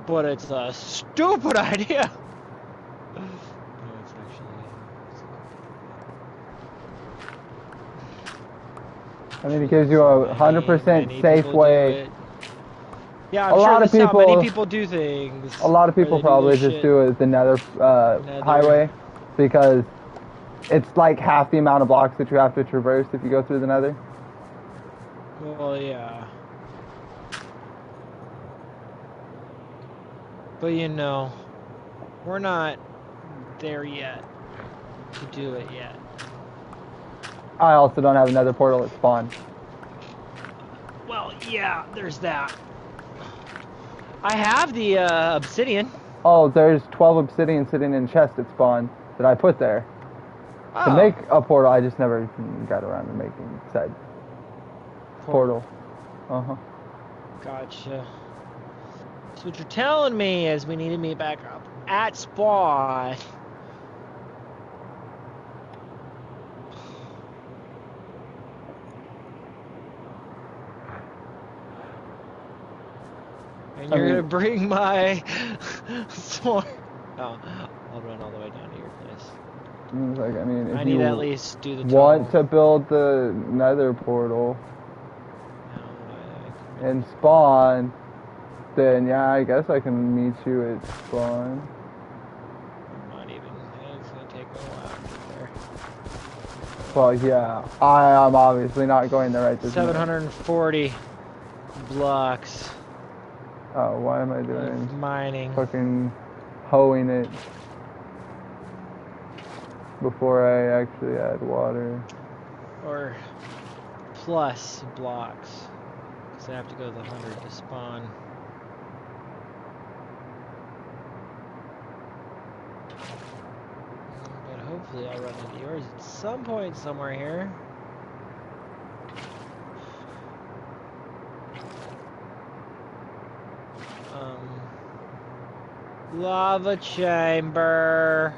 but it's a stupid idea. No, it's actually. I mean, it gives you a 100% safe way. Yeah, I'm sure that's how many people do things. A lot of people probably just do it the nether highway, because it's like half the amount of blocks that you have to traverse if you go through the nether. Well, yeah. But you know, we're not there yet to do it yet. I also don't have another portal at spawn. Well, yeah, there's that. I have the obsidian. Oh, there's 12 obsidian sitting in a chest at spawn that I put there. Oh. To make a portal, I just never got around to making said portal. Uh-huh. Gotcha. So what you're telling me is we need to meet back up at spawn. And you're gonna bring my sword. Oh, I'll run all the way down to your place. Like, I mean, if I need to at least do the want to build the nether portal and spawn, then yeah, I guess I can meet you at spawn. I'm not even. It's gonna take a while to get there. Well, yeah, I am obviously not going there right this minute. 740 blocks. Oh, why am I doing mining? Fucking hoeing it before I actually add water. Or plus blocks, because I have to go to the 100 to spawn. But hopefully I'll run into yours at some point somewhere here. Lava chamber.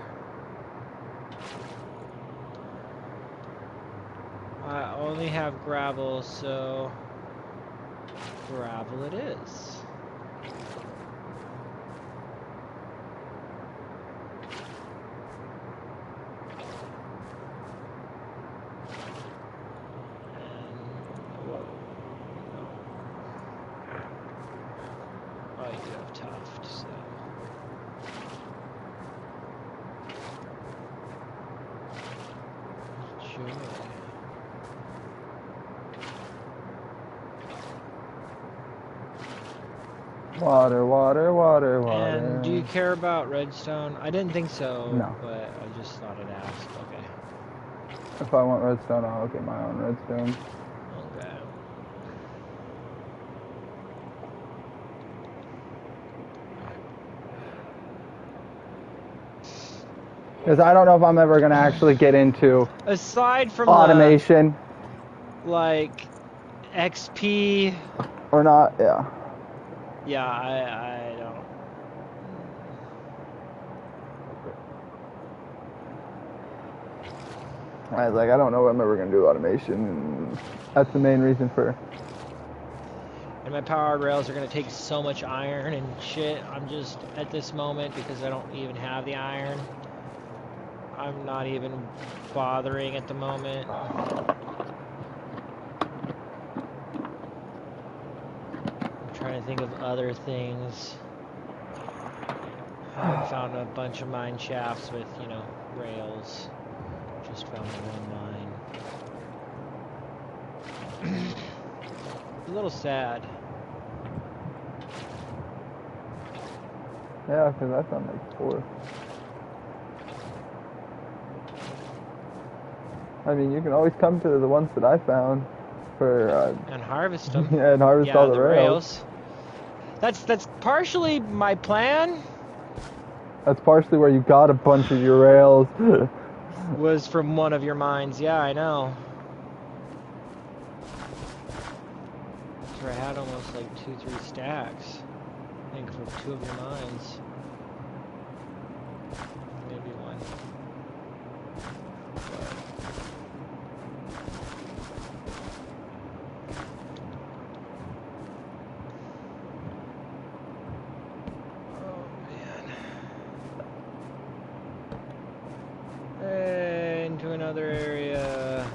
I only have gravel, so gravel it is. Oh, you do have tuft, so. Sure. Water, water, water, water. And do you care about redstone? I didn't think so, no. But I just thought I'd ask. Okay. If I want redstone, I'll get my own redstone. Okay. Because I don't know if I'm ever going to actually get into aside from automation. Like XP. Or not, yeah. Yeah, I don't. I don't know if I'm ever going to do automation. And that's the main reason for... And my powered rails are going to take so much iron and shit. I'm just, at this moment, because I don't even have the iron, I'm not even bothering at the moment. I'm trying to think of other things. I haven't found a bunch of mine shafts with, you know, rails. Just found one mine. It's a little sad. Yeah, because I found like 4. I mean, you can always come to the ones that I found for... and harvest them. Yeah, and harvest all the rails. That's partially my plan. That's partially where you got a bunch of your rails. Was from one of your mines. Yeah, I know. So I had almost like 2-3 stacks. I think for 2 of your mines. Maybe 1. Into another area.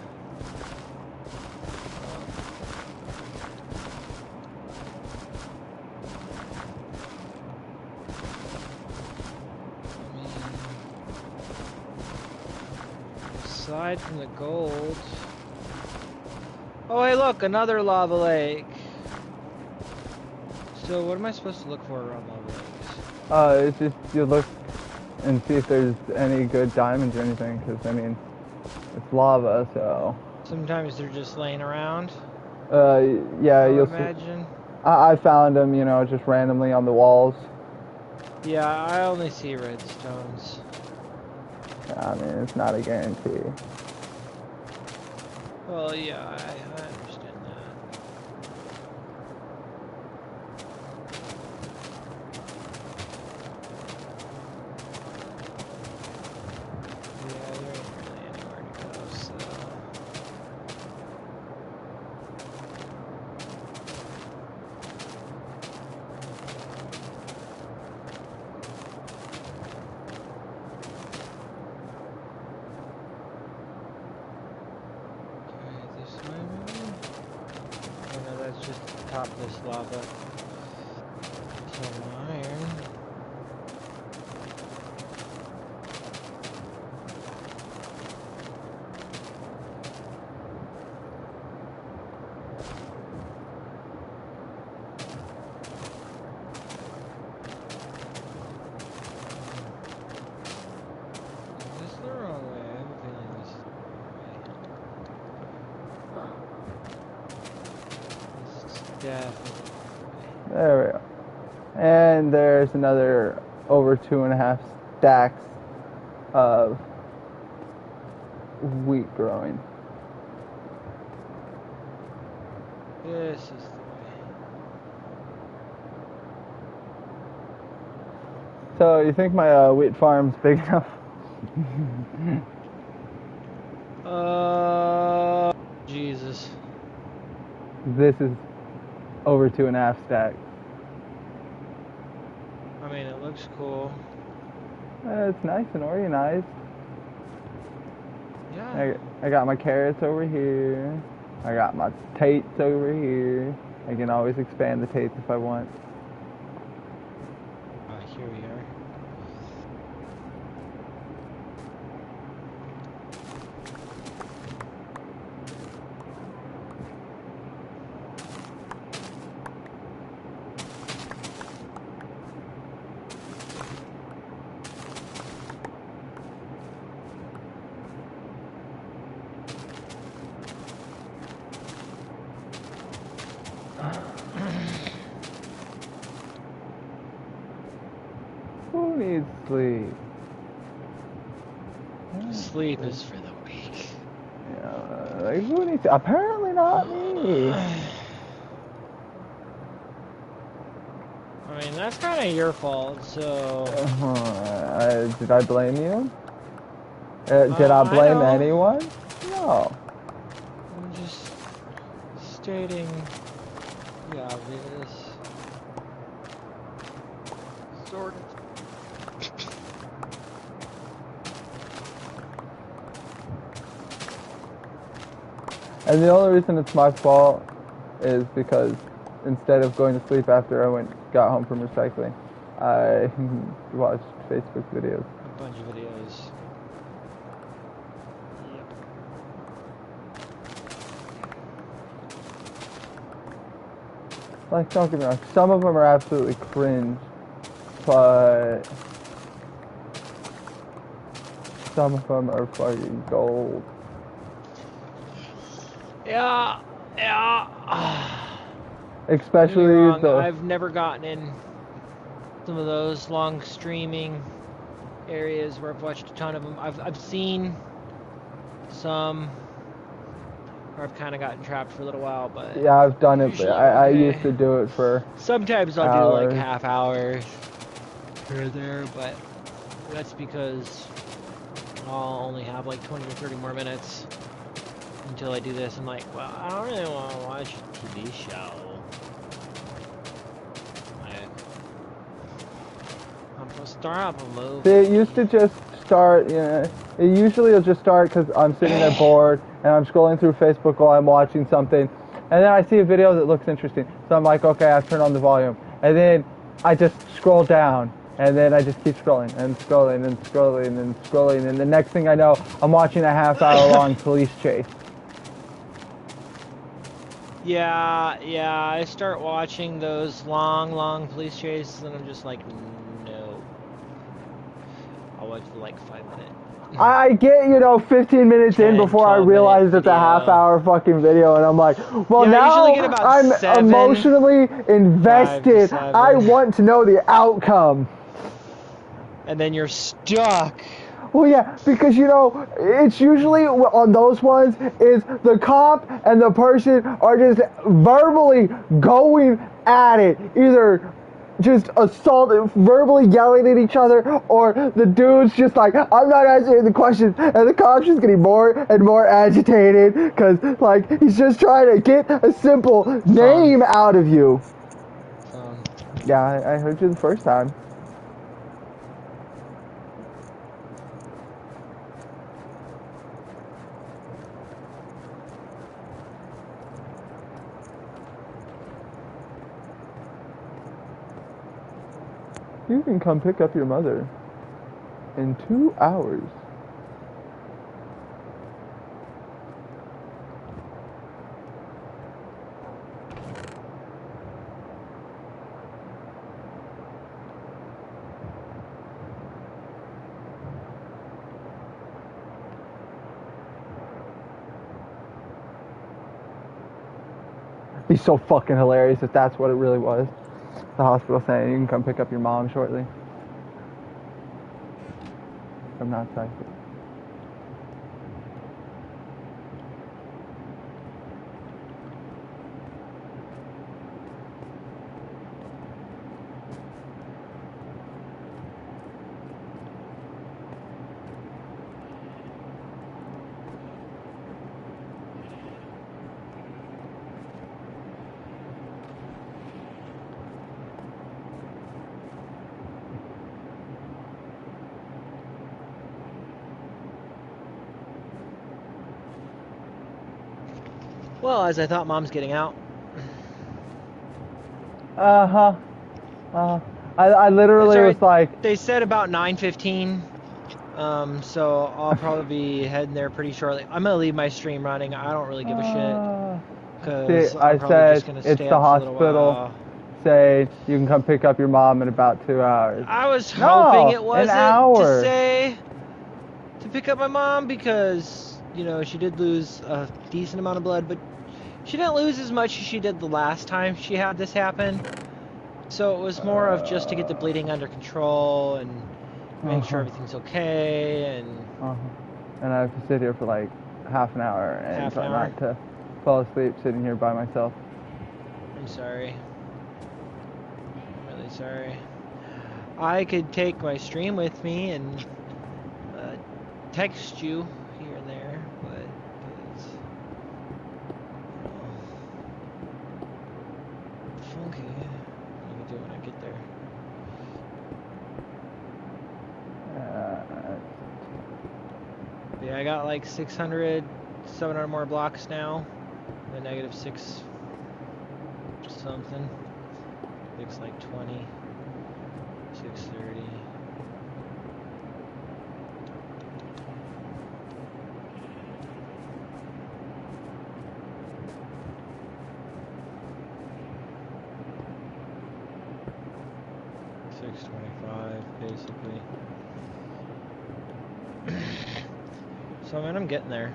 Aside from the gold. Oh, hey, look, another lava lake. So, what am I supposed to look for around lava lakes? It's just you look and see if there's any good diamonds or anything, because I mean, it's lava, so. Sometimes they're just laying around. Yeah, you'll imagine. I found them, you know, just randomly on the walls. Yeah, I only see redstones. I mean, it's not a guarantee. Well, yeah, I understand that. Yeah, there ain't really anywhere to go, so... Just top this lava. Some iron. Is this the wrong way? I have a feeling this is the wrong way. This is definitely. There we go. And there's another over 2.5 stacks of wheat growing. This is the way. So you think my wheat farm's big enough? Jesus. This is over 2.5 stacks. I mean, it looks cool. It's nice and organized. Yeah. I got my carrots over here. I got my tates over here. I can always expand the tates if I want. Here we are. need sleep. Sleep is for the weak. Yeah, like who needs? Apparently not me. I mean, that's kind of your fault. So. Did I blame you? Did I blame anyone? No. I'm just stating the obvious. Sort of. And the only reason it's my fault is because instead of going to sleep after I got home from recycling, I watched Facebook videos. A bunch of videos. Yep. Like, don't get me wrong, some of them are absolutely cringe, but some of them are fucking gold. Yeah. Especially I've never gotten in some of those long streaming areas where I've watched a ton of them. I've seen some where I've kind of gotten trapped for a little while, but yeah, I've done it. I used to do it for sometimes I'll do like half hours here or there, but that's because I'll only have like 20 or 30 more minutes until I do this. I'm like, well, I don't really want to watch a TV show. I'm supposed to start up a movie. See, it used to just start, it usually will just start because I'm sitting there bored and I'm scrolling through Facebook while I'm watching something, and then I see a video that looks interesting, so I'm like, okay, I turn on the volume, and then I just scroll down, and then I just keep scrolling and scrolling and scrolling and scrolling, and the next thing I know, I'm watching a half-hour-long police chase. Yeah, I start watching those long police chases, and I'm just like, no. I'll watch for like 5 minutes. I get, 15 minutes in before I realize it's a half-hour fucking video, and I'm like, well, yeah, now I'm 7, emotionally invested. 5 to 7. I want to know the outcome. And then you're stuck. Well, yeah, because, it's usually on those ones is the cop and the person are just verbally going at it. Either just verbally yelling at each other, or the dude's just like, I'm not answering the questions, and the cop's just getting more and more agitated because, like, he's just trying to get a simple name out of you. Yeah, I heard you the first time. You can come pick up your mother in 2 hours. It'd be so fucking hilarious if that's what it really was. The hospital saying you can come pick up your mom shortly. I'm not psychic. Well, as I thought, Mom's getting out. I literally was like... They said about 9:15, so I'll probably be heading there pretty shortly. I'm going to leave my stream running. I don't really give a shit. Because I said it's the hospital. Say you can come pick up your mom in about 2 hours. I was hoping it wasn't to say to pick up my mom because, she did lose a decent amount of blood, but she didn't lose as much as she did the last time she had this happen. So it was more of just to get the bleeding under control and make sure everything's okay, and and I have to sit here for like half an hour and try not to fall asleep sitting here by myself. I'm sorry. I'm really sorry. I could take my stream with me and text you here and there, but it's funky. What do I do when I get there? Yeah, I got like 600, 700 more blocks now. The -6 something. Looks like 20. 630. $625 basically. So man, I'm getting there.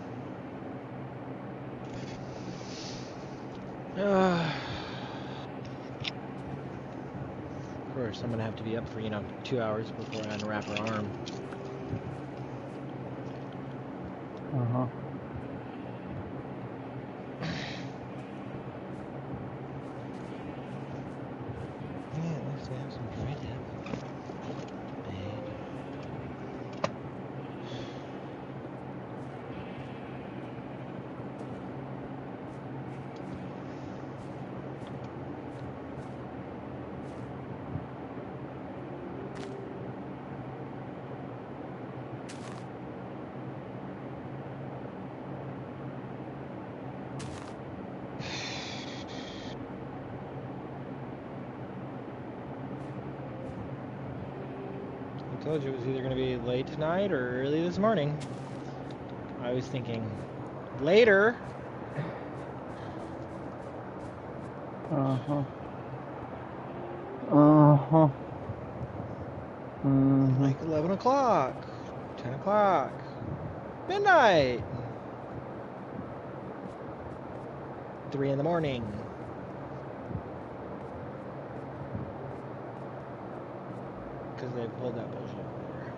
Of course, I'm gonna have to be up for 2 hours before I unwrap her arm. Yeah, at least I have some dry dip. I told you it was either going to be late tonight or early this morning. I was thinking later. Like 11 o'clock, 10 o'clock, midnight, 3 in the morning. Because they pulled that bullshit over.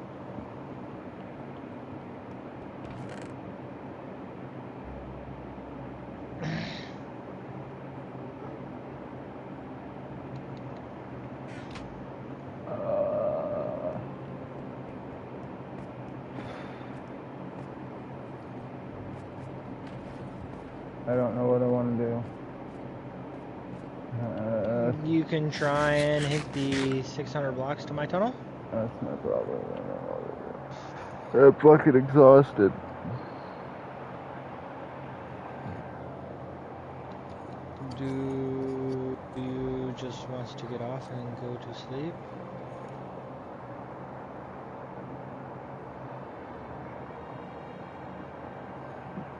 I don't know what I want to do. You can try and hit the 600 blocks to my tunnel. That's my problem. I'm fucking exhausted. Do you just want to get off and go to sleep?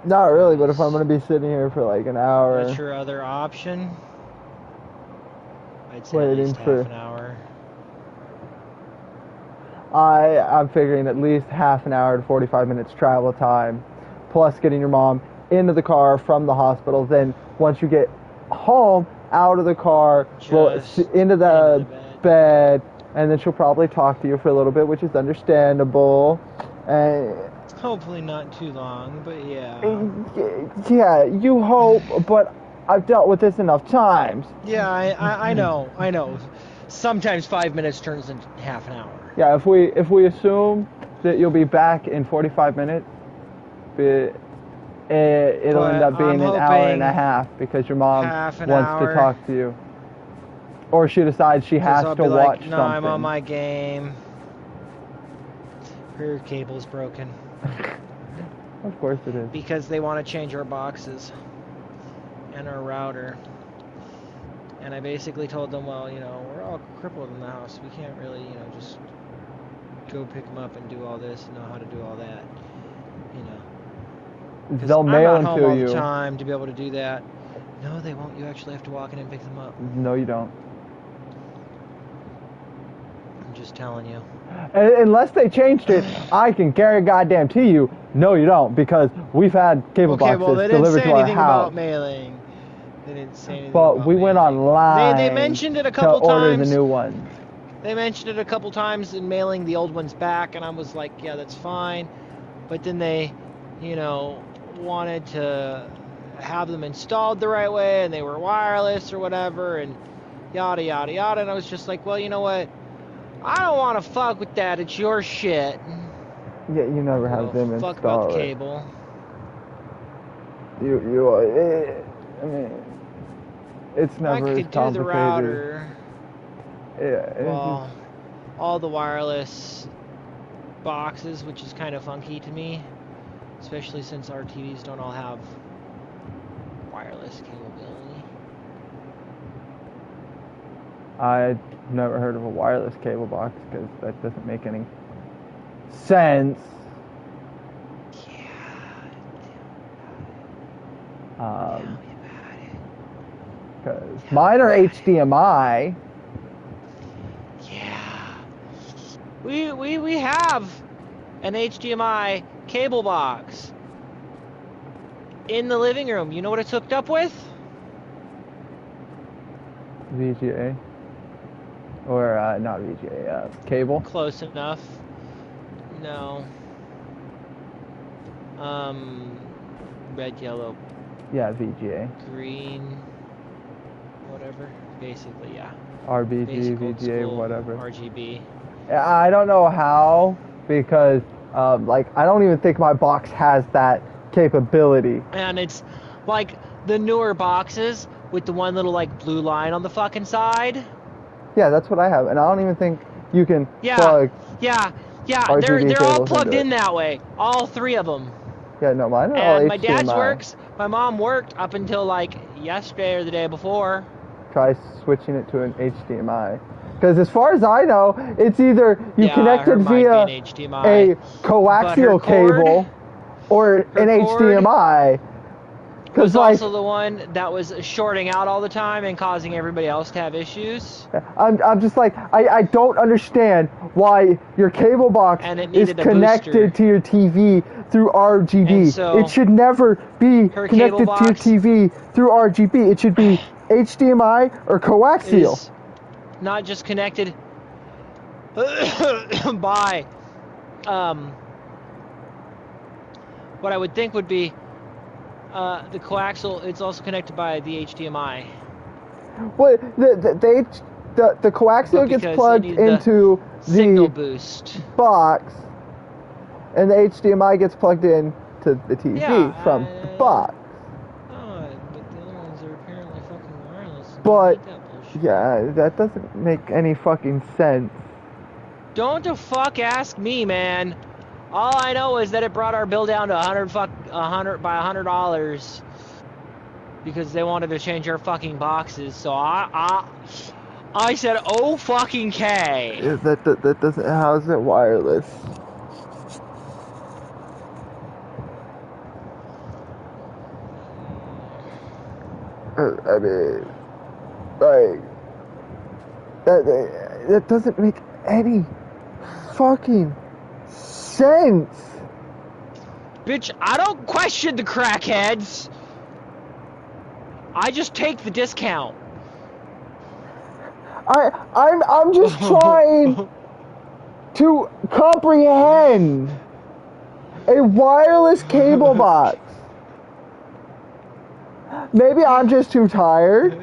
Not really, but if I'm going to be sitting here for like an hour... That's your other option? I'd say at least half an hour. I'm figuring at least half an hour to 45 minutes travel time, plus getting your mom into the car from the hospital. Then once you get home, out of the car, into the bed, and then she'll probably talk to you for a little bit, which is understandable. Hopefully not too long, but yeah. Yeah, you hope, but I've dealt with this enough times. Yeah, I know. Sometimes 5 minutes turns into half an hour. Yeah, if we assume that you'll be back in 45 minutes, it'll end up being an hour and a half because your mom wants to talk to you. Or she decides she has to watch something. No, I'm on my game. Her cable's broken. Of course it is. Because they want to change our boxes and our router. And I basically told them, well, we're all crippled in the house. We can't really, just go pick them up and do all this and know how to do all that. They'll mail them to you. I'm not home all the time to be able to do that. No, they won't. You actually have to walk in and pick them up. No, you don't. I'm just telling you. Unless they changed it, I can guarantee you. No, you don't, because we've had cable boxes delivered to our house. They didn't say anything about mailing. They didn't say anything but about we went online. They mentioned it a couple to order times. the new ones. They mentioned it a couple times in mailing the old ones back, and I was like, yeah, that's fine. But then they, wanted to have them installed the right way, and they were wireless or whatever, and yada, yada, yada. And I was just like, well, you know what? I don't want to fuck with that. It's your shit. Yeah, you never have them install fuck about the cable. I mean, it's never as complicated. I could do the router. Yeah. Well, all the wireless boxes, which is kind of funky to me, especially since our TVs don't all have wireless capability. I've never heard of a wireless cable box because that doesn't make any sense. Because mine are HDMI. Yeah. We have an HDMI cable box in the living room. You know what it's hooked up with? VGA. Or not VGA, cable. Close enough. No. Red, yellow. Yeah, VGA. Green. Whatever. Basically, yeah. RBG, Basic VGA, whatever. RGB. I don't know how, because I don't even think my box has that capability. And it's like the newer boxes with the one little blue line on the fucking side. Yeah, that's what I have, and I don't even think you can plug. Yeah. RGB They're all plugged in that way. All three of them. Yeah, no, mine are all HDMI. And my dad's works. My mom worked up until yesterday or the day before. Try switching it to an HDMI. Because as far as I know, it's either you connect it via a coaxial cable or an HDMI. It was also the one that was shorting out all the time and causing everybody else to have issues. I'm just I don't understand why your cable box is connected to your TV through RGB. So it should never be connected to your TV through RGB. It should be HDMI or coaxial. Not just connected by what I would think would be the coaxial. It's also connected by the HDMI. Well, the coaxial gets plugged into the signal boost box, and the HDMI gets plugged in to the TV from the box. But the other ones are apparently fucking wireless. But yeah, that doesn't make any fucking sense. Don't the fuck ask me, man. All I know is that it brought our bill down to $100 because they wanted to change our fucking boxes. So I said, oh fucking K. That doesn't. How's it wireless? I mean, that doesn't make any fucking sense. Bitch, I don't question the crackheads. I just take the discount. I'm just trying to comprehend a wireless cable box. Maybe I'm just too tired.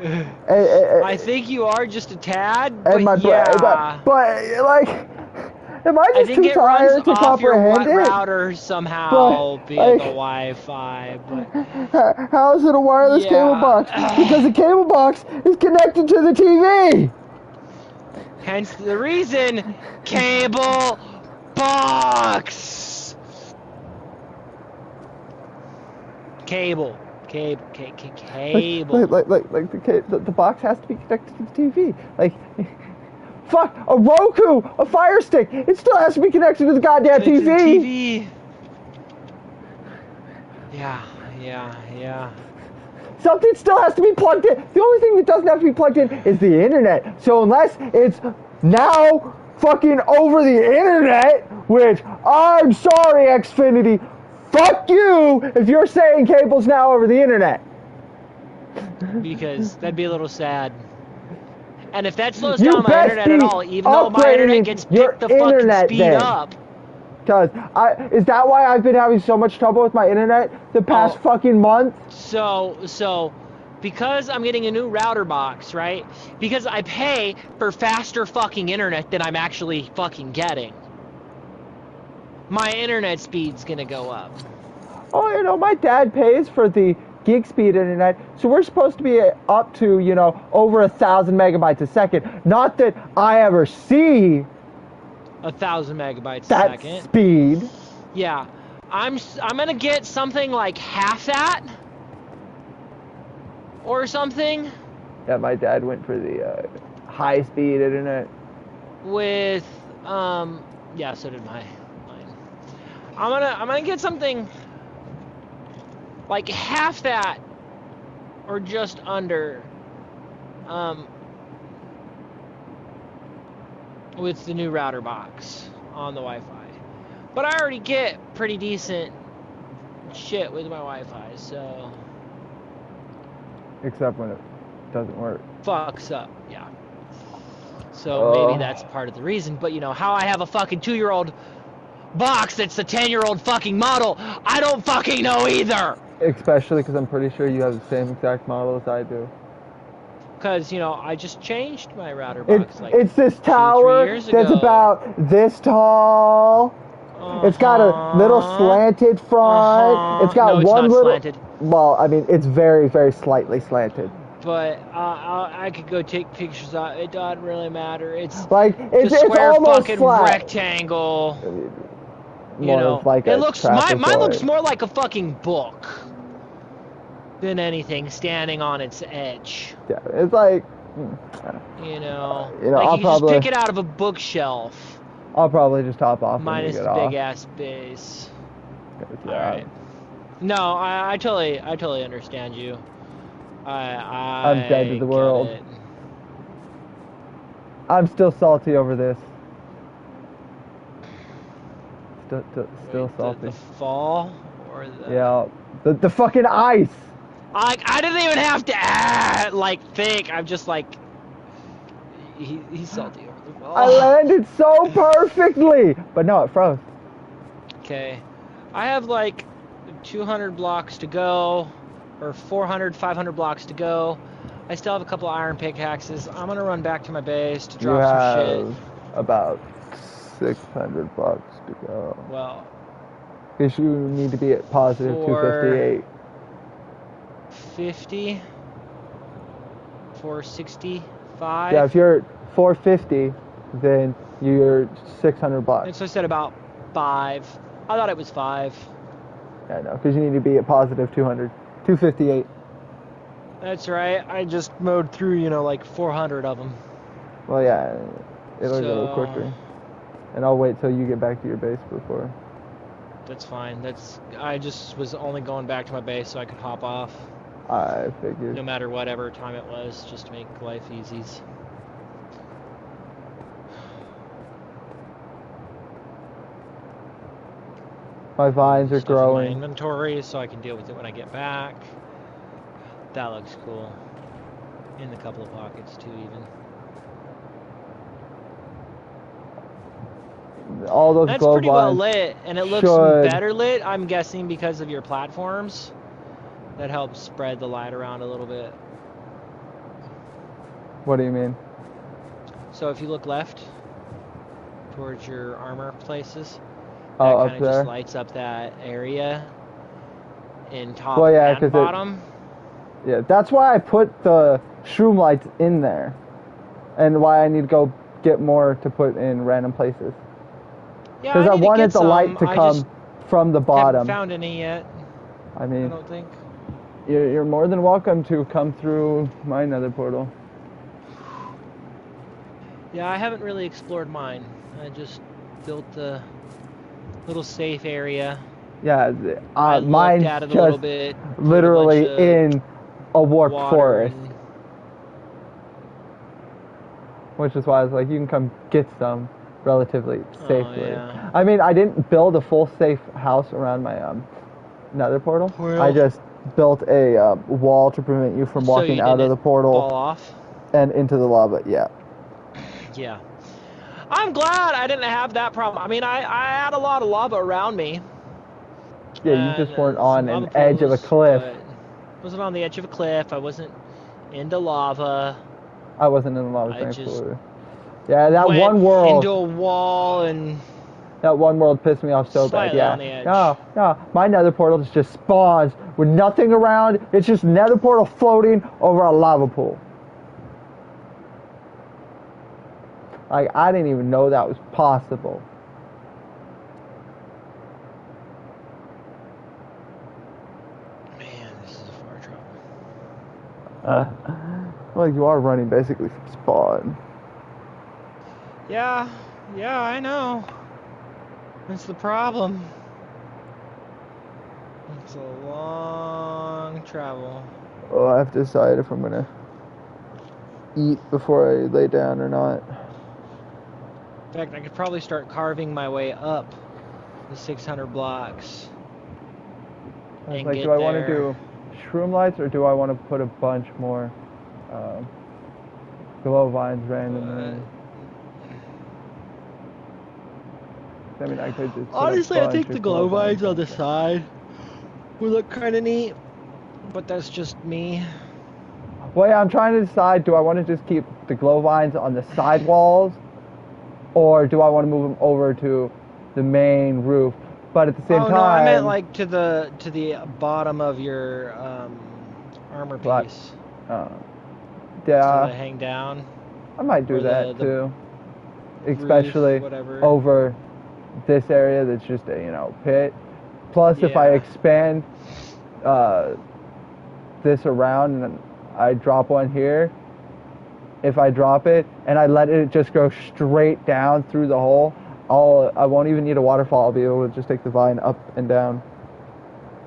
I think you are just a tad. But and my am I just too tired to comprehend it? Router somehow being the Wi-Fi. But how is it a wireless cable box? Because the cable box is connected to the TV. Hence the reason, cable box. Cable. Like the box has to be connected to the TV. Fuck, a Roku, a Fire Stick, it still has to be connected to the goddamn TV. Yeah. Something still has to be plugged in. The only thing that doesn't have to be plugged in is the internet. So unless it's now fucking over the internet, which I'm sorry, Xfinity, fuck you if you're saying cable's now over the internet. Because that'd be a little sad. And if that slows down my internet at all, even though my internet gets picked the fucking speed up. Because is that why I've been having so much trouble with my internet the past fucking month? So, because I'm getting a new router box, right? Because I pay for faster fucking internet than I'm actually fucking getting. My internet speed's gonna go up. Oh, you know, my dad pays for the gig speed internet, so we're supposed to be up to, you know, over 1,000 megabytes a second. Not that I ever see 1,000 megabytes a second. That speed. Yeah, I'm gonna get something like half that, or something. Yeah, my dad went for the high speed internet. With yeah, so did mine. I'm gonna get something like half that, or just under, with the new router box on the Wi-Fi. But I already get pretty decent shit with my Wi-Fi, so. Except when it doesn't work. Fucks up, yeah. So maybe that's part of the reason. But you know, how I have a fucking 2-year-old box that's the 10-year-old fucking model, I don't fucking know either. Especially because I'm pretty sure you have the same exact model as I do. Because, you know, I just changed my router box it's this tower that's about this tall. It's got a little slanted front. It's got one little. Slanted. Well, I mean, it's very, very slightly slanted. But I could go take pictures of it. It doesn't really matter. It's like it's square almost fucking flat. Rectangle. You know, like it looks mine looks more like a fucking book than anything standing on its edge. Yeah, it's like you know, like you can just pick it out of a bookshelf. I'll probably just hop off. Minus the big ass base. All right. No, I totally understand you. I'm dead to the world. I'm still salty over this. Still salty. The fall or the... Yeah, the fucking ice. I didn't even have to think. I'm just like he's salty over the fall. I landed so perfectly, but no, it froze. Okay, I have like 200 blocks to go, or 400, 500 blocks to go. I still have a couple of iron pickaxes. I'm gonna run back to my base to drop some shit. You have about 600 bucks to go. Well, because you need to be at positive 258. 50, 465. Yeah, if you're at 450, then you're 600 bucks. And so I said about 5. I thought it was 5. Yeah, no, because you need to be at positive 258. That's right. I just mowed through, you know, like 400 of them. Well, yeah, it'll go a little quicker. And I'll wait till you get back to your base before. That's fine. I just was only going back to my base so I could hop off. I figured. No matter whatever time it was, just to make life easy. My vines are growing. In my inventory so I can deal with it when I get back. That looks cool. In a couple of pockets too, even. All those That's pretty well lit, and it looks better lit, I'm guessing, because of your platforms. That helps spread the light around a little bit. What do you mean? So if you look left towards your armor places, up that there just lights up that area in top and bottom. Yeah, that's why I put the shroom lights in there, and why I need to go get more to put in random places. Yeah, because I wanted the light to come from the bottom. Haven't found any yet. I mean, I don't think. You're more than welcome to come through my nether portal. Yeah, I haven't really explored mine. I just built the little safe area. Yeah, mine's at it just a little bit, literally in a warped forest. Which is why I was like, you can come get some relatively safely. Yeah. I mean, I didn't build a full safe house around my nether portal. I just built a wall to prevent you from walking out of the portal. Fall off? And into the lava, yeah. Yeah. I'm glad I didn't have that problem. I mean, I had a lot of lava around me. Yeah, you just weren't on an edge of a cliff. Wasn't on the edge of a cliff. I wasn't into lava. I wasn't in the lava, thankfully. Yeah, that went one world. Into a wall and. That one world pissed me off so bad. Yeah. On the edge. No. My nether portal just spawns with nothing around. It's just nether portal floating over a lava pool. Like, I didn't even know that was possible. Man, this is a far travel. Well, you are running basically from spawn. Yeah, I know. That's the problem. It's a long travel. Oh, I have to decide if I'm gonna eat before I lay down or not. In fact, I could probably start carving my way up the 600 blocks. Like, do I want to do shroom lights or do I want to put a bunch more glow vines randomly? I mean, I could just honestly, I think the glow vines on the side would look kind of neat, but that's just me. Well, yeah, I'm trying to decide, do I want to just keep the glow vines on the side walls, or do I want to move them over to the main roof? But at the same time... no, I meant like to the bottom of your armor piece. Yeah. So they hang down. I might do that too. Especially over this area that's just a, pit. Plus, if I expand this around and I drop one here, if I drop it and I let it just go straight down through the hole, I won't even need a waterfall. I'll be able to just take the vine up and down.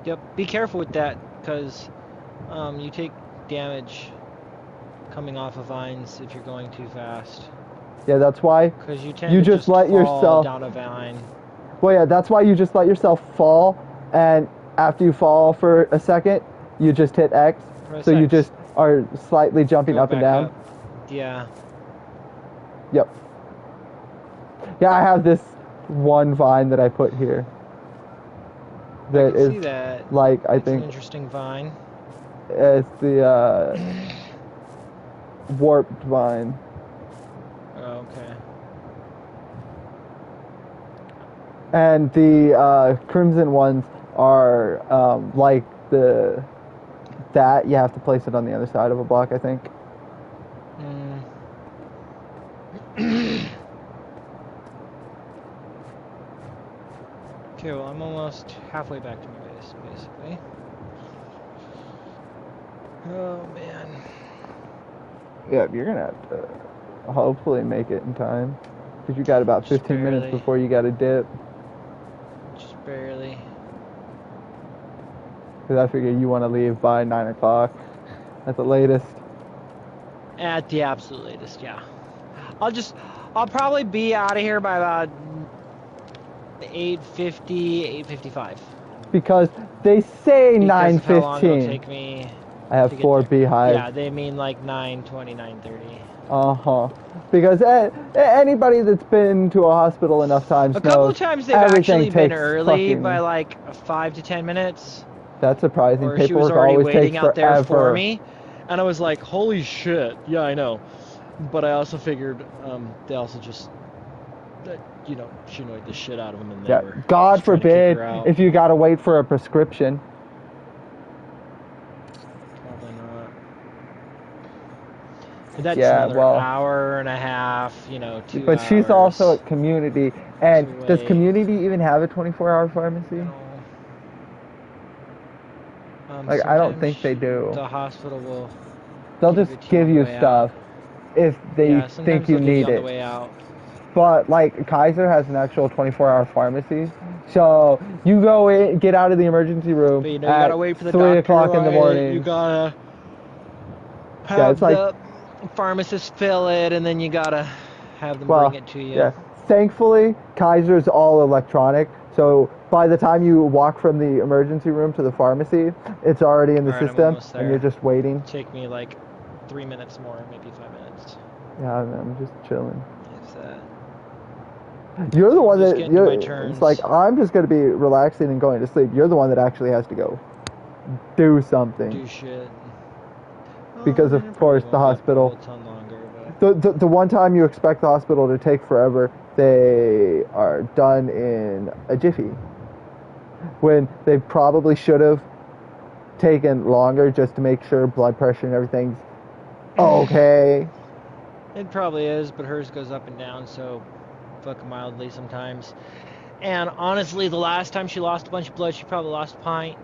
Yep. Be careful with that, because you take damage coming off of vines if you're going too fast. Yeah, that's why you just let yourself down a vine. Well, yeah, that's why you just let yourself fall, and after you fall for a second, you just hit X. So you just are slightly jumping up and down. Up. Yeah. Yep. Yeah, I have this one vine that I put here. That is see that. Like, I think an interesting vine. It's the warped vine. Oh, okay. And the crimson ones are like that you have to place it on the other side of a block, I think. Okay, well, I'm almost halfway back to my base, basically. Oh, man. Yeah, you're gonna have to hopefully make it in time, because you got about 15 minutes before you got to dip. Just barely. Because I figure you want to leave by 9 o'clock at the latest. At the absolute latest, yeah. I'll probably be out of here by about 8:50, 8:55. Because they say 9:15. How long it'll take me. I have 4 beehives. Yeah, they mean like 9:20, 9:30. Uh-huh. Because anybody that's been to a hospital enough times knows a couple of times they've actually been early by like 5 to 10 minutes. That's surprising. Or she was already waiting out there for me. And I was like, holy shit. Yeah, I know. But I also figured they also just, she annoyed the shit out of them. And they God forbid if you got to wait for a prescription. Probably not. But that's another hour and a half, 2 hours. But she's also at community. And does community even have a 24-hour pharmacy? I don't think they do. The hospital will. They'll just give you stuff if they think you need it. On the way out. But Kaiser has an actual 24-hour pharmacy, so you go in, get out of the emergency room but you gotta wait for the 3 o'clock in the morning. You gotta have the pharmacist fill it, and then you gotta have them bring it to you. Yeah. Thankfully, Kaiser's all electronic, so by the time you walk from the emergency room to the pharmacy, it's already in the system, and you're just waiting. It'll take me 3 minutes more, maybe 5 minutes. Yeah, I'm just chilling. If that. You're the one that it's like I'm just gonna be relaxing and going to sleep. You're the one that actually has to go do something. Do shit. Because of course the hospital. The one time you expect the hospital to take forever, they are done in a jiffy. When they probably should have taken longer just to make sure blood pressure and everything's okay. It probably is, but hers goes up and down, so fuck mildly sometimes. And honestly, the last time she lost a bunch of blood, she probably lost a pint.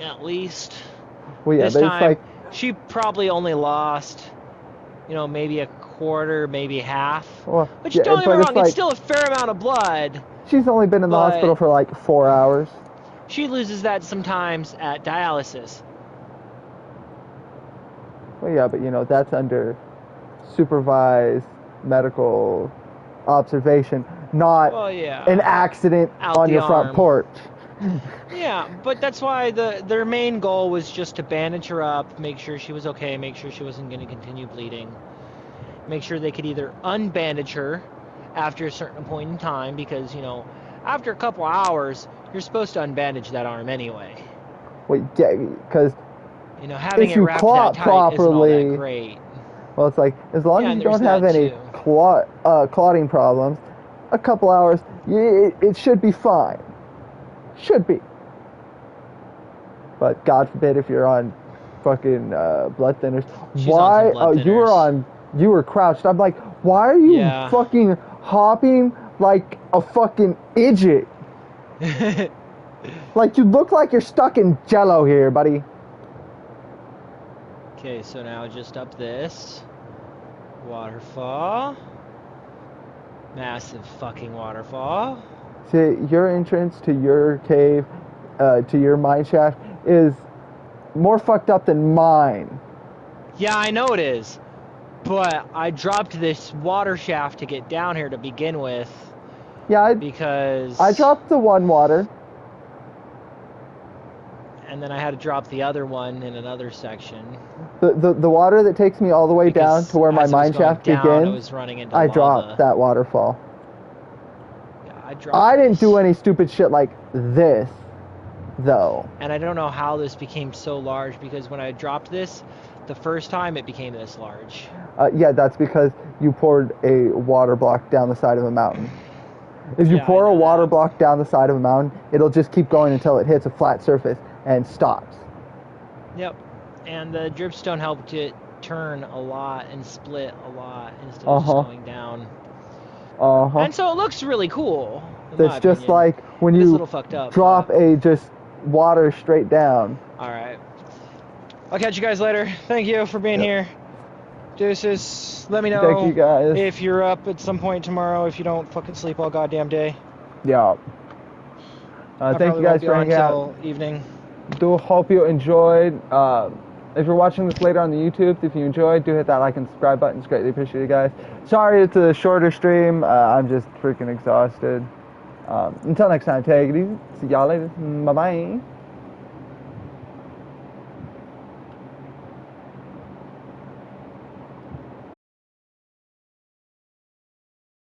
At least. Well, yeah, this time, she probably only lost, maybe a quarter, maybe half. Well, but don't get me wrong, it's still a fair amount of blood. She's only been in the hospital for like 4 hours. She loses that sometimes at dialysis. Well, yeah, but that's under supervised medical observation, not an accident on your front porch. Yeah, but that's why their main goal was just to bandage her up, make sure she was okay, make sure she wasn't going to continue bleeding, make sure they could either unbandage her after a certain point in time, because, after a couple hours, you're supposed to unbandage that arm anyway. Well, yeah, because having it wrapped that tight properly, isn't all that great. Well, it's like, as long as you don't have any clotting problems, a couple hours, it should be fine. Should be. But God forbid if you're on fucking blood thinners. Why? You were crouched. I'm like, why are you fucking hopping like a fucking idiot? Like, you look like you're stuck in Jello here, buddy. Okay, so now just up this waterfall. Massive fucking waterfall. See, your entrance to your cave, to your mine shaft, is more fucked up than mine. Yeah, I know it is. But I dropped this water shaft to get down here to begin with. Yeah, because I dropped the one water. And then I had to drop the other one in another section. The water that takes me all the way down to where my mine shaft begins, I dropped that waterfall. I didn't do any stupid shit like this, though. And I don't know how this became so large, because when I dropped this, the first time it became this large. Yeah, that's because you poured a water block down the side of a mountain. If you pour a water block down the side of a mountain, it'll just keep going until it hits a flat surface and stops. Yep. And the dripstone helped it turn a lot and split a lot instead of just going down. And so it looks really cool. It's just like when you drop a just water straight down. Alright. I'll catch you guys later. Thank you for being here. Deuces. Let me know. Thank you guys. If you're up at some point tomorrow, if you don't fucking sleep all goddamn day. Yeah. Thank you guys for hanging out. Evening. Do hope you enjoyed. If you're watching this later on the YouTube, if you enjoyed, do hit that like and subscribe button. It's greatly appreciated, guys. Sorry it's a shorter stream. I'm just freaking exhausted. Until next time, take it easy. See y'all later. Bye-bye.